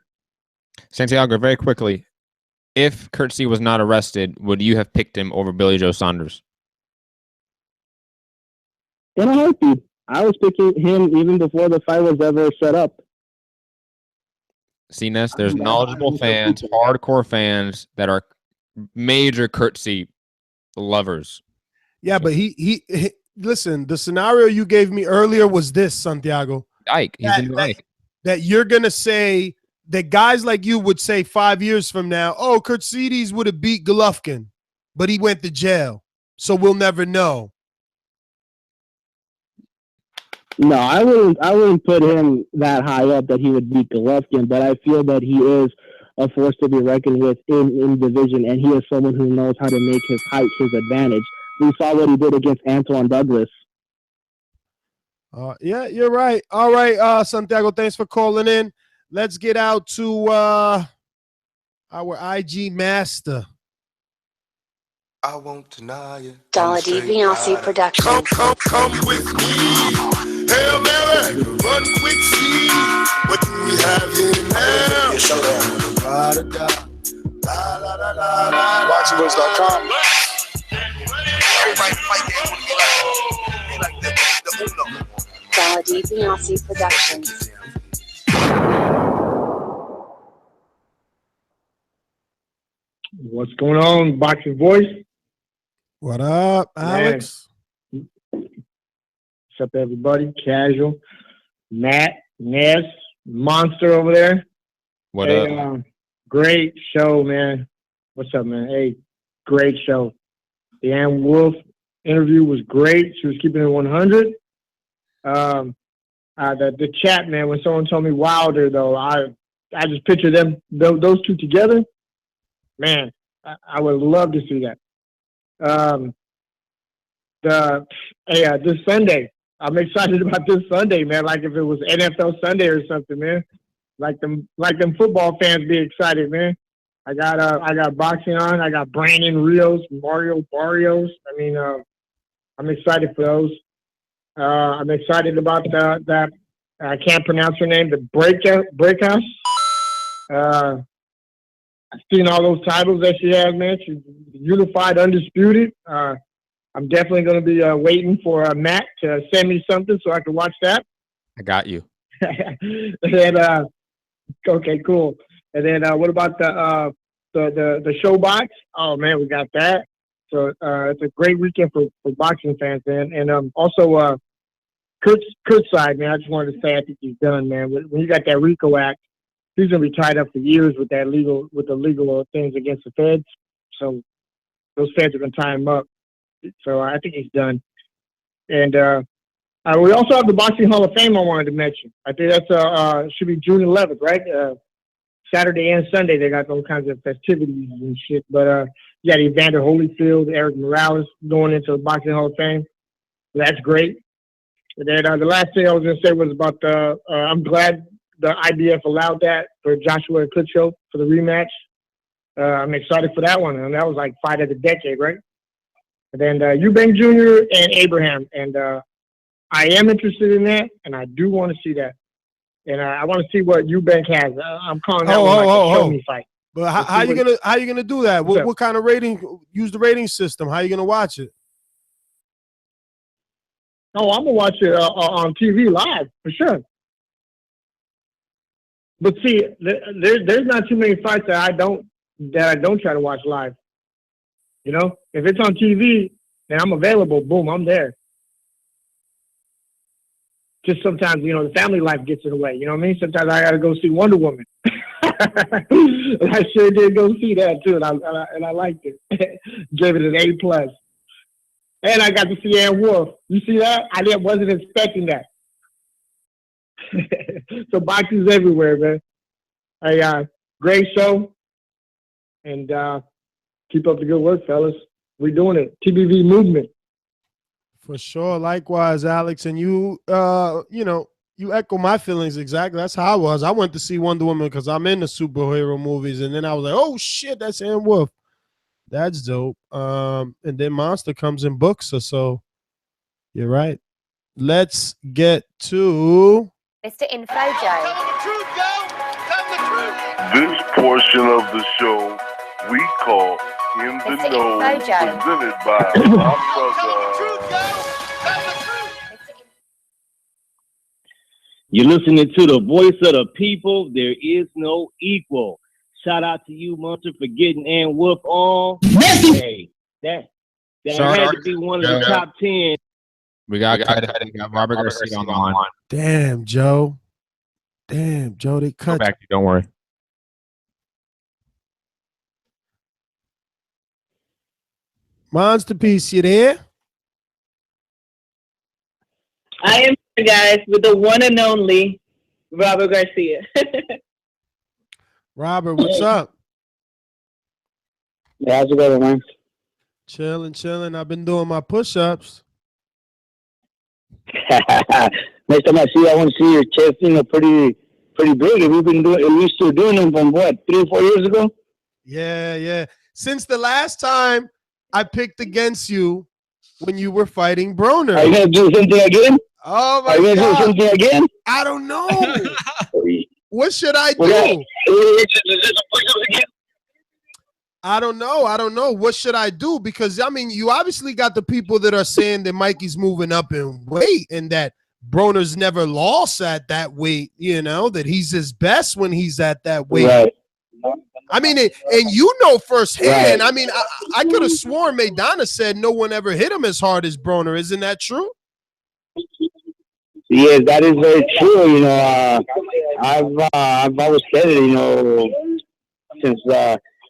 Santiago, very quickly. If Khurtsidze was not arrested, would you have picked him over Billy Joe Saunders? In a heartbeat. I was picking him even before the fight was ever set up. See, Ness, there's knowledgeable fans, hardcore fans that are major Khurtsidze lovers. Yeah, but he listen, the scenario you gave me earlier was this, Santiago. Ike. He's in Ike. That you're going to say that guys like you would say 5 years from now, oh, Khurtsidze would have beat Golovkin, but he went to jail, so we'll never know. No, I wouldn't put him that high up that he would beat Golovkin, but I feel that he is a force to be reckoned with in division, and he is someone who knows how to make his height his advantage. We saw what he did against Antoine Douglas. Yeah, you're right. All right, Santiago, thanks for calling in. Let's get out to our IG master. I won't deny it. Wladimir production. Come with me. Hail Mary, run quick speed. What do we have here now? ThaBoxingvoice.com. Everybody fight that. Be like the Uno. Wladimir Productions. What's going on, Boxing Voice? What up, Alex? What's up, everybody? Casual, Matt, Ness, Monster over there. What up? Great show, man. What's up, man? Hey, great show. The Ann Wolfe interview was great. She was keeping it 100. The chat, man, when someone told me Wilder, though, I just picture them, those two together. Man, I would love to see that. This Sunday, I'm excited about this Sunday, man. Like if it was NFL Sunday or something, man. Like them football fans be excited, man. I got boxing on. I got Brandon Rios, Mario Barrios. I mean, I'm excited for those. I'm excited about that. I can't pronounce her name. The Breakhouse. I've seen all those titles that she has, man. She's unified, undisputed. I'm definitely going to be waiting for Matt to send me something so I can watch that. I got you. And okay, cool. And then what about the show box? Oh man, we got that. So it's a great weekend for boxing fans, man. And also Kurt's side, man. I just wanted to say I think he's done, man. When you got that RICO Act, he's gonna be tied up for years with the legal things against the feds. So those feds are gonna tie him up. So I think he's done. And we also have the Boxing Hall of Fame I wanted to mention. I think that's should be June 11th, right? Saturday and Sunday they got all kinds of festivities and shit. But you got Evander Holyfield, Eric Morales going into the Boxing Hall of Fame. So that's great. And then the last thing I was gonna say was about I'm glad the IBF allowed that for Joshua and Klitschko for the rematch. I'm excited for that one, and that was like fight of the decade, right? And then Eubank Jr. and Abraham, and I am interested in that, and I do want to see that, and I want to see what Eubank has. I'm calling that one like a show me fight. But how you gonna do that? What kind of rating? Use the rating system. How you gonna watch it? Oh, I'm gonna watch it on TV live for sure. But see, there's not too many fights that I don't try to watch live. You know, if it's on TV and I'm available, boom, I'm there. Just sometimes, you know, the family life gets in the way. You know what I mean? Sometimes I gotta go see Wonder Woman. I sure did go see that too, and I liked it. Gave it an A+. And I got to see Ann Wolfe. You see that? I wasn't expecting that. So boxing's everywhere, man. Hey, great show. And keep up the good work, fellas. We're doing it. TBV movement. For sure. Likewise, Alex. And you echo my feelings exactly. That's how I was. I went to see Wonder Woman because I'm into superhero movies. And then I was like, oh, shit, that's Ann Wolfe. That's dope. And then Monster comes and books her. So you're right. Let's get to Mr. Info Joe. This portion of the show we call In the Mr. Know, Info Joe. presented by my brother. You're listening to the voice of the people. There is no equal. Shout out to you, Munter, for getting Ann Wolfe on. Hey, that had to be one of the top 10. We got Robert Garcia on the line. Damn, Joe. Damn, Joe, they cut. Go back. Don't worry. Monster Piece, you there? I am guys, with the one and only Robert Garcia. Robert, what's up? Yeah, how's it going, man? Chilling. I've been doing my push-ups. Next time I see you, I want to see your chest, pretty big. Have you still doing them from what, 3 or 4 years ago? Yeah. Since the last time I picked against you when you were fighting Broner. Are you gonna do something again? Oh my God! Are you gonna do something again? I don't know. What should I do? I don't know. What should I do? Because, I mean, you obviously got the people that are saying that Mikey's moving up in weight and that Broner's never lost at that weight, that he's his best when he's at that weight. Right. I mean, and firsthand, right. I mean, I could have sworn Maidana said no one ever hit him as hard as Broner. Isn't that true? Yes, that is very true. I've always said it, since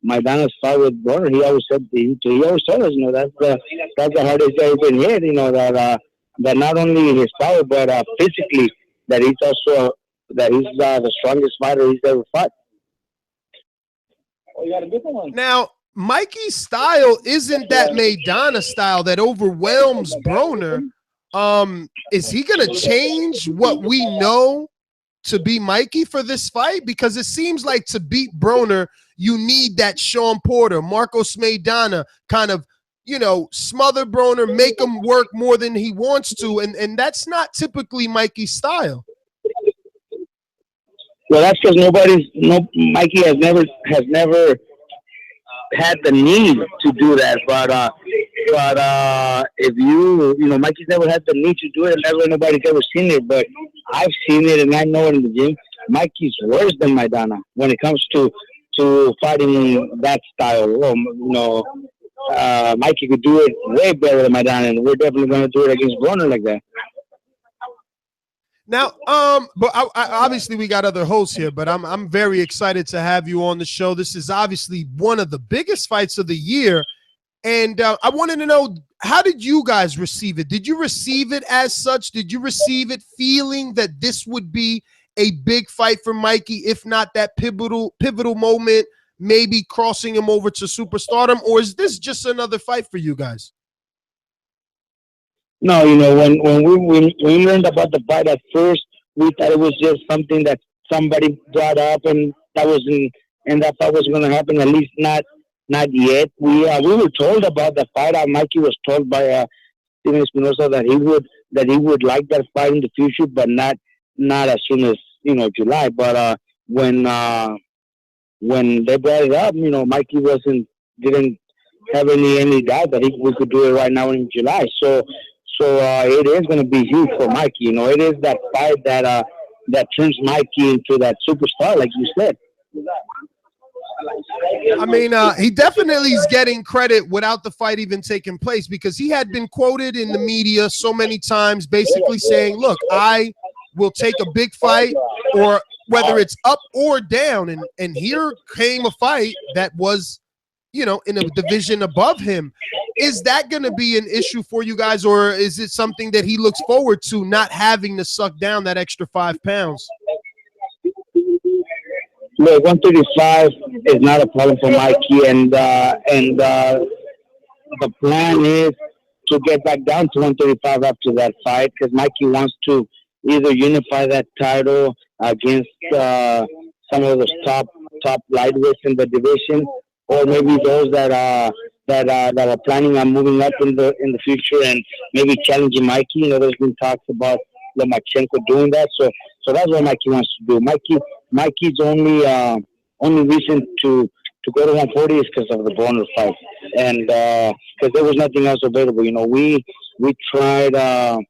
Maidana's fight with Broner, he always said, he always told us, that's the hardest he's ever been hit, that not only his power, but physically, that he's also, the strongest fighter he's ever fought. Oh, you got a different one. Now, Mikey's style isn't that Maidana style that overwhelms Broner. Is he going to change what we know to be Mikey for this fight? Because it seems like to beat Broner, you need that Sean Porter, Marcos Maidana kind of, smother Broner, make him work more than he wants to. And that's not typically Mikey's style. Well, that's because Mikey has never had the need to do that. But if Mikey's never had the need to do it, and nobody's ever seen it. But I've seen it, and I know it in the gym. Mikey's worse than Maidana when it comes to fighting that style. Mikey could do it way better than Maidana, and we're definitely going to do it against Broner like that. Now, but I obviously we got other hosts here, but I'm very excited to have you on the show. This is obviously one of the biggest fights of the year, and I wanted to know, how did you guys receive it? Did you receive it as such? Did you receive it feeling that this would be a big fight for Mikey, if not that pivotal moment, maybe crossing him over to superstardom, or is this just another fight for you guys? No, when we learned about the fight at first, we thought it was just something that somebody brought up, and that fight was going to happen. At least not yet. We were told about the fight. Mikey was told by Steven Espinosa that he would like that fight in the future, but not as soon as July. But when they brought it up, Mikey didn't have any doubt that we could do it right now in July. So it is going to be huge for Mikey. It is that fight that turns Mikey into that superstar, like you said. I mean, he definitely is getting credit without the fight even taking place, because he had been quoted in the media so many times basically saying, look, I will take a big fight, or whether it's up or down. And here came a fight that was, in a division above him. Is that going to be an issue for you guys, or is it something that he looks forward to, not having to suck down that extra 5 pounds? Look, 135 is not a problem for Mikey, and the plan is to get back down to 135 after that fight, because Mikey wants to either unify that title against some of those top lightweights in the division, or maybe those that are planning on moving up in the future and maybe challenging Mikey. There's been talks about Lomachenko doing that, so that's what Mikey wants to do. Mikey's only reason to go to 140 is because of the Broner fight, and because there was nothing else available. We tried to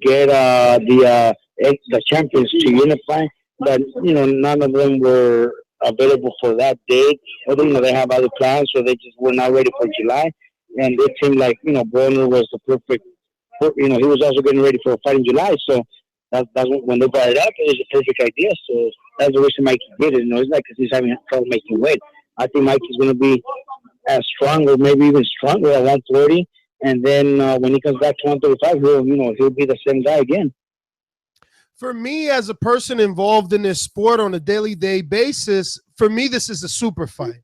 get the champions to unify, but none of them were available for that date. Although they have other plans, so they just were not ready for July. And it seemed like Broner was the perfect. He was also getting ready for a fight in July, so that's when they brought it up. It was a perfect idea. So that's the reason Mikey did it. It's not because he's having trouble making weight. I think Mikey's going to be as strong, or maybe even stronger at 140. and then when he comes back to 135, he'll be the same guy again. For me, as a person involved in this sport on a daily basis, for me, this is a super fight.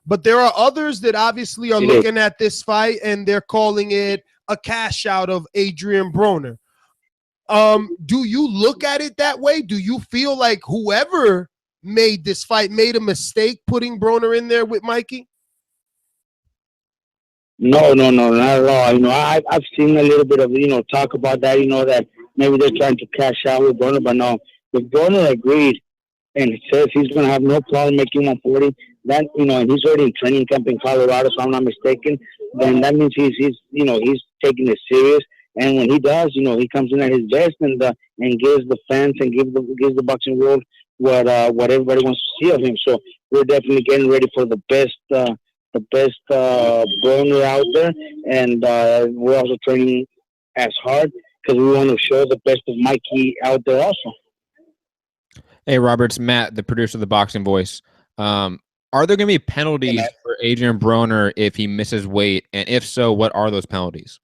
But there are others that obviously are looking at this fight and they're calling it a cash out of Adrian Broner. Do you look at it that way? Do you feel like whoever made this fight made a mistake putting Broner in there with Mikey? No, not at all. I've seen a little bit of, talk about that, that maybe they're trying to cash out with Broner, but no. If Broner agreed and says he's going to have no problem making 140, that, and he's already in training camp in Colorado, so I'm not mistaken, then that means he's taking it serious. And when he does, he comes in at his best and gives the fans and gives the boxing world what everybody wants to see of him. So we're definitely getting ready for the best Broner out there, and we're also training as hard because we want to show the best of Mikey out there also. Hey, Robert, it's Matt, the producer of The Boxing Voice. Are there going to be penalties for Adrian Broner if he misses weight? And if so, what are those penalties?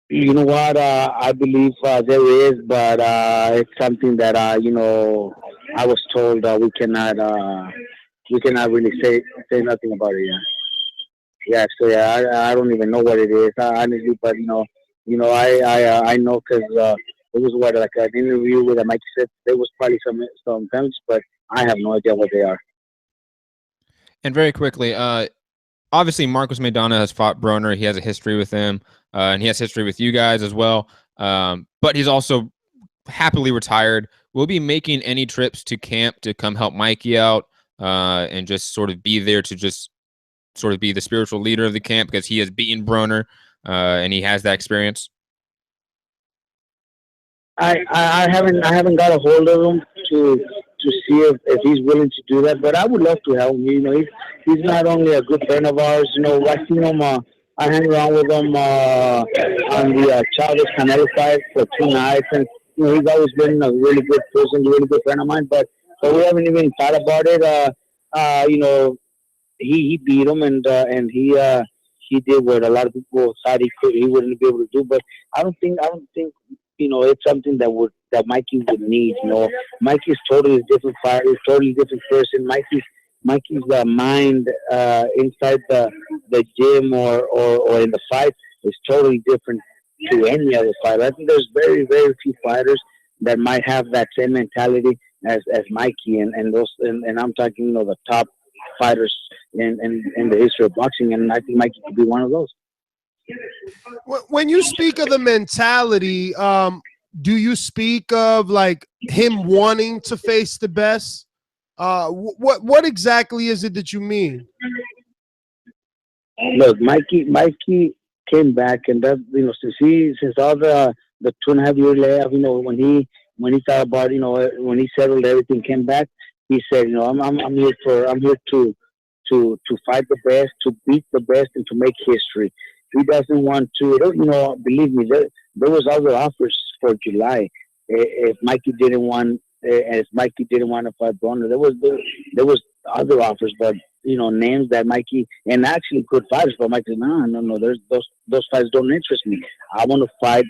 You know what? I believe there is, but it's something that, I was told we cannot really say nothing about it yet. So I don't even know what it is, honestly, but, I know because it was like an interview with Mike said there was probably some penalties, but I have no idea what they are. And very quickly, obviously Marcos Maidana has fought Broner. He has a history with him, and he has history with you guys as well. But he's also happily retired. Will be making any trips to camp to come help Mikey out and just sort of be there to just sort of be the spiritual leader of the camp because he has beaten Broner and he has that experience? I haven't got a hold of him to see if he's willing to do that, but I would love to help him. He's not only a good friend of ours. I seen him. I hang around with him on the Chavez Canelo fight for 2 nights, and he's always been a really good person, a really good friend of mine. But we haven't even thought about it. He beat him, and he did what a lot of people thought he wouldn't be able to do. But I don't think it's something that Mikey would need. Mikey's totally different fighter, he's totally different person. Mikey's mind inside the gym or in the fight is totally different to any other fighter. I think there's very, very few fighters that might have that same mentality as Mikey, and I'm talking the top fighters in the history of boxing, and I think Mikey could be one of those. When you speak of the mentality, do you speak of like him wanting to face the best? What exactly is it that you mean? Look, Mikey came back, and that since all the 2.5 year layoff, when he thought about when he settled everything, came back, he said, I'm here to fight the best, to beat the best, and to make history. He doesn't want to, believe me, there was other offers for July. If Mikey didn't want to fight Broner, there was other offers, but names that Mikey, and actually good fighters, but Mikey said, no, those fights don't interest me. I want to fight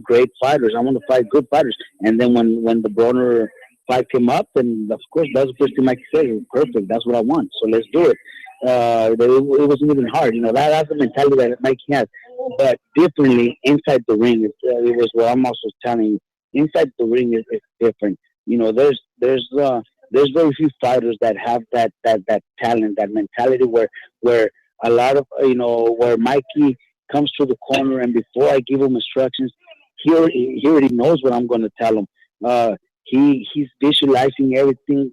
great fighters. I want to fight good fighters. And then when the Broner fight came up, and of course that's the first thing Mikey said, perfect, that's what I want, so let's do it. It wasn't even hard, that's the mentality that Mikey has, but differently inside the ring. It was what I'm also telling you. Inside the ring is different. There's very few fighters that have that talent, that mentality where a lot of where Mikey comes to the corner, and before I give him instructions, he already knows what I'm going to tell him. He's visualizing everything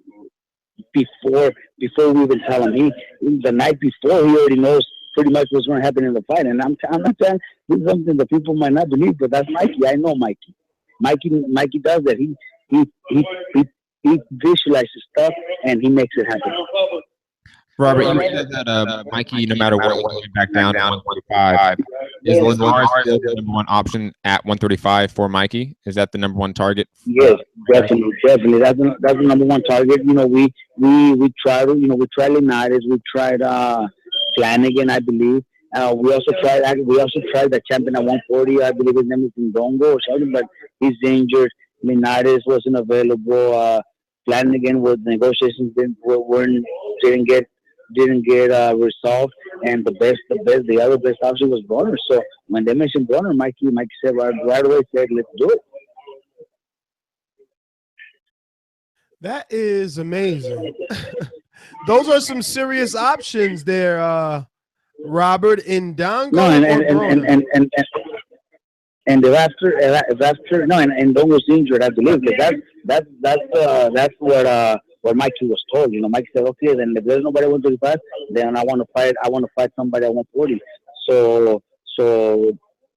before we even tell him. The night before, he already knows pretty much what's going to happen in the fight. And I'm not saying this is something that people might not believe, but that's Mikey. I know Mikey. Mikey does that. He visualizes stuff and he makes it happen. Robert, you said that Mikey, no matter what, will back down to 145. Is Lazar still the number one option at 135 for Mikey? Is that the number one target? Yes, definitely. That's the number one target. We tried. We tried Lainez. We tried Flanagan, I believe. We also tried the champion at 140. I believe his name is Ndongo or something, but he's injured. Linares wasn't available. Flanagan with negotiations didn't get resolved, and the other best option was Bronner. So when they mentioned Bronner, Mikey said right away, said, let's do it. That is amazing. Those are some serious options there, Robert. Ndongo and if after no, and Ndongo's injured, I believe. That's what Mikey was told. Mikey said, okay, then if there's nobody at 135, then I want to fight somebody at 140. So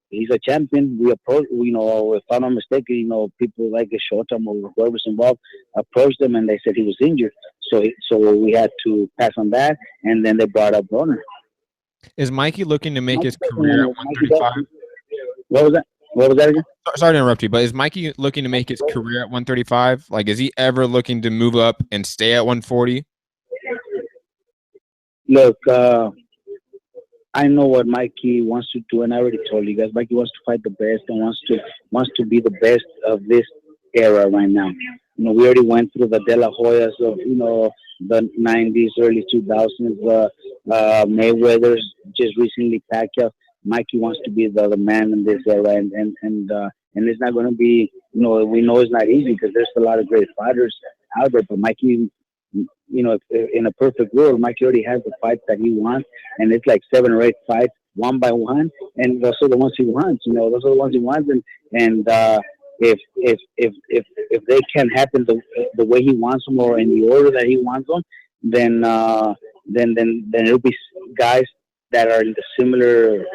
he's a champion. We approached, if I'm not mistaken, people like Shota or whoever's involved approached him, and they said he was injured. So we had to pass on that, and then they brought up Bronner. Is Mikey looking to make his career at 135? What was that again? Sorry to interrupt you, but is Mikey looking to make his career at 135? Like, is he ever looking to move up and stay at 140? Look, I know what Mikey wants to do, and I already told you guys. Mikey wants to fight the best and wants to be the best of this era right now. We already went through the De La Hoyas of the 90s, early 2000s. Mayweather's just recently Pacquiao. Mikey wants to be the man in this era, and it's not going to be. We know it's not easy because there's a lot of great fighters out there, but Mikey. If in a perfect world, Mikey already has the fights that he wants, and it's like 7 or 8 fights, one by one, and those are the ones he wants. Those are the ones he wants, and if they can happen the way he wants them or in the order that he wants them, then it'll be guys that are in the similar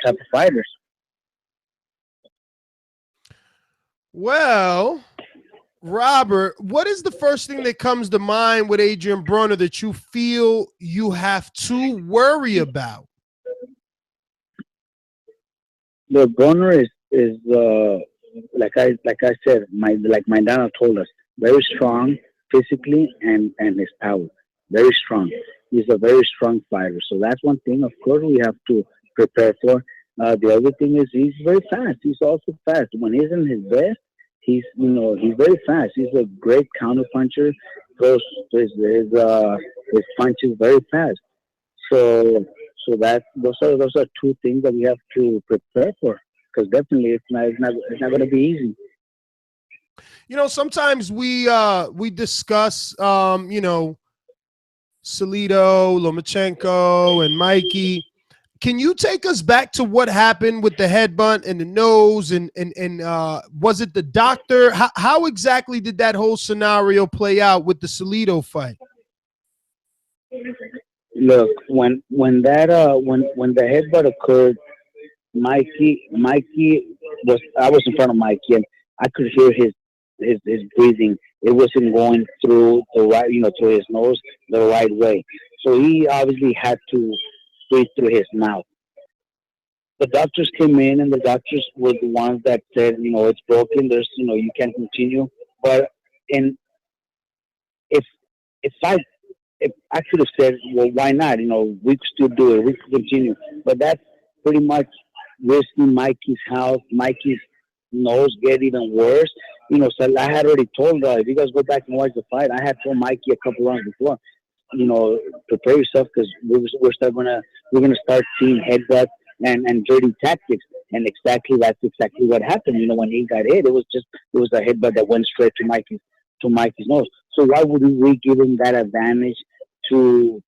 type of fighters. Well, Robert, what is the first thing that comes to mind with Adrian Broner that you feel you have to worry about? The Broner is like I said, like Maidana told us, very strong physically and his power, very strong. He's a very strong fighter, so that's one thing. Of course, we have to prepare for. The other thing is he's very fast. He's also fast when he's in his best. He's very fast. He's a great counter puncher. Throws his punches very fast. So those are two things that we have to prepare for, because definitely it's not going to be easy. Sometimes we discuss Salido, Lomachenko, and Mikey. Can you take us back to what happened with the headbutt and the nose, and was it the doctor? How exactly did that whole scenario play out with the Salido fight? Look, when the headbutt occurred, I was in front of Mikey, and I could hear his breathing. It wasn't going through the right, through his nose the right way. So he obviously had to breathe through his mouth. The doctors came in, and the doctors were the ones that said, it's broken. There's, you can't continue. But if I could have said, well, why not? We could still do it. We could continue. But that's pretty much risking Mikey's health, Mikey's nose get even worse. So I had already told if you guys go back and watch the fight, I had told Mikey a couple rounds before, prepare yourself, because we're gonna start seeing headbutts and dirty tactics, and that's exactly what happened. When he got hit, it was a headbutt that went straight to Mikey's nose. So why would we give him that advantage to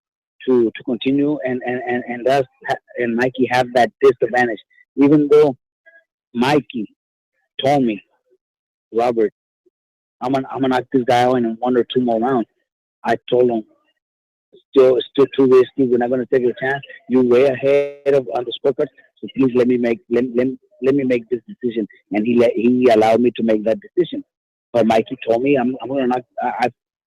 continue and Mikey have that disadvantage, even though Mikey told me, Robert, I'm gonna knock this guy out in 1 or 2 more rounds. I told him, still too risky. We're not gonna take a chance. You're way ahead on the scorecard, so please let me make this decision. And he allowed me to make that decision. But Mikey told me I'm gonna knock.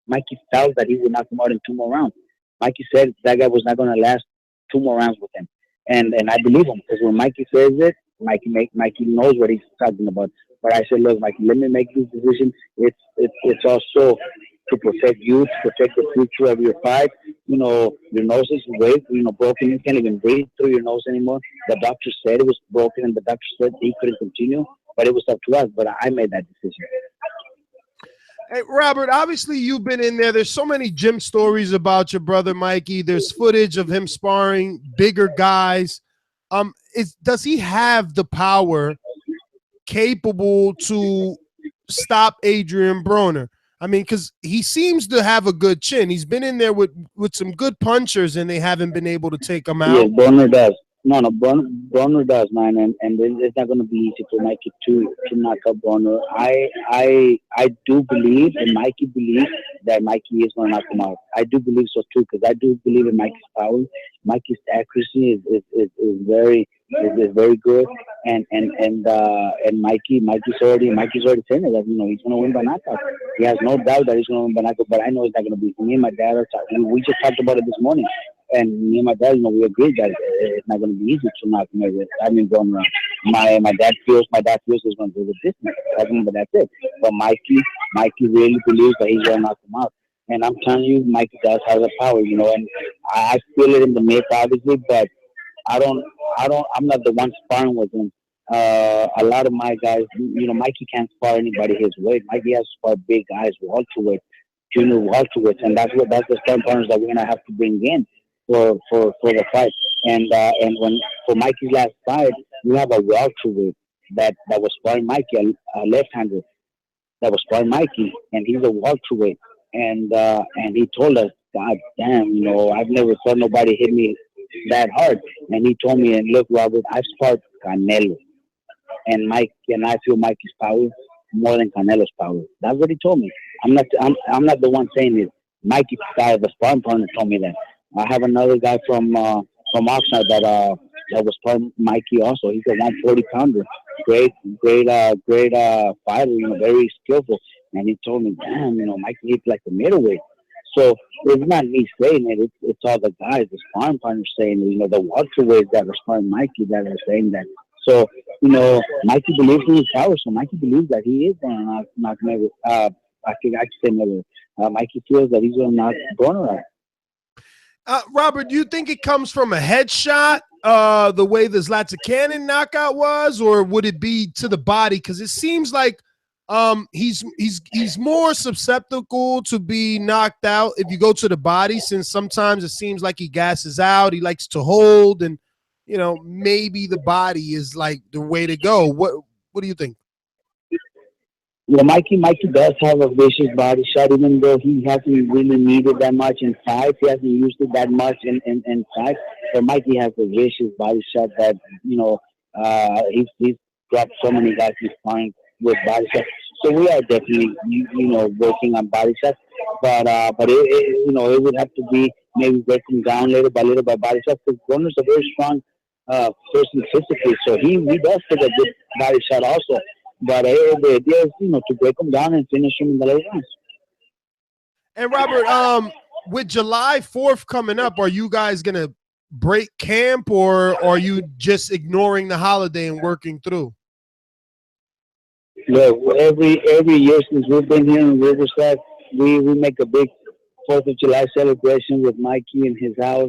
Mikey felt that he would knock him out in 2 more rounds. Mikey said that guy was not gonna last 2 more rounds with him, and I believe him, because when Mikey says it, Mikey knows what he's talking about. But I said, look, Mikey, let me make this decision. It's also to protect you, to protect the future of your fight. You know, your nose is broken. You can't even breathe through your nose anymore. The doctor said it was broken, and the doctor said he couldn't continue. But it was up to us. But I made that decision. Hey, Robert, obviously you've been in there. There's so many gym stories about your brother Mikey. There's footage of him sparring bigger guys. Does he have the power capable to stop Adrian Broner? I mean, because he seems to have a good chin. He's been in there with some good punchers, and they haven't been able to take him out. Yes, Broner does. No, Broner does, man, and it's not going to be easy for Mikey to knock out Broner. I do believe, and Mikey believes that Mikey is going to knock him out. I do believe so too, because I do believe in Mikey's power. Mikey's accuracy is very good, and Mikey's already saying that he's going to win by knockout. He has no doubt that he's going to win by knockout, but I know it's not going to be. Me and my dad we just talked about it this morning. And me and my dad, we agreed that it's not going to be easy to knock him out. I mean, going around. My dad feels he's going to do the distance. But that's it. But Mikey really believes that he's going to knock him out. And I'm telling you, Mikey does have the power, and I feel it in the mid, obviously, but I'm not the one sparring with him. A lot of my guys, Mikey can't spar anybody his weight. Mikey has to spar big guys, welterweight, junior welterweight, and that's the sparring partners that we're going to have to bring in for the fight. And when for Mikey's last fight, we have a welterweight that was sparring Mikey, a left-hander that was sparring Mikey, and he's a welterweight. And he told us, God damn, I've never felt nobody hit me that hard. And he told me, and look, Robert, I've sparred Canelo, and I feel Mikey's power more than Canelo's power. That's what he told me. I'm not the one saying it. Mikey, the sparring partner, told me that. I have another guy from Oxnard that was sparring Mikey also. He's a 140-pounder, great fighter, very skillful. And he told me, damn, Mikey hits like the middleweight. So it's not me saying it. It's all the guys, the sparring partners saying it. The welterweights that are sparring Mikey that are saying that. So, Mikey believes in his power. So Mikey believes that he is going to knock him out. I can say never. Mikey feels that he's going to knock Broner out. Robert, do you think it comes from a headshot, the way the Zlatan knockout was, or would it be to the body? Because it seems like he's more susceptible to be knocked out if you go to the body, since sometimes it seems like he gasses out. He likes to hold, and maybe the body is like the way to go. What do you think? Well, Mikey does have a vicious body shot, even though he hasn't really needed that much in fights. He hasn't used it that much in fights. But Mikey has a vicious body shot that, he's dropped so many guys he's fine with body shots. So we are definitely, working on body shots. But it would have to be maybe breaking down little by body shots, because Broner's a very strong person physically. So he does take a good body shot also. But the idea is, to break them down and finish them in the late rounds. And Robert, with July 4th coming up, are you guys gonna break camp, or are you just ignoring the holiday and working through? Look, every year since we've been here in Riverside, we make a big 4th of July celebration with Mikey in his house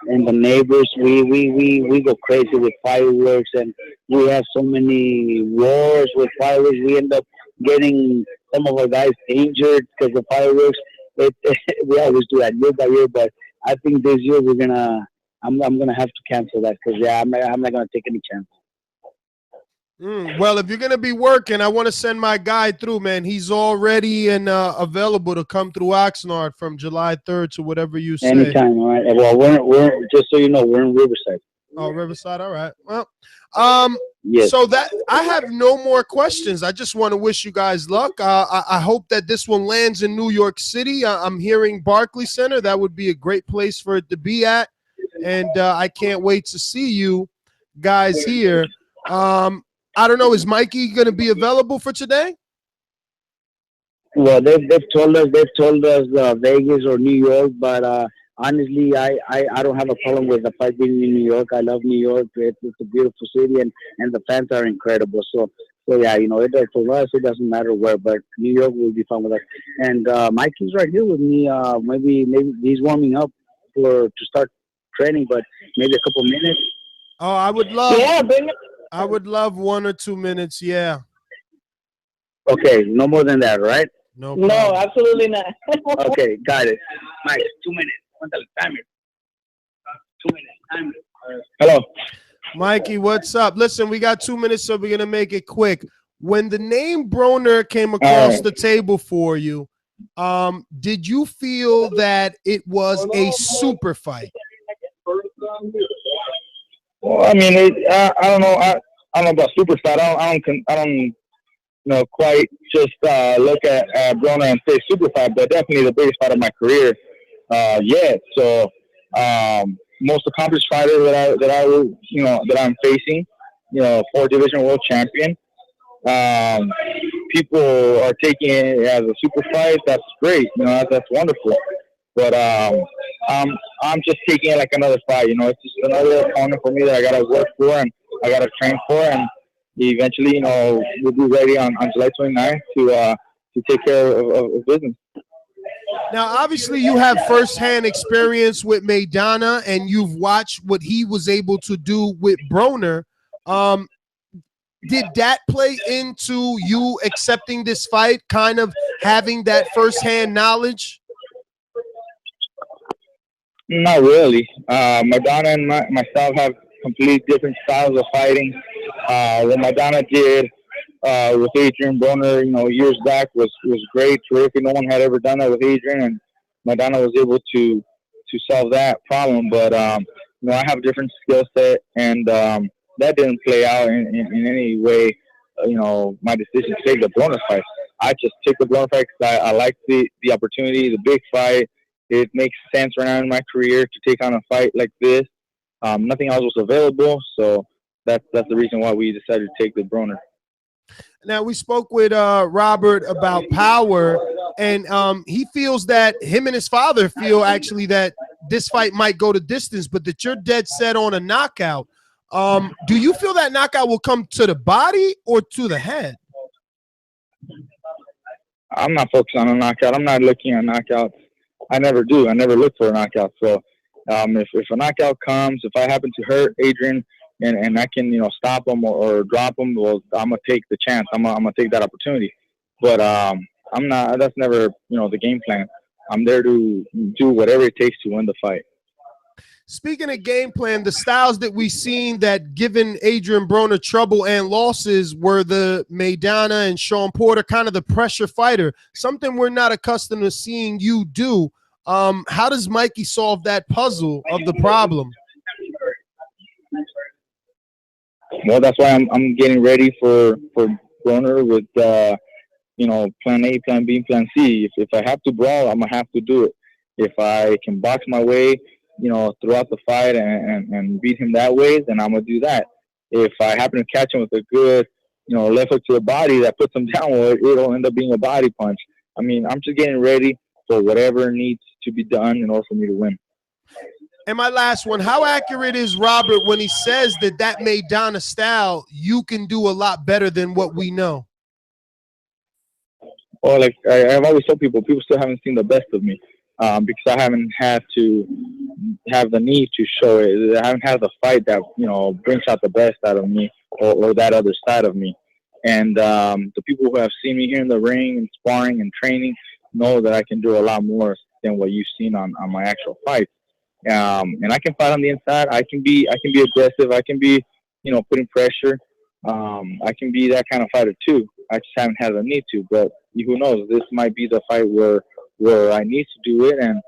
and the neighbors. We go crazy with fireworks, and we have so many wars with fireworks. We end up getting some of our guys injured because of fireworks. We always do that year by year, but I think this year I'm gonna have to cancel that, because I'm not gonna take any chances. Well, if you're gonna be working, I want to send my guy through, man. He's all ready and available to come through Oxnard from July 3rd to whatever you say. Anytime, all right. Well, we're just so you know, we're in Riverside. Oh, Riverside, all right. Well, yes. So that I have no more questions. I just want to wish you guys luck. I hope that this one lands in New York City. I'm hearing Barclays Center. That would be a great place for it to be at, and I can't wait to see you guys here. I don't know. Is Mikey going to be available for today? Well, they've told us Vegas or New York, but honestly, I don't have a problem with the fight being in New York. I love New York. It's a beautiful city, and the fans are incredible. So So yeah, for us it doesn't matter where, but New York will be fun with us. And Mikey's right here with me. Maybe he's warming up to start training, but maybe a couple minutes. Oh, I would love. Yeah, bring it. I would love 1 or 2 minutes. Yeah. Okay, no more than that, right? No, No, absolutely not. Okay, got it. Mike, 2 minutes. Cuéntale, timer. 2 minutes. Timer. Hello. Mikey, what's up? Listen, we got 2 minutes, so we're gonna make it quick. When the name Broner came across the table for you, did you feel that it was a super fight? Well, I mean, I don't know. I don't know about super fight. I don't quite just look at Broner and say super fight, but definitely the biggest fight of my career yet. So most accomplished fighter that I'm facing, 4-division world champion. People are taking it as a super fight. That's great. That's wonderful. But I'm just taking it like another fight. It's just another opponent for me that I gotta work for and I gotta train for, and eventually, we'll be ready on July 29th to take care of business. Now, obviously, you have firsthand experience with Maidana, and you've watched what he was able to do with Broner. Did that play into you accepting this fight, kind of having that firsthand knowledge? Not really. Maidana and myself have completely different styles of fighting. What Maidana did with Adrian Broner, years back was great, terrific. No one had ever done that with Adrian, and Maidana was able to solve that problem. But I have a different skill set, and that didn't play out in any way. My decision to take the Broner fight. I just took the Broner fight because I liked the opportunity, the big fight. It makes sense right now in my career to take on a fight like this. Nothing else was available, so that's the reason why we decided to take the Broner. Now, we spoke with Robert about power, and he feels that him and his father feel actually that this fight might go to distance, but that you're dead set on a knockout. Do you feel that knockout will come to the body or to the head? I'm not focused on a knockout. I'm not looking at knockouts. I never do. I never look for a knockout. So if a knockout comes, if I happen to hurt Adrian and I can, stop him or drop him, well, I'm going to take the chance. I'm going to take that opportunity. But I'm not. That's never, the game plan. I'm there to do whatever it takes to win the fight. Speaking of game plan, the styles that we've seen that given Adrian Broner trouble and losses were the Maidana and Sean Porter, kind of the pressure fighter, something we're not accustomed to seeing you do. How does Mikey solve that puzzle of the problem? Well, that's why I'm getting ready for Broner with, plan A, plan B, plan C. If I have to brawl, I'm going to have to do it. If I can box my way, throughout the fight and beat him that way, then I'm going to do that. If I happen to catch him with a good, left hook to the body that puts him down, well, it'll end up being a body punch. I mean, I'm just getting ready for whatever needs to be done in order for me to win. And my last one, how accurate is Robert when he says that Maidana style, you can do a lot better than what we know? Well, like I've always told people still haven't seen the best of me. Because I haven't had to have the need to show it. I haven't had the fight that, brings out the best out of me or that other side of me. And the people who have seen me here in the ring and sparring and training know that I can do a lot more than what you've seen on my actual fights. And I can fight on the inside. I can be aggressive. I can be, putting pressure. I can be that kind of fighter too. I just haven't had the need to. But who knows? This might be the fight where I need to do it, and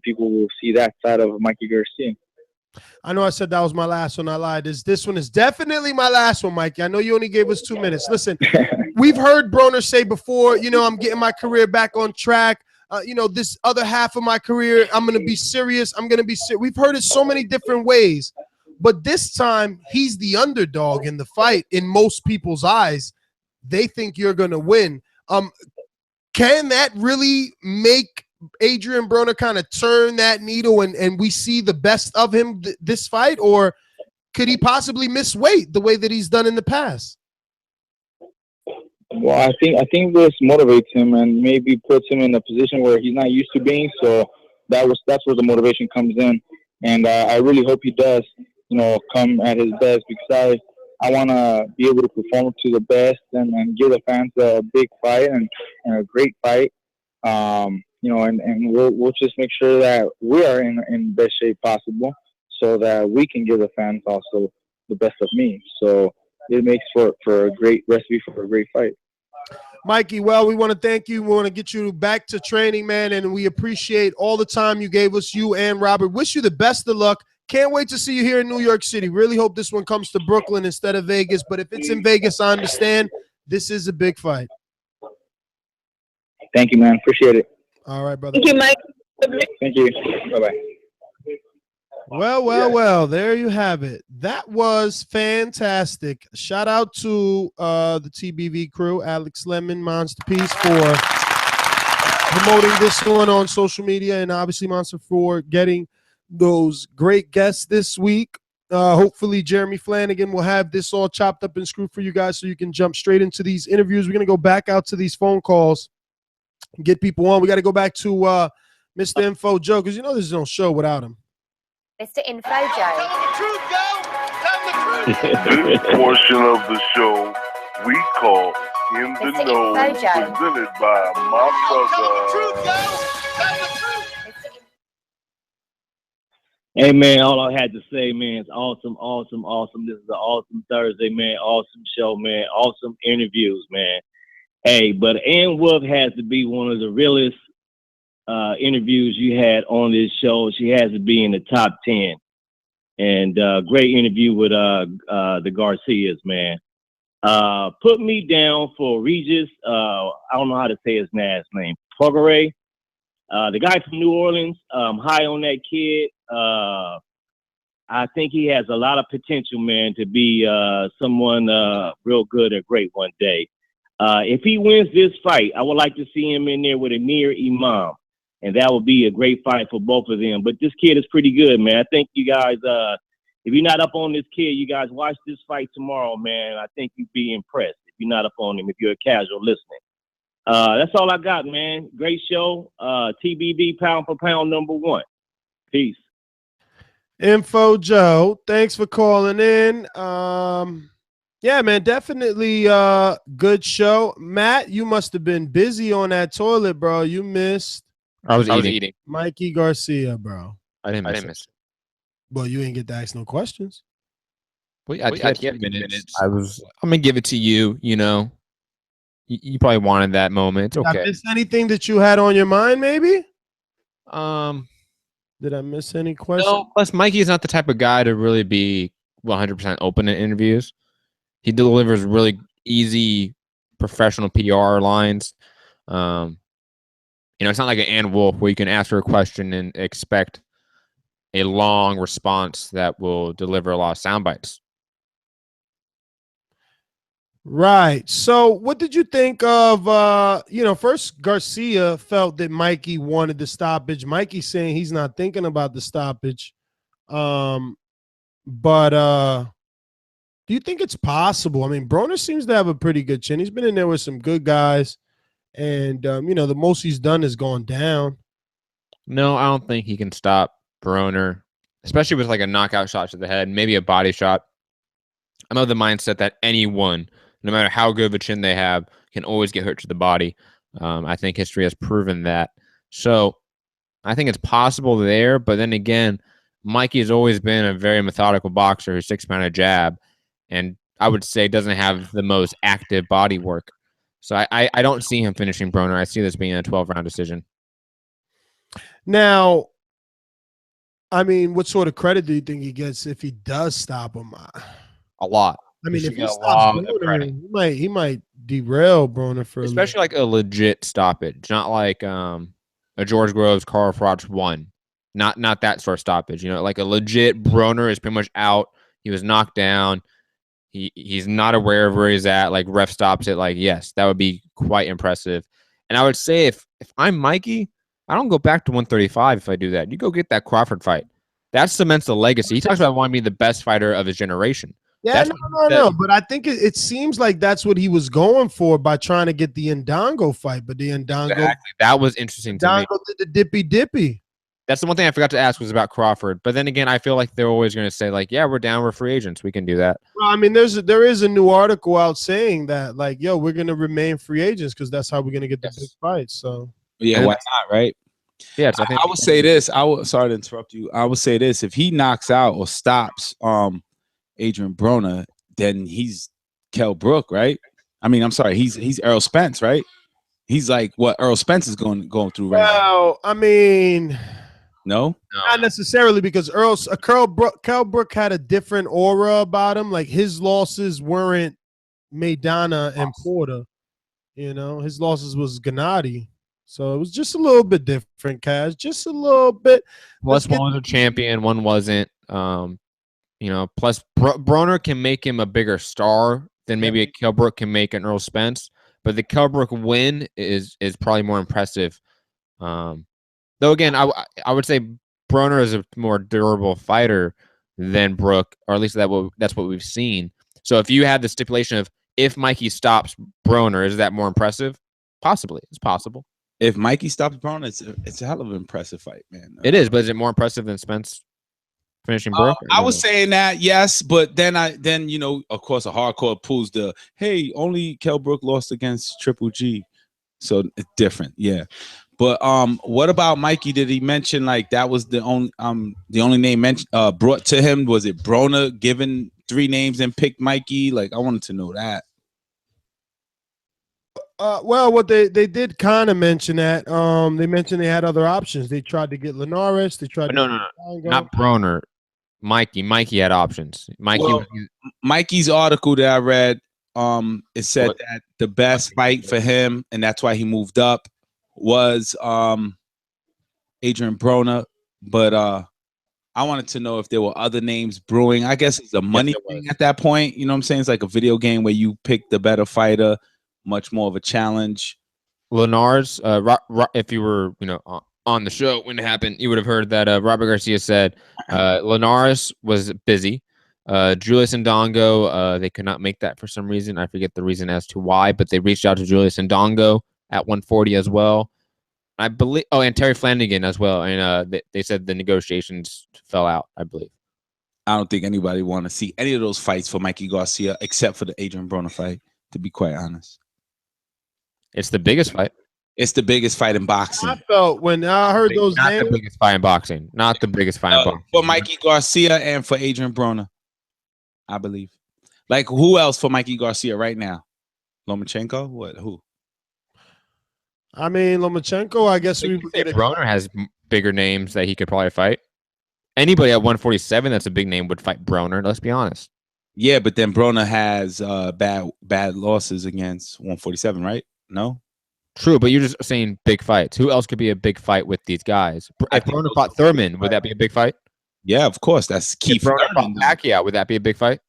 people will see that side of Mikey Garcia. I know I said that was my last one. I lied. This one is definitely my last one, Mikey. I know you only gave us 2 minutes. Listen, we've heard Broner say before, I'm getting my career back on track. This other half of my career, I'm going to be serious. We've heard it so many different ways. But this time, he's the underdog in the fight in most people's eyes. They think you're going to win. Can that really make Adrian Broner kind of turn that needle and we see the best of him this fight? Or could he possibly miss weight the way that he's done in the past? Well, I think this motivates him and maybe puts him in a position where he's not used to being. So that's where the motivation comes in, and I really hope he does, come at his best because I want to be able to perform to the best and give the fans a big fight and a great fight. And we'll just make sure that we are in best shape possible so that we can give the fans also the best of me. So it makes for a great recipe for a great fight. Mikey, well, we want to thank you. We want to get you back to training, man, and we appreciate all the time you gave us, you and Robert. Wish you the best of luck. Can't wait to see you here in New York City. Really hope this one comes to Brooklyn instead of Vegas, but if it's in Vegas, I understand. This is a big fight. Thank you, man. Appreciate it. All right, brother. Thank you, Mike. Thank you. Bye-bye. Well, there you have it. That was fantastic. Shout out to the TBV crew, Alex Lemon, Monster Peace, for promoting this one on social media, and obviously Monster for getting those great guests this week. Hopefully Jeremy Flanagan will have this all chopped up and screwed for you guys so you can jump straight into these interviews. We're going to go back out to these phone calls and get people on. We got to go back to Mr. Info Joe because there's no show without him. Mr. Info Joe. This portion of the show we call In the Mr. Know, Info Joe. presented by my brother. Hey, man, all I had to say, man, is awesome. This is an awesome Thursday, man. Awesome show, man. Awesome interviews, man. Hey, but Ann Wolfe has to be one of the realest interviews you had on this show. She has to be in the top 10. And great interview with the Garcias, man. Put me down for Regis. I don't know how to say his last name. Prograis. The guy from New Orleans. High on that kid. I think he has a lot of potential, man, to be someone real good or great one day. If he wins this fight, I would like to see him in there with a near Imam. And that would be a great fight for both of them. But this kid is pretty good, man. I think you guys, if you're not up on this kid, you guys watch this fight tomorrow, man. I think you'd be impressed if you're not up on him, if you're a casual listening. That's all I got, man. Great show. TBV pound for pound #1. Peace. Info Joe, thanks for calling in. Yeah, man, definitely good show. Matt, you must have been busy on that toilet, bro. You missed. I was eating. Mikey Garcia, bro. I didn't miss it. Well, you didn't get to ask no questions. Well, I had 10 minutes. I'm gonna give it to you. You probably wanted that moment. It's okay. Did I miss anything that you had on your mind? Maybe. Did I miss any questions? No. Plus, Mikey is not the type of guy to really be 100% open in interviews. He delivers really easy, professional PR lines. It's not like an Ann Wolfe where you can ask her a question and expect a long response that will deliver a lot of sound bites. Right. So what did you think of, first Garcia felt that Mikey wanted the stoppage. Mikey's saying he's not thinking about the stoppage. But do you think it's possible? I mean, Broner seems to have a pretty good chin. He's been in there with some good guys. And, the most he's done is gone down. No, I don't think he can stop Broner, especially with like a knockout shot to the head, maybe a body shot. I'm of the mindset that anyone, no matter how good of a chin they have, can always get hurt to the body. I think history has proven that. So I think it's possible there. But then again, Mikey has always been a very methodical boxer who sticks behind a jab. And I would say doesn't have the most active body work. So I don't see him finishing Broner. I see this being a 12-round decision. Now, I mean, what sort of credit do you think he gets if he does stop him? A lot. I mean, if he stops Broner, he might derail Broner for especially like a legit stoppage, not like a George Groves, Carl Froch 1. Not that sort of stoppage. Like a legit Broner is pretty much out. He was knocked down. He's not aware of where he's at. Like ref stops it. Like, yes, that would be quite impressive. And I would say if I'm Mikey, I don't go back to 135 if I do that. You go get that Crawford fight. That cements the legacy. He talks about wanting to be the best fighter of his generation. Yeah, no. But I think it seems like that's what he was going for by trying to get the Ndongo fight. But the Ndongo, exactly. That was interesting to me. Ndongo did the dippy. That's the one thing I forgot to ask was about Crawford. But then again, I feel like they're always going to say, like, yeah, we're down. We're free agents. We can do that. Well, I mean, there is a new article out saying that, like, yo, we're going to remain free agents because that's how we're going to get the big fights. So, yeah, why not, right? Yeah, I would say this. Sorry to interrupt you. I would say this. If he knocks out or stops Adrian Broner, then he's Kell Brook, right? I mean, I'm sorry, he's Errol Spence, right? He's like what Errol Spence is going through right now. Well, I mean, no, not necessarily, because Kell Brook had a different aura about him. Like, his losses weren't Maidana and Porter. You know, his losses was Gennady. So it was just a little bit different, Kaz. Just a little bit. Plus, one was a champion, one wasn't. You know, plus Broner can make him a bigger star than maybe a Kell Brook can make an Earl Spence. But the Kell Brook win is probably more impressive. Though again, I would say Broner is a more durable fighter than Brook, or at least that's what we've seen. So if you had the stipulation of if Mikey stops Broner, is that more impressive? Possibly, it's possible. If Mikey stops Broner, it's a hell of an impressive fight, man. It is, but is it more impressive than Spence finishing Brook? I was saying that, yes, but then you know, of course, a hardcore pulls the hey, only Kell Brook lost against Triple G, so it's different, yeah. But what about Mikey? Did he mention like that was the only name mentioned brought to him? Was it Broner given 3 names and picked Mikey? Like, I wanted to know that. Well, what they did kind of mention that. They mentioned they had other options. They tried to get Linares. They tried. No, not Broner. Mikey had options. Mikey's article that I read, it said that the best fight for him, and that's why he moved up, was Adrian Broner. But I wanted to know if there were other names brewing. I guess it's a money thing at that point. You know what I'm saying? It's like a video game where you pick the better fighter, much more of a challenge. Linares, if you were, on the show when it happened, you would have heard that Robert Garcia said Linares was busy. Julius Ndongo, they could not make that for some reason. I forget the reason as to why, but they reached out to Julius Ndongo at 140 as well. I believe. Oh, and Terry Flanagan as well. And they said the negotiations fell out, I believe. I don't think anybody want to see any of those fights for Mikey Garcia except for the Adrian Broner fight, to be quite honest. It's the biggest fight. It's the biggest fight in boxing. I felt when I heard those names. Not the biggest fight in boxing. Not the biggest fight in boxing. For Mikey Garcia and for Adrian Broner, I believe. Like, who else for Mikey Garcia right now? Lomachenko? What? Who? I mean, Lomachenko, I guess Broner has bigger names that he could probably fight. Anybody at 147 that's a big name would fight Broner, let's be honest. Yeah, but then Broner has bad losses against 147, right? No? True, but you're just saying big fights. Who else could be a big fight with these guys? If Broner fought Thurman, would that be a big fight? Yeah, of course. That's key. If Broner fought Pacquiao, would that be a big fight?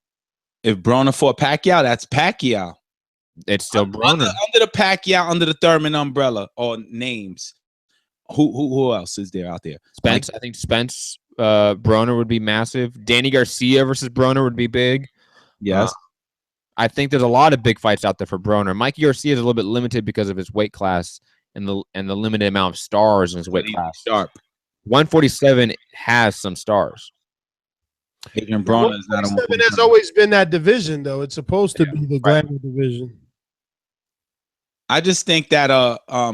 If Broner fought Pacquiao, that's Pacquiao. It's still Broner. Under the Pacquiao, under the Thurman umbrella or names. Who else is there out there? Spence. I think Spence, Broner would be massive. Danny Garcia versus Broner would be big. Yes. I think there's a lot of big fights out there for Broner. Mikey Garcia is a little bit limited because of his weight class and the limited amount of stars in his weight class. Sharp. 147 has some stars. Adrian Broner is not a 147 has always been that division, though. It's supposed to be the glamour division. I just think that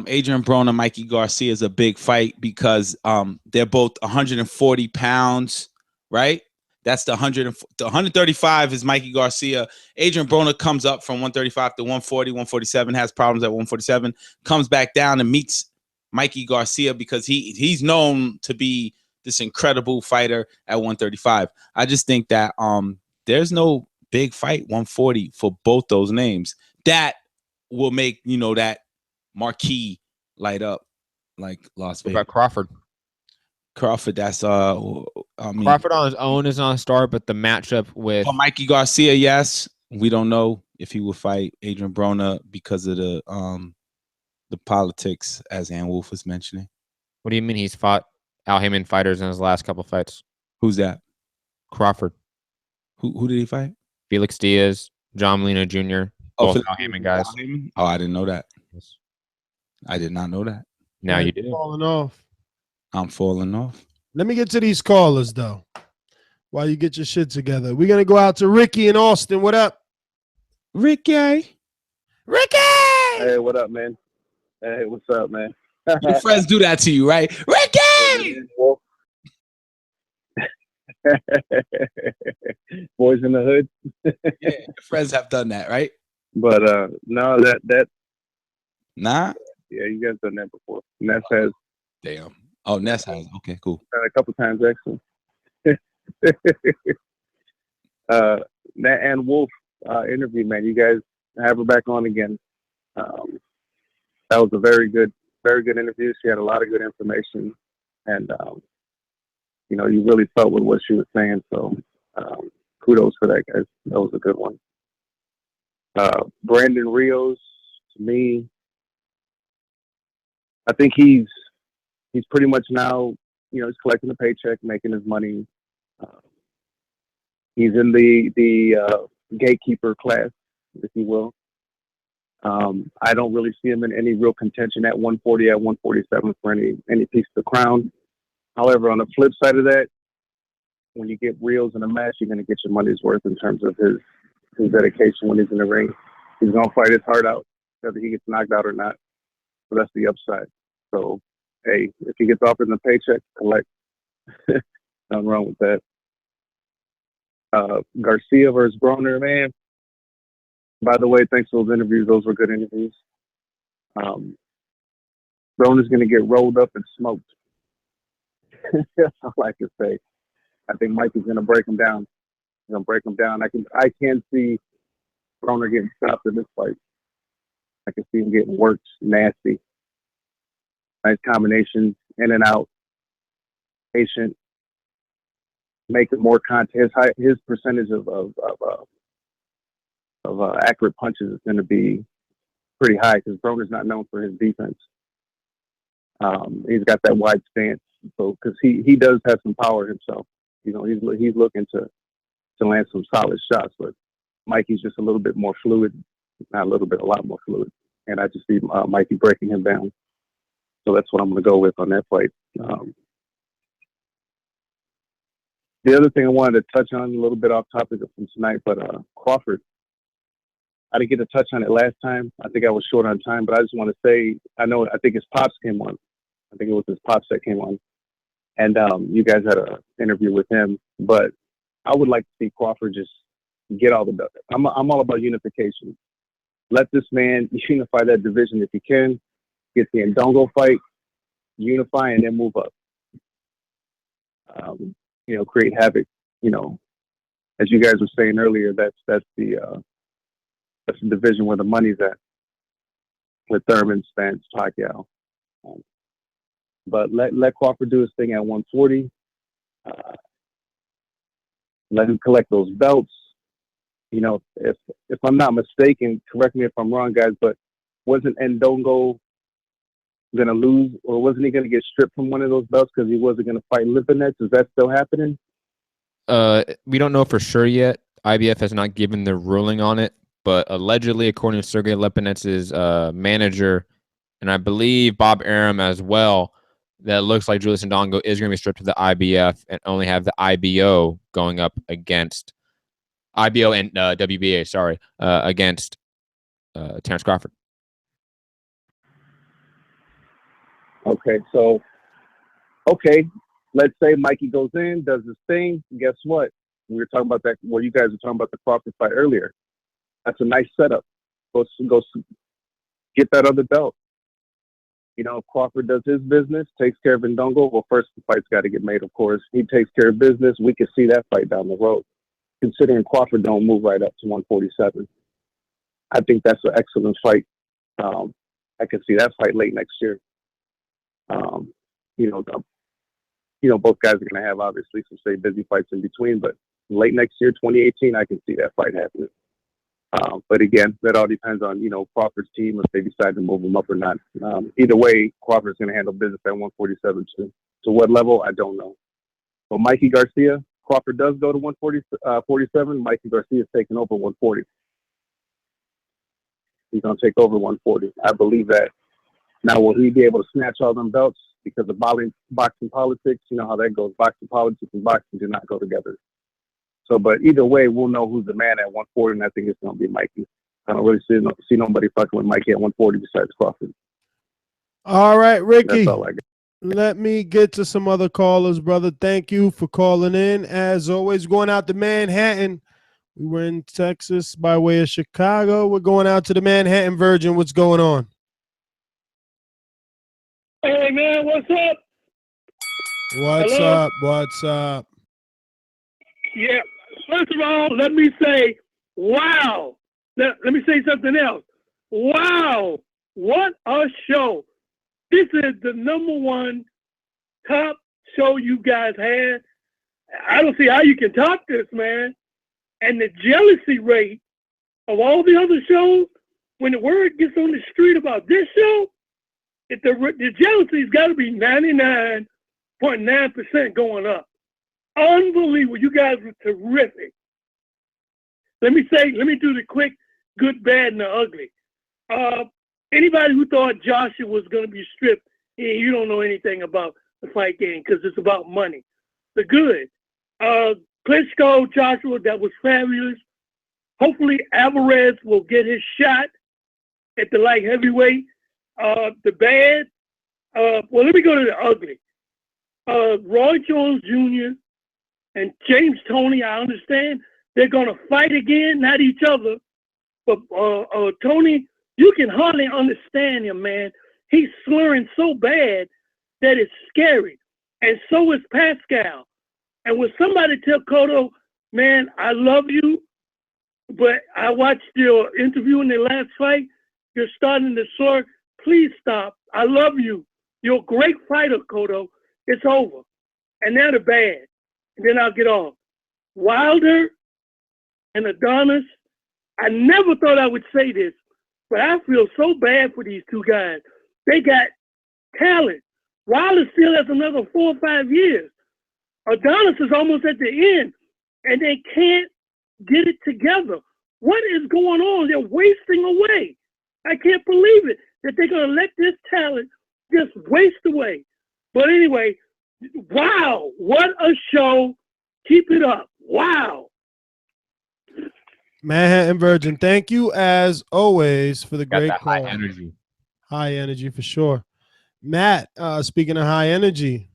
Adrian Broner, Mikey Garcia is a big fight because they're both 140 pounds, right? That's the 135 is Mikey Garcia. Adrian Broner comes up from 135 to 140, 147, has problems at 147, comes back down and meets Mikey Garcia because he's known to be this incredible fighter at 135. I just think that there's no big fight 140 for both those names that will make that marquee light up like Las Vegas. What about Crawford? Crawford, that's Crawford on his own is not a star, but the matchup with Mikey Garcia, yes, we don't know if he will fight Adrian Broner because of the politics, as Ann Wolfe was mentioning. What do you mean he's fought Al Haymon fighters in his last couple fights? Who's that? Crawford. Who did he fight? Felix Diaz, John Molina Jr., both Al Heyman guys. Oh, I didn't know that. I did not know that. Now you do. Falling off. I'm falling off. Let me get to these callers, though, while you get your shit together. We're going to go out to Ricky in Austin. What up? Ricky! Ricky! Hey, what up, man? Hey, what's up, man? Your friends do that to you, right? Ricky! Boys in the hood. Yeah, your friends have done that, right? But no, that nah. Yeah, you guys done that before. Ness has. Damn. Oh, Ness has. Okay, cool. A couple times actually. That and Wolfe interview, man. You guys have her back on again. That was a very good interview. She had a lot of good information, and you know, you really felt with what she was saying. So kudos for that, guys. That was a good one. Brandon Rios, to me, I think he's pretty much now, you know, he's collecting a paycheck, making his money. He's in the gatekeeper class, if you will. I don't really see him in any real contention at 140, at 147 for any piece of the crown. However, on the flip side of that, when you get Rios in a match, you're going to get your money's worth in terms of his dedication when he's in the ring. He's going to fight his heart out, whether he gets knocked out or not. So that's the upside. So, hey, if he gets offered the paycheck, collect. Nothing wrong with that. Garcia versus Broner, man. By the way, thanks for those interviews. Those were good interviews. Broner's going to get rolled up and smoked. That's all I can say. I think Mike is going to break him down. He's going to break him down. I can see Broner getting stopped in this fight. I can see him getting worked nasty. Nice combinations, in and out, patient, making more contact. His percentage of accurate punches is going to be pretty high because Broner's not known for his defense. He's got that wide stance, so because he does have some power himself. You know, he's looking to land some solid shots, but Mikey's just a little bit more fluid, not a little bit, a lot more fluid, and I just see Mikey breaking him down. So that's what I'm going to go with on that fight. The other thing I wanted to touch on, a little bit off topic from tonight, but Crawford. I didn't get to touch on it last time. I think I was short on time, but I just want to say, I think his pops came on. I think it was his pops that came on. And you guys had an interview with him. But I would like to see Crawford just get all the belts. I'm all about unification. Let this man unify that division if he can. Get the Ndongo fight, unify, and then move up. You know, create havoc. You know, as you guys were saying earlier, that's the division where the money's at, with Thurman, Spence, Pacquiao. But let Crawford do his thing at 140. Let him collect those belts. You know, if I'm not mistaken, correct me if I'm wrong, guys, but wasn't Ndongo going to lose, or wasn't he going to get stripped from one of those belts because he wasn't going to fight Lipinets? Is that still happening? We don't know for sure yet. IBF has not given the ruling on it, but allegedly, according to Sergey Lipinets' manager, and I believe Bob Arum as well, that looks like Julius Ndongo is going to be stripped to the IBF and only have the IBO going up against IBO and WBA, against Terrence Crawford. Okay, so, let's say Mikey goes in, does his thing. Guess what? We were talking about that, well, you guys were talking about the Crawford fight earlier. That's a nice setup. Go get that other belt. You know, if Crawford does his business, takes care of Ndongo, well, first the fight's got to get made, of course. He takes care of business. We can see that fight down the road. Considering Crawford don't move right up to 147. I think that's an excellent fight. I can see that fight late next year. Both guys are going to have obviously some say busy fights in between, but late next year, 2018, I can see that fight happening. But again, that all depends on, Crawford's team if they decide to move him up or not. Either way, Crawford's going to handle business at 147 too. To what level, I don't know. But Mikey Garcia, Crawford does go to 147, Mikey Garcia is taking over 140. He's going to take over 140. I believe that. Now, will he be able to snatch all them belts? Because of boxing politics, you know how that goes. Boxing politics and boxing do not go together. So, but either way, we'll know who's the man at 140, and I think it's going to be Mikey. I don't really see nobody fucking with Mikey at 140 besides Crawford. All right, Ricky. That's all I got. Let me get to some other callers, brother. Thank you for calling in. As always, going out to Manhattan. We were in Texas by way of Chicago. We're going out to the Manhattan Virgin. What's going on? Hey, man, what's up? What's Hello? up? What's up? Yeah, first of all, let me say, wow. Let me say something else. Wow, what a show. This is the #1 top show you guys had. I don't see how you can top this, man. And the jealousy rate of all the other shows, when the word gets on the street about this show, the jealousy's got to be 99.9% going up. Unbelievable. You guys were terrific. Let me do the quick good, bad, and the ugly. Anybody who thought Joshua was going to be stripped, you don't know anything about the fight game because it's about money. The good. Klitschko, Joshua, that was fabulous. Hopefully Alvarez will get his shot at the light heavyweight. The bad, well, let me go to the ugly. Roy Jones Jr. and James Toney, I understand they're going to fight again, not each other. But Toney, you can hardly understand him, man. He's slurring so bad that it's scary. And so is Pascal. And when somebody tell Cotto, man, I love you, but I watched your interview in the last fight, you're starting to slur, please stop. I love you. You're a great fighter, Cotto. It's over. And now the bad. And then I'll get off. Wilder and Adonis, I never thought I would say this, but I feel so bad for these two guys. They got talent. Wilder still has another 4 or 5 years. Adonis is almost at the end, and they can't get it together. What is going on? They're wasting away. I can't believe it that they're going to let this talent just waste away. But anyway, wow, what a show. Keep it up. Wow. Manhattan Virgin, thank you as always for the great call. High energy. High energy for sure. Matt, speaking of high energy,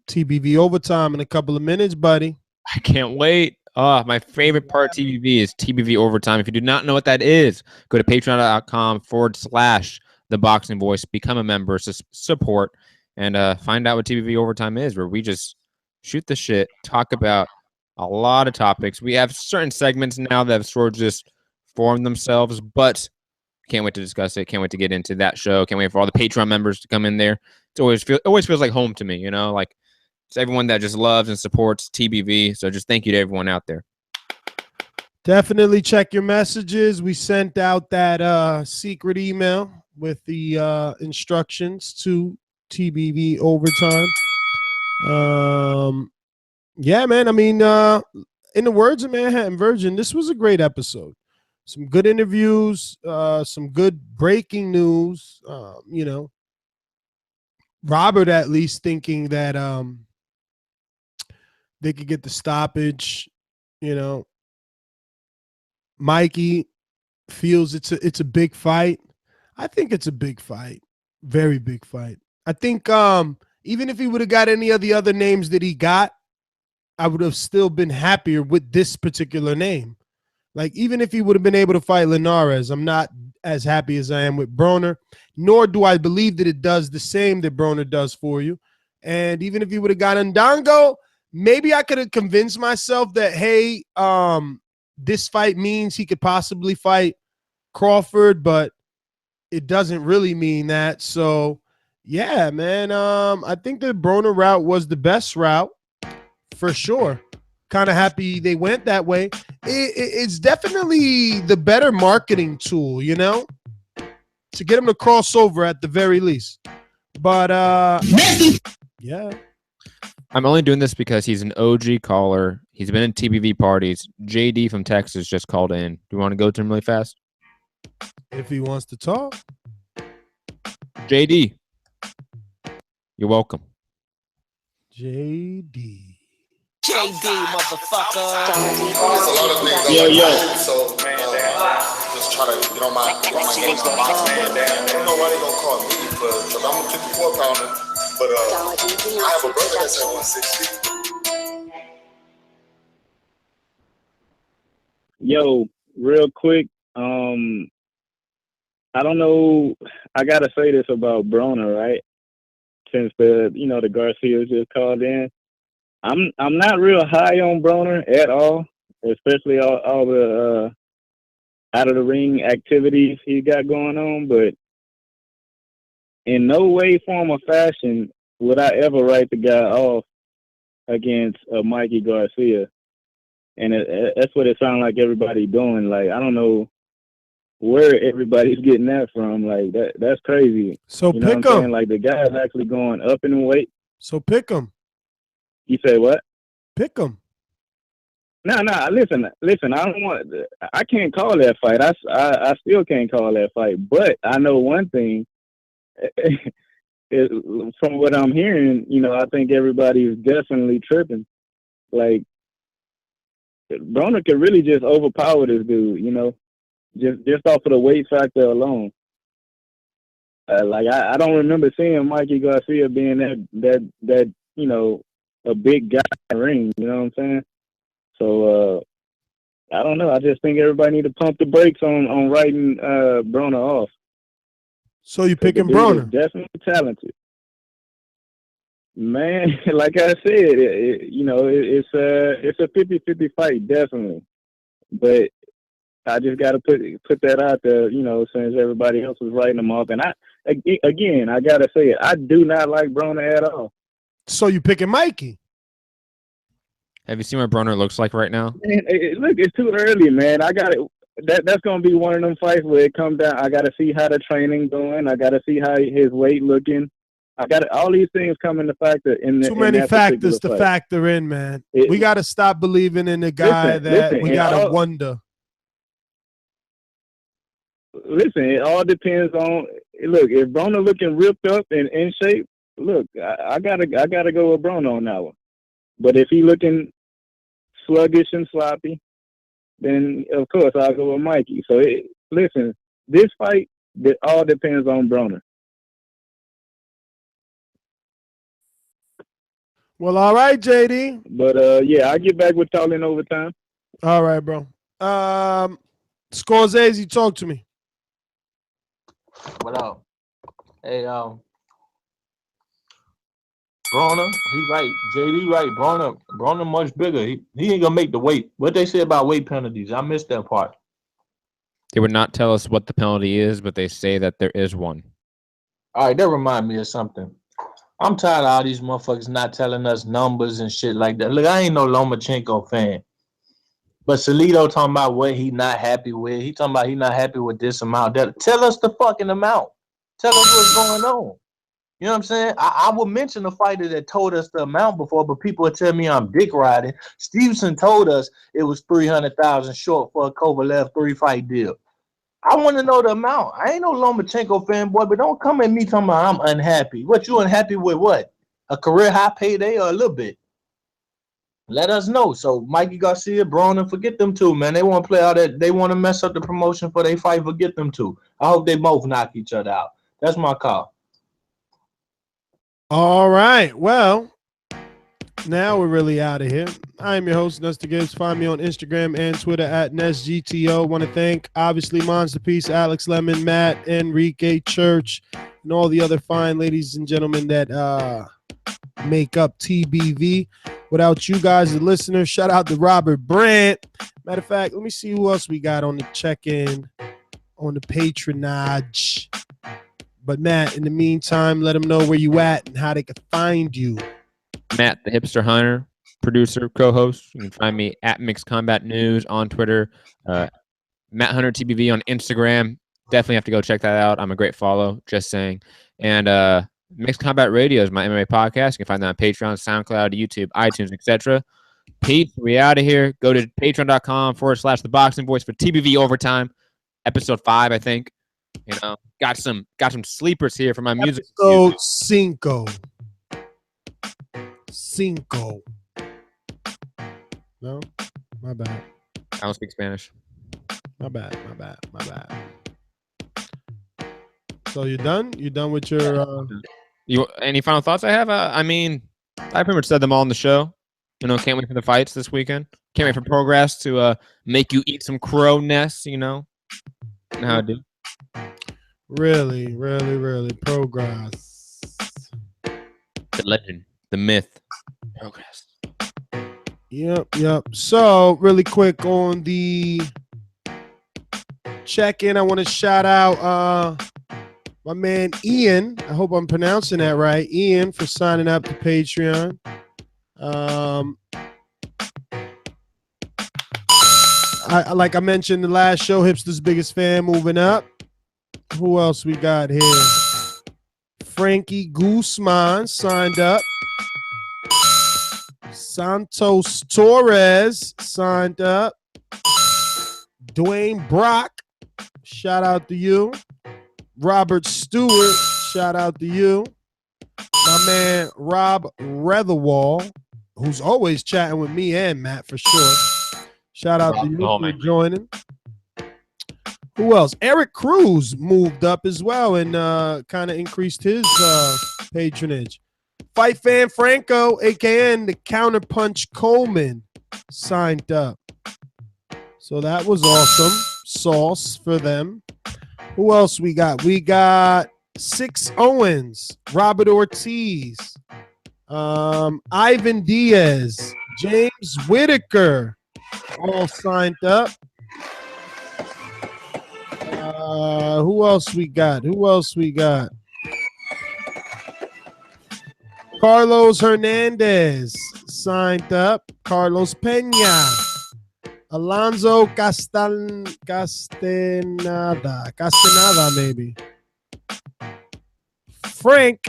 TBV overtime in a couple of minutes, buddy. I can't wait. My favorite part of TBV is TBV overtime. If you do not know what that is, go to patreon.com/ThaBoxingVoice, become a member, support, and find out what TBV overtime is, where we just shoot the shit, talk about a lot of topics. We have certain segments now that have sort of just formed themselves, but can't wait to discuss it. Can't wait to get into that show. Can't wait for all the Patreon members to come in there. It always feels like home to me, you know, like it's everyone that just loves and supports TBV. So just thank you to everyone out there. Definitely check your messages. We sent out that secret email with the instructions to TBV overtime. Yeah, man. I mean, in the words of Manhattan Virgin, this was a great episode. Some good interviews, some good breaking news. You know, Robert at least thinking that they could get the stoppage. You know, Mikey feels it's a big fight. I think it's a big fight, very big fight. I think even if he would have got any of the other names that he got, I would have still been happier with this particular name. Like, even if he would have been able to fight Linares, I'm not as happy as I am with Broner, nor do I believe that it does the same that Broner does for you. And even if he would have got Ndongo, maybe I could have convinced myself that, hey, this fight means he could possibly fight Crawford, but it doesn't really mean that. So, yeah, man, I think the Broner route was the best route for sure. Kind of happy they went that way. It's definitely the better marketing tool, you know, to get him to cross over at the very least. But yeah, I'm only doing this because he's an OG caller. He's been in TBV parties. JD from Texas just called in. Do you want to go to him really fast? If he wants to talk. JD. You're welcome. JD. motherfucker. Yo. So, just try to get on my game on box, man. I don't know why they gonna call me because I'm a 54-pounder, but I have a brother that's at 160. Yo, real quick, I don't know. I gotta say this about Broner, right? Since the Garcia just called in, I'm not real high on Broner at all, especially all the out of the ring activities he got going on. But in no way, form, or fashion would I ever write the guy off against Mikey Garcia, and that's what it sounds like everybody doing. Like, I don't know where everybody's getting that from. Like, that's crazy. So you know pick what I'm him. saying? Like, the guy's actually going up in weight. So pick him. You say what? Pick him. No. Listen. I don't want. I can't call that fight. I still can't call that fight. But I know one thing. From what I'm hearing, I think everybody is definitely tripping. Like, Broner could really just overpower this dude. Just off of the weight factor alone. Like, I don't remember seeing Mikey Garcia being that a big guy in the ring. You know what I'm saying? So I don't know. I just think everybody need to pump the brakes on writing Broner off. So you picking The dude Broner? is definitely talented, man. Like I said, it's a 50-50 fight, definitely. But I just got to put that out there, since everybody else was writing them off. And I got to say it. I do not like Broner at all. So you picking Mikey? Have you seen what Broner looks like right now? Man, look, it's too early, man. I got it. That's gonna be one of them fights where it comes down. I got to see how the training going. I got to see how his weight looking. I got all these things come into factor in the. Too many factors to factor in, man. We got to stop believing in the guy we got to wonder. Listen, it all depends on. Look, if Broner looking ripped up and in shape, look, I gotta go with Broner on that one. But if he looking sluggish and sloppy, then of course I'll go with Mikey. So listen, this fight, it all depends on Broner. Well, all right, JD. But yeah, I'll get back with y'all in overtime. All right, bro. Scorsese, talk to me. What up? Hey, Broner, he right. JD right. Broner much bigger. He ain't gonna make the weight. What they say about weight penalties? I missed that part. They would not tell us what the penalty is, but they say that there is one. All right, that remind me of something. I'm tired of all these motherfuckers not telling us numbers and shit like that. Look, I ain't no Lomachenko fan. But Salido talking about what he not happy with. He talking about he not happy with this amount. Tell us the fucking amount. Tell us what's going on. You know what I'm saying? I would mention a fighter that told us the amount before, but people would tell me I'm dick riding. Stevenson told us it was 300,000 short for a Kovalev 3-fight deal. I want to know the amount. I ain't no Lomachenko fanboy, but don't come at me talking about I'm unhappy. What, you unhappy with what? A career high payday or a little bit? Let us know. So Mikey Garcia, Broner, forget them two, man. They want to play all that. They want to mess up the promotion for they fight. Forget them two. I hope they both knock each other out. That's my call. All right. Well, now we're really out of here. I am your host, Nestor Gibbs. Find me on Instagram and Twitter at NestGTO. Want to thank, obviously, Monster Peace, Alex Lemon, Matt, Enrique, Church, and all the other fine ladies and gentlemen that make up TBV. Without you guys, the listeners, shout out to Robert Brandt. Matter of fact, let me see who else we got on the check-in, on the patronage. But Matt, in the meantime, let them know where you at and how they can find you. Matt, the Hipster Hunter, producer, co-host. You can find me at Mixed Combat News on Twitter. Matt Hunter TBV on Instagram. Definitely have to go check that out. I'm a great follow, just saying. And Mixed Combat Radio is my MMA podcast. You can find that on Patreon, SoundCloud, YouTube, iTunes, etc. Peace. We out of here. Go to patreon.com/ThaBoxingVoice for TBV Overtime, episode 5, I think. You know, got some sleepers here for my music. Episode cinco. No, my bad. I don't speak Spanish. My bad. So you done? You done with your? You any final thoughts I have? I mean, I pretty much said them all on the show. You know, can't wait for the fights this weekend. Can't wait for Prograis to make you eat some crow nests. You know how I do. Really, Prograis. The legend, the myth, Prograis. Yep. So really quick on the check-in, I want to shout out my man Ian. I hope I'm pronouncing that right. Ian, for signing up to Patreon. Like I mentioned the last show, Hipster's biggest fan moving up. Who else we got here? Frankie Guzman signed up. Santos Torres signed up. Dwayne Brock, shout out to you. Robert Stewart, shout out to you. My man Rob Retherwall, who's always chatting with me and Matt for sure. Shout out to you for joining. Who else? Eric Cruz moved up as well and kind of increased his patronage. Fight Fan Franco, a.k.a. the Counterpunch Coleman, signed up. So that was awesome. Sauce for them. Who else we got? We got Six Owens, Robert Ortiz, Ivan Diaz, James Whitaker, all signed up. Who else we got? Carlos Hernandez signed up. Carlos Pena. Alonzo Castaneda, maybe. Frank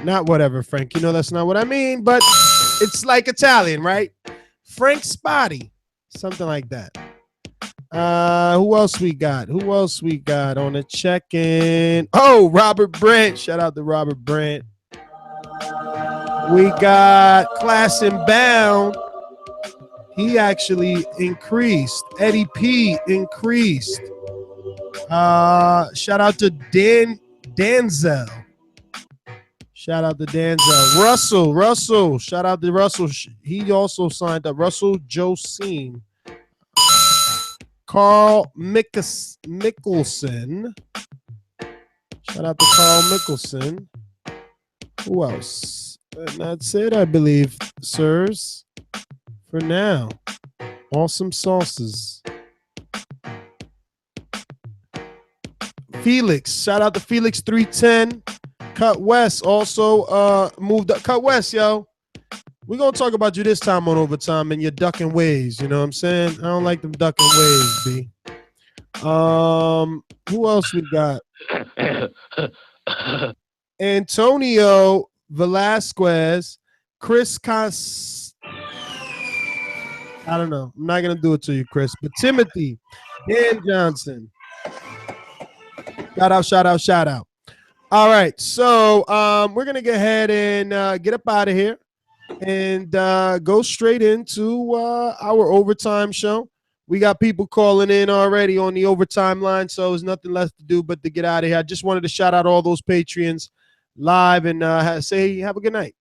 Not whatever, Frank. You know that's not what I mean, but it's like Italian, right? Frank Spotty. Something like that. Who else we got on the check-in? Oh, Robert Brandt. Shout out to Robert Brandt. We got Class and Bound. He actually increased. Eddie P increased. Shout out to Danzel. Russell. Shout out to Russell. He also signed up. Russell Josine. Carl Mickelson. Shout out to Carl Mickelson. Who else? And that's it, I believe, sirs. For now. Awesome sauces. Felix. Shout out to Felix 310. Cut West also moved up. Cut West, yo. We're going to talk about you this time on Overtime and your ducking ways. You know what I'm saying? I don't like them ducking ways, B. Who else we got? Antonio Velasquez. Chris I don't know. I'm not going to do it to you, Chris. But Timothy. Dan Johnson. Shout out. All right. So we're going to go ahead and get up out of here. And go straight into our overtime show. We got people calling in already on the overtime line, so there's nothing left to do but to get out of here. I just wanted to shout out all those Patreons live and say have a good night.